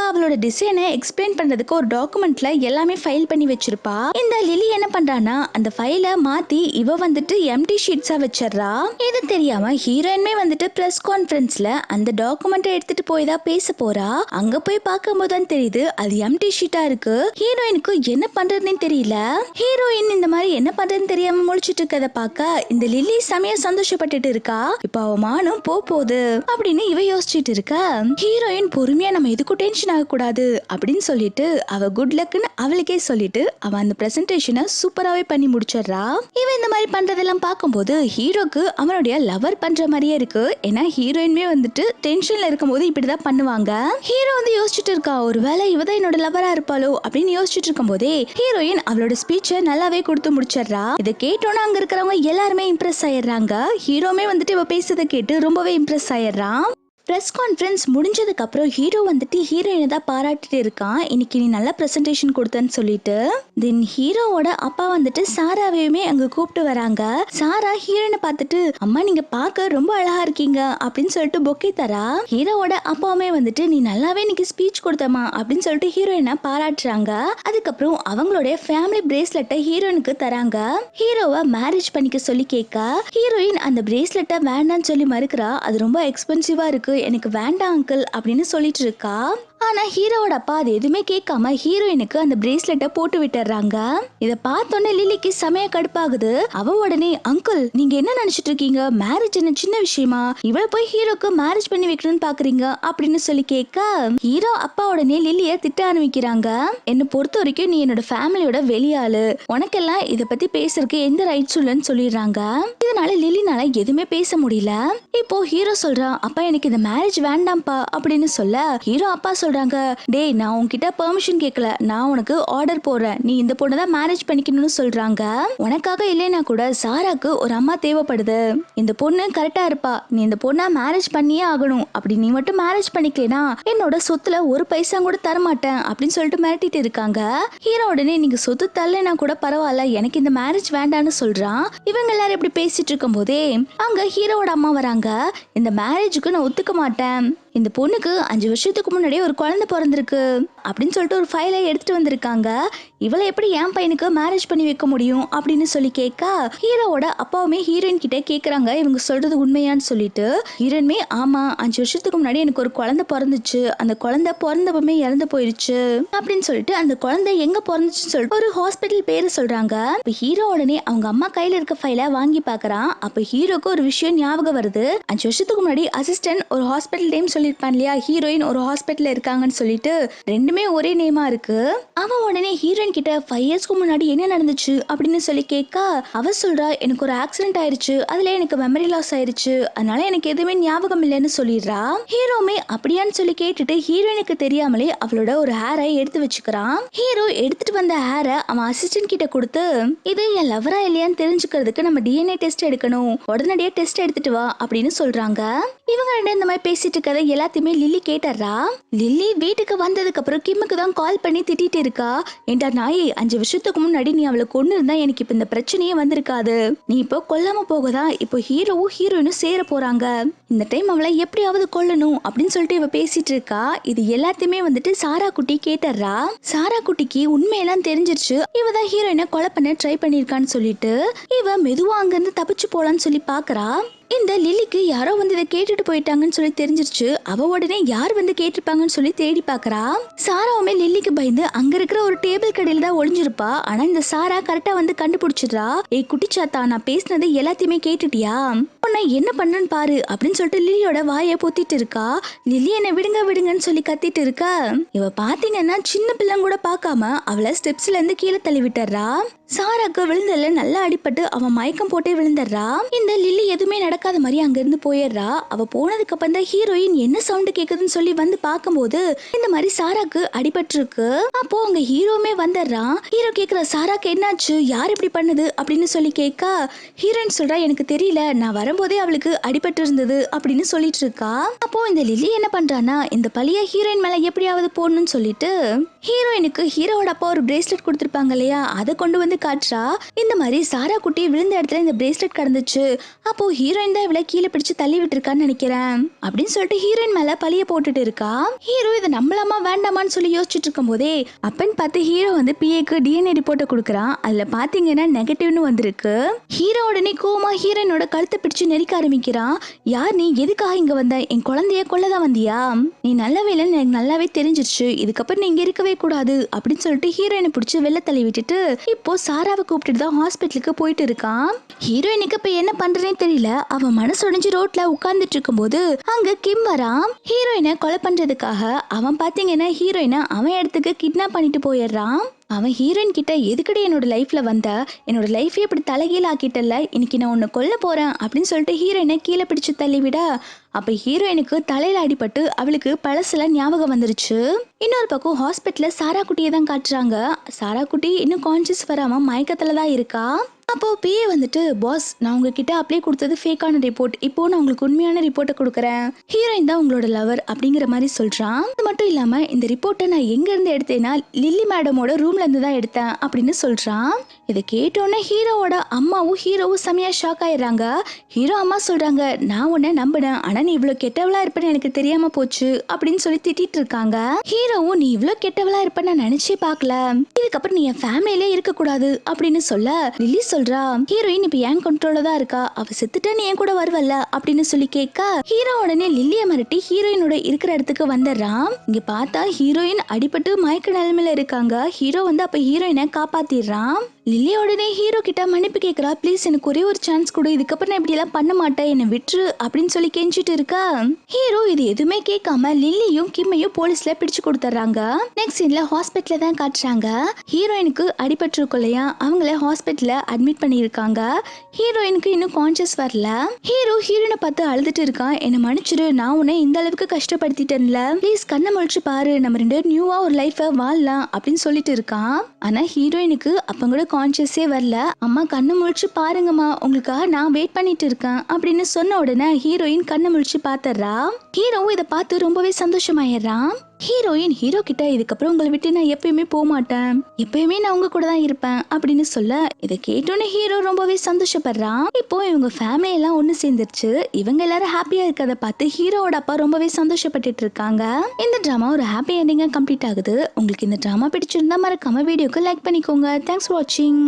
அவளோட டிசைனை எக்ஸ்பிளைன் பண்றதுக்கு ஒரு டாக்குமெண்ட்ல எல்லாமே ஃபைல் பண்ணி வச்சிருப்பா. இந்த லிலி என்ன பண்றானா, அந்த ஃபைலை மாத்தி இவ வந்துட்டு எம்டி ஷீட்ஸா வச்சிடறா. இது தெரியாம ஹீரோயின்மே வந்துட்டு பிரஸ் கான்ஃபரன்ஸ்ல அந்த டாக்குமெண்ட்டை எடுத்துட்டு போய் தான் பேச போறா. அங்க போய் பார்க்கும்போது தான் தெரியுது அது எம்டி ஷீட்டா இருக்கு. ஹீரோயினுக்கு என்ன பண்றதுன்னு தெரியல. ஹீரோயின் இந்த மாதிரி என்ன பண்றதுன்னு தெரியாம முழிச்சிட்டு இருக்கத பார்க்க இந்த லில்லி செமையா சந்தோஷப்பட்டுட்டு இருக்கா. இப்ப அவ மானம் போகுது அப்படின்னு இவ யோசிச்சுட்டு இருக்கா. ஹீரோயின் பொறுமையா நம்ம எதுக்கும் டென்ஷன் ஆக கூடாது அப்படின்னு சொல்லிட்டு அவ குட் லக்னு அவளுக்கே சொல்லிட்டு அவ அந்த பிரசன்டேஷனை சூப்பராவே பண்ணி முடிச்சிடுறா. இவ இந்த மாதிரி பண்றதெல்லாம் பார்க்கும்போது ஹீரோக்கு அவனுடைய லவர் பண்ற மாதிரியே இருக்கு. ஏன்னா ஹீரோயின்மே வந்துட்டு டென்ஷன்ல இருக்கும்போது இப்படிதான் பண்ணுவாங்க. ஹீரோ வந்து யோசிச்சுட்டு இருக்கா, ஒருவேளை இவதான் என்னோட லவரா இருப்பாளோ அப்படின்னு யோசிச்சுட்டு இருக்கும் போதே ஹீரோயின் அவளோட ஸ்பீச்சை நல்லாவே கொடுத்து முடிச்சிடுறா. இதை கேட்டோன்னு அங்க இருக்கிறவங்க எல்லாருமே இம்ப்ரெஸ் ஆயிடுறாங்க. ஹீரோமே வந்துட்டு இவ பேசுறதை கேட்டு ரொம்பவே இம்ப்ரெஸ் ஆயிடுறான். ப்ரெஸ் கான்ஃபரன்ஸ் முடிஞ்சதுக்கு அப்புறம் ஹீரோ வந்துட்டு ஹீரோயினை தான் பாராட்டிட்டு இருக்கான். இன்னைக்கு நீ நல்ல ப்ரெசன்டேஷன் கொடுத்தன்னு சொல்லிட்டு. தென் ஹீரோவோட அப்பா வந்துட்டு சாராவையுமே அங்க கூப்பிட்டு வராங்க. சாரா ஹீரோயினை பார்த்துட்டு, அம்மா நீங்க பார்க்க ரொம்ப அழகா இருக்கீங்க அப்படின்னு சொல்லிட்டு பொக்கே தரா. ஹீரோவோட அப்பாவுமே வந்துட்டு நீ நல்லாவே இன்னைக்கு ஸ்பீச் கொடுத்தமா அப்படின்னு சொல்லிட்டு ஹீரோயினை பாராட்டுறாங்க. அதுக்கப்புறம் அவங்களுடைய ஃபேமிலி பிரேஸ்லெட்டை ஹீரோயினுக்கு தராங்க. ஹீரோவை மேரேஜ் பண்ணிக்க சொல்லி கேட்க ஹீரோயின் அந்த பிரேஸ்லெட்டை வேண்டான்னு சொல்லி மறுக்கிறா. அது ரொம்ப எக்ஸ்பென்சிவா இருக்கு, எனக்கு வேண்டாம் அங்கிள் அப்படின்னு சொல்லிட்டு இருக்கா. ஆனா ஹீரோவோட அப்பா அது எதுவுமே கேட்காம ஹீரோயினுக்கு அந்த பிரேஸ்லெட்டை போட்டு விட்டுறாங்க. இத பார்த்தோன்னே லில்லிக்கு செமையா கடுப்பாகுது. அவ உடனே, அங்கிள் நீங்க என்ன நினைச்சிட்டு இருக்கீங்க, மேரேஜ் என்ன சின்ன விஷயமா, இவள போய் ஹீரோக்கு மேரேஜ் பண்ணி வைக்கணும்னு பாக்குறீங்க அப்படின்னு சொல்லி கேட்க ஹீரோ அப்பா உடனே லில்லிய திட்ட ஆரம்பிக்கிறாங்க. என்ன பொறுத்த வரைக்கும் நீ என்னோட ஃபேமிலியோட வெளியாளு, உனக்கெல்லாம் இத பத்தி பேசுறதுக்கு எந்த ரைட்ஸும் இல்லைன்னு சொல்லிடுறாங்க. இதனால லில்லினால எதுவுமே பேச முடியல. இப்போ ஹீரோ சொல்றான், அப்பா எனக்கு இந்த மேரேஜ் வேண்டாம்ப்பா அப்படின்னு சொல்ல ஹீரோ அப்பா சொல்றாங்க, டேய் நான் உன்கிட்ட பெர்மிஷன் கேட்கல, நான் உனக்கு ஆர்டர் போடுறேன், நீ இந்த பொண்ணை தான் மேரேஜ் பண்ணிக்கணும்னு சொல்றாங்க. உனக்காக இல்லைன்னா கூட சாராக்கு ஒரு அம்மா தேவைப்படுது, இந்த பொண்ணு கரெக்டா இருப்பா, நீ இந்த பொண்ணை மேரேஜ் பண்ணியே ஆகணும், அப்படி நீ மட்டும் மேரேஜ் பண்ணிக்கலனா என்னோட சொத்துல ஒரு பைசா கூட தரமாட்டேன் அப்படின்னு சொல்லிட்டு மிரட்டிட்டு இருக்காங்க. ஹீரோ உடனே நீங்க சொத்து தரலைன்னா கூட பரவாயில்ல, எனக்கு இந்த மேரேஜ் வேண்டான்னு சொல்றான். இவங்க எல்லாரும் இப்படி பேசிட்டு இருக்கும் போதே அங்க ஹீரோவோட அம்மா வராங்க. இந்த மேரேஜுக்கு நான் ஒத்துக்க மாட்டேன், இந்த பொண்ணுக்கு 5 வருஷத்துக்கு முன்னாடியே ஒரு குழந்தை பிறந்திருக்கு அப்படின்னு சொல்லிட்டு ஒரு ஃபைலை எடுத்துட்டு வந்திருக்காங்க. இவளை எப்படி என் பையனுக்கு மேரேஜ் பண்ணி வைக்க முடியும் அப்படின்னு சொல்லி கேட்க ஹீரோவோட அப்பாவுமே ஹீரோயின் கிட்ட கேக்குறாங்க இவங்க சொல்றது உண்மையான்னு சொல்லிட்டு. ஹீரோயின்மே ஆமா 5 வருஷத்துக்கு முன்னாடி எனக்கு ஒரு குழந்தை பிறந்துச்சு, அந்த குழந்தை பிறந்தப்பமே இறந்து போயிருச்சு அப்படின்னு சொல்லிட்டு அந்த குழந்தை எங்க பிறந்துச்சுன்னு சொல்லிட்டு ஒரு ஹாஸ்பிட்டல் பேரு சொல்றாங்க. இப்ப ஹீரோ உடனே அவங்க அம்மா கையில இருக்க ஃபைலை வாங்கி பாக்குறான். அப்ப ஹீரோக்கு ஒரு விஷயம் ஞாபகம் வருது. 5 வருஷத்துக்கு முன்னாடி அசிஸ்டன்ட் ஒரு ஹாஸ்பிட்டல் டைம் சொல்லியிருப்பான் இல்லையா, ஹீரோயின் ஒரு ஹாஸ்பிட்டல் இருக்க இருக்காங்கன்னு சொல்லிட்டு ரெண்டுமே ஒரே நேமா இருக்கு. அவன் உடனே ஹீரோயின் கிட்ட 5 இயர்ஸ்க்கு முன்னாடி என்ன நடந்துச்சு அப்படின்னு சொல்லி கேட்க அவ சொல்றா, எனக்கு ஒரு ஆக்சிடென்ட் ஆயிருச்சு, அதுல எனக்கு மெமரி லாஸ் ஆயிருச்சு, அதனால எனக்கு எதுவுமே ஞாபகம் இல்லைன்னு சொல்லிடுறா. ஹீரோமே அப்படியான்னு சொல்லி கேட்டுட்டு ஹீரோயினுக்கு தெரியாமலே அவளோட ஒரு ஹேரை எடுத்து வச்சுக்கிறான். ஹீரோ எடுத்துட்டு வந்த ஹேரை அவன் அசிஸ்டன்ட் கிட்ட கொடுத்து, இது என் லவரா இல்லையான்னு தெரிஞ்சுக்கிறதுக்கு நம்ம டிஎன்ஏ டெஸ்ட் எடுக்கணும், உடனடியே டெஸ்ட் எடுத்துட்டு வா அப்படின்னு சொல்றாங்க. இவங்க ரெண்டு இந்த மாதிரி பேசிட்டு இருக்கதை எல்லாத்தையுமே லில்லி கேட்டுறா. லில்லி வீட்டுக்கு வந்ததுக்கு அப்புறம் கிம்முக்கு தான் கால் பண்ணி திட்டிட்டு இருக்கா, ஏண்டா நாயே, 5 வருஷத்துக்கு முன்னாடி நீ அவளை கொண்டு இருந்தா எனக்கு இப்ப இந்த பிரச்சனையே வந்திருக்காது, நீ இப்போ கொல்லாம போகதான் இப்போ ஹீரோவும் ஹீரோயினும் சேர போறாங்க, இந்த டைம் அவளை எப்படியாவது கொல்லணும் அப்படின்னு சொல்லிட்டு இவ பேசிட்டு இருக்கா. இது எல்லாத்தையுமே வந்துட்டு சாரா குட்டி கேட்டுறா. சாரா குட்டிக்கு உண்மையெல்லாம் தெரிஞ்சிருச்சு, இவ தான் ஹீரோயினை கொலை பண்ண ட்ரை பண்ணிருக்கான்னு சொல்லிட்டு இவ மெதுவா அங்கிருந்து தப்பிச்சு போலான்னு சொல்லி பாக்குறா. இந்த லில்லிக்கு யாரோ வந்து இதை கேட்டுட்டு போயிட்டாங்கன்னு சொல்லி தெரிஞ்சிருச்சு. அவ உடனே யார் வந்து கேட்டிருப்பாங்கன்னு சொல்லி தேடி பாக்குறா. சாராவுமே லில்லிக்கு பயந்து அங்க இருக்கிற ஒரு டேபிள் கடையில தான் ஒளிஞ்சிருப்பா. ஆனா இந்த சாரா கரெக்டா வந்து கண்டுபிடிச்சிடுறா. ஏய் குட்டிச்சாத்தா, நான் பேசினது எல்லாத்தையுமே கேட்டுட்டியா, உன்னை என்ன பண்றேன்னு பாரு அப்படின்னு சொல்லிட்டு லில்லியோட வாயை பொத்திட்டு இருக்கா. லில்லி என்ன விடுங்க விடுங்கன்னு சொல்லி கத்திட்டு இருக்கா. இவ பாத்தீங்கன்னா சின்ன பிள்ளை கூட பார்க்காம அவளை ஸ்டெப்ஸ்ல இருந்து கீழே தள்ளி விட்டுறா. சாராக்கு விழுந்ததுல நல்லா அடிபட்டு அவன் மயக்கம் போட்டே விழுந்துடுறா. இந்த லில்லி எதுவுமே நடக்காத மாதிரி அங்க இருந்து போயிடுறா. அவ போனதுக்கு அப்புறம் தான் ஹீரோயின் என்ன சவுண்ட் கேக்குதுன்னு சொல்லி வந்து பார்க்கும்போது இந்த மாதிரி சாராக்கு அடிபட்டு இருக்கு. அப்போ அங்க ஹீரோமே வந்துடுறான். ஹீரோ கேக்குற, சாராக்கு என்னாச்சு, யார் இப்படி பண்ணுது அப்படின்னு சொல்லி கேட்க ஹீரோயின் சொல்றா, எனக்கு தெரியல, நான் வரும்போதே அவளுக்கு அடிபட்டு இருந்தது அப்படின்னு சொல்லிட்டு இருக்கா. அப்போ இந்த லில்லி என்ன பண்றானா, இந்த பழிய ஹீரோயின் மேல எப்படியாவது போடணும்னு சொல்லிட்டு ஹீரோயினுக்கு ஹீரோட அப்பா ஒரு பிரேஸ்லெட் கொடுத்திருப்பாங்க இல்லையா, அதை கொண்டு வந்து காட்டுறா. இந்த மாதிரி சாரா குட்டி விழுந்த இடத்துல இந்த பிரேஸ்லெட் கடந்துச்சு, அப்போ ஹீரோயின் தான் இவளை கீழே பிடிச்சு தள்ளி விட்டுருக்கான்னு நினைக்கிறேன் அப்படின்னு சொல்லிட்டு ஹீரோயின் மேல பழிய போட்டுட்டு இருக்கா. ஹீரோ இதை நம்பலாமா வேண்டாமான்னு சொல்லி யோசிச்சுட்டு இருக்கும் போதே அப்பன்னு பார்த்து ஹீரோ வந்து பிஏக்கு டிஎன்ஏ ரிப்போர்ட்டை கொடுக்குறான். அதுல பாத்தீங்கன்னா நெகட்டிவ்னு வந்திருக்கு. ஹீரோ உடனே கோமா ஹீரோயினோட கழுத்தை பிடிச்சு நெரிக்க ஆரம்பிக்கிறான். யார் நீ, எதுக்காக இங்க வந்த, என் குழந்தைய கொல்லதான் வந்தியா, நீ நல்லவே இல்லைன்னு எனக்கு நல்லாவே தெரிஞ்சிருச்சு, இதுக்கப்புறம் நீ இங்க இருக்கவே கூடாது அப்படின்னு சொல்லிட்டு ஹீரோயினை பிடிச்சி வெளில தள்ளி விட்டுட்டு இப்போ சாராவை கூப்பிட்டு தான் ஹாஸ்பிட்டலுக்கு போயிட்டு இருக்கான். ஹீரோயினுக்கு இப்ப என்ன பண்றேன்னு தெரியல. அவ மனசு உடைஞ்சு ரோட்ல உட்கார்ந்துட்டு இருக்கும் போது அங்க கிம் வரான். ஹீரோயினை கொலை பண்றதுக்காக அவன் பாத்தீங்கன்னா ஹீரோயினை அவன் இடத்துக்கு கிட்னாப் பண்ணிட்டு போயிடுறான். அவன் ஹீரோயின் கிட்ட, எதுக்கடி என்னோட லைஃப்ல வந்த, என்னோட லைஃபே இப்படி தலைகீழ ஆக்கிட்டல, இன்னைக்கு நான் உன்னை கொல்ல போறேன் அப்படின்னு சொல்லிட்டு ஹீரோயினை கீழே பிடிச்சு தள்ளி விட அப்ப ஹீரோயினுக்கு தலையில அடிபட்டு அவளுக்கு பழசுல ஞாபகம் வந்துருச்சு. இன்னொரு பக்கம் ஹாஸ்பிட்டல்ல சாரா குட்டியை தான் காட்டுறாங்க. சாரா குட்டி இன்னும் கான்சியஸ் வராம மயக்கத்துல தான் இருக்கா. அப்போ பிஏ வந்துட்டு, பாஸ், நான் உங்ககிட்ட அப்ளை கொடுத்தது ஃபேக்கான ரிப்போர்ட், இப்போ நான் உங்களுக்கு உண்மையான ரிப்போர்ட்டை கொடுக்குறேன், ஹீரோயின் தான் உங்களோட லவர் அப்படிங்கிற மாதிரி சொல்றான். அது மட்டும் இல்லாம இந்த ரிப்போர்ட்டை நான் எங்க இருந்து எடுத்தேன்னா லில்லி மேடமோட ரூம்ல இருந்து தான் எடுத்தேன் அப்படின்னு சொல்றான். இதை கேட்டோன்னே ஹீரோவோட அம்மாவும் ஹீரோவும் செமையா ஷாக் ஆயிடுறாங்க. ஹீரோ அம்மா சொல்றாங்க, நான் உன்னை நம்பினேன், ஆனா நீ இவ்வளவு கெட்டவளா இருப்பேன்னு எனக்கு தெரியாம போச்சு அப்படின்னு சொல்லி திட்டிட்டு இருக்காங்க. ஹீரோவும், நீ இவ்வளவு கெட்டவளா இருப்பேன்னு நான் நினைச்சே பார்க்கல, இதுக்கப்புறம் நீ என் ஃபேமிலியிலே இருக்க கூடாது அப்படின்னு சொல்ல லில்லி சொல்றா, ஹீரோயின் இப்ப என் கண்ட்ரோல்ல தான் இருக்கா, அவ செத்துட்டா நீ என் கூட வருவல்ல அப்படின்னு சொல்லி கேட்க ஹீரோ உடனே லில்லிய மிரட்டி ஹீரோயினோட இருக்கிற இடத்துக்கு வந்துடுறான். இங்க பார்த்தா ஹீரோயின் அடிபட்டு மயக்க நிலைமையில இருக்காங்க. ஹீரோ வந்து அப்ப ஹீரோயினை காப்பாத்திடுறான். லில்லி உடனே ஹீரோ கிட்ட மன்னிப்பு கேட்கிறா, ப்ளீஸ் எனக்கு ஒரே ஒரு சான்ஸ் கொடு, இதுக்கப்புறம் நான் இப்படி எல்லாம் பண்ண மாட்டேன், என்னை விட்டுரு அப்படின்னு சொல்லி கெஞ்சிட்டு இருக்கா. ஹீரோ இது எதுவுமே கேட்காம லில்லியும் கிம்மையும் போலீஸ்ல பிடிச்சு கொடுத்துறாங்க. நெக்ஸ்ட் சீன்ல ஹாஸ்பிட்டல்ல தான் காட்டுறாங்க. ஹீரோயினுக்கு அடிபட்டு இருக்கும் இல்லையா, அவங்கள ஹாஸ்பிட்டல்ல அட்மிட் பண்ணியிருக்காங்க. ஹீரோயினுக்கு இன்னும் கான்சியஸ் வரல. ஹீரோ ஹீரோயினை பார்த்து அழுதுட்டு இருக்கான், என்னை மன்னிச்சிரு, நான் உன்னை இந்த அளவுக்கு கஷ்டப்படுத்திட்டேன்ல, ப்ளீஸ் கண்ணை முழிச்சு பாரு, நம்ம ரெண்டு பேரும் நியூவா ஒரு லைஃபை வாழலாம் அப்படின்னு சொல்லிட்டு இருக்கான். ஆனா ஹீரோயினுக்கு அப்ப கூட கான்சியஸே வரல. அம்மா கண்ணை முழிச்சு பாருங்கம்மா, உங்களுக்காக நான் வெயிட் பண்ணிட்டு இருக்கேன் அப்படின்னு சொன்ன உடனே ஹீரோயின் கண்ணை முழிச்சு பாத்துறா. ஹீரோவும் இதை பார்த்து ரொம்பவே சந்தோஷமாயிடுறான். ஹீரோயின் ஹீரோ கிட்ட, இதுக்கப்புறம் உங்களை விட்டு நான் எப்பயுமே போக மாட்டேன், எப்பயுமே நான் உங்க கூட தான் இருப்பேன் அப்படின்னு சொல்ல இதை கேட்டோன்னு ஹீரோ ரொம்பவே சந்தோஷப்படுறான். இப்போ இவங்க ஃபேமிலி எல்லாம் ஒண்ணு சேர்ந்துருச்சு. இவங்க எல்லாரும் ஹாப்பியா இருக்கிறத பார்த்து ஹீரோவோட அப்பா ரொம்பவே சந்தோஷப்பட்டுட்டு இருக்காங்க. இந்த டிராமா ஒரு ஹாப்பி எண்டிங்கா கம்ப்ளீட் ஆகுது. உங்களுக்கு இந்த டிராமா பிடிச்சிருந்தா மறக்காம வீடியோக்கு லைக் பண்ணிக்கோங்க. தேங்க்ஸ் ஃபார் வாட்சிங்.